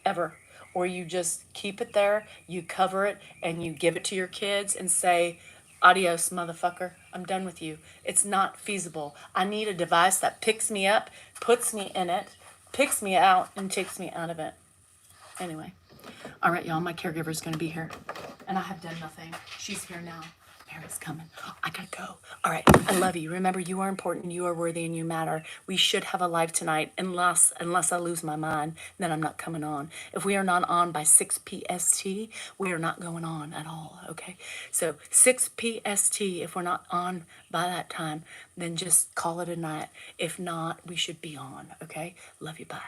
ever. Or you just keep it there, you cover it, and you give it to your kids and say, adios, motherfucker, I'm done with you. It's not feasible. I need a device that picks me up, puts me in it, picks me out, and takes me out of it. Anyway. All right, y'all, my caregiver is going to be here. And I have done nothing. She's here now. Mary's coming. I gotta go. All right. I love you. Remember, you are important. You are worthy, and you matter. We should have a live tonight, unless I lose my mind. Then I'm not coming on. If we are not on by 6 PST, we are not going on at all. Okay. So 6 PST. If we're not on by that time, then just call it a night. If not, we should be on. Okay. Love you. Bye.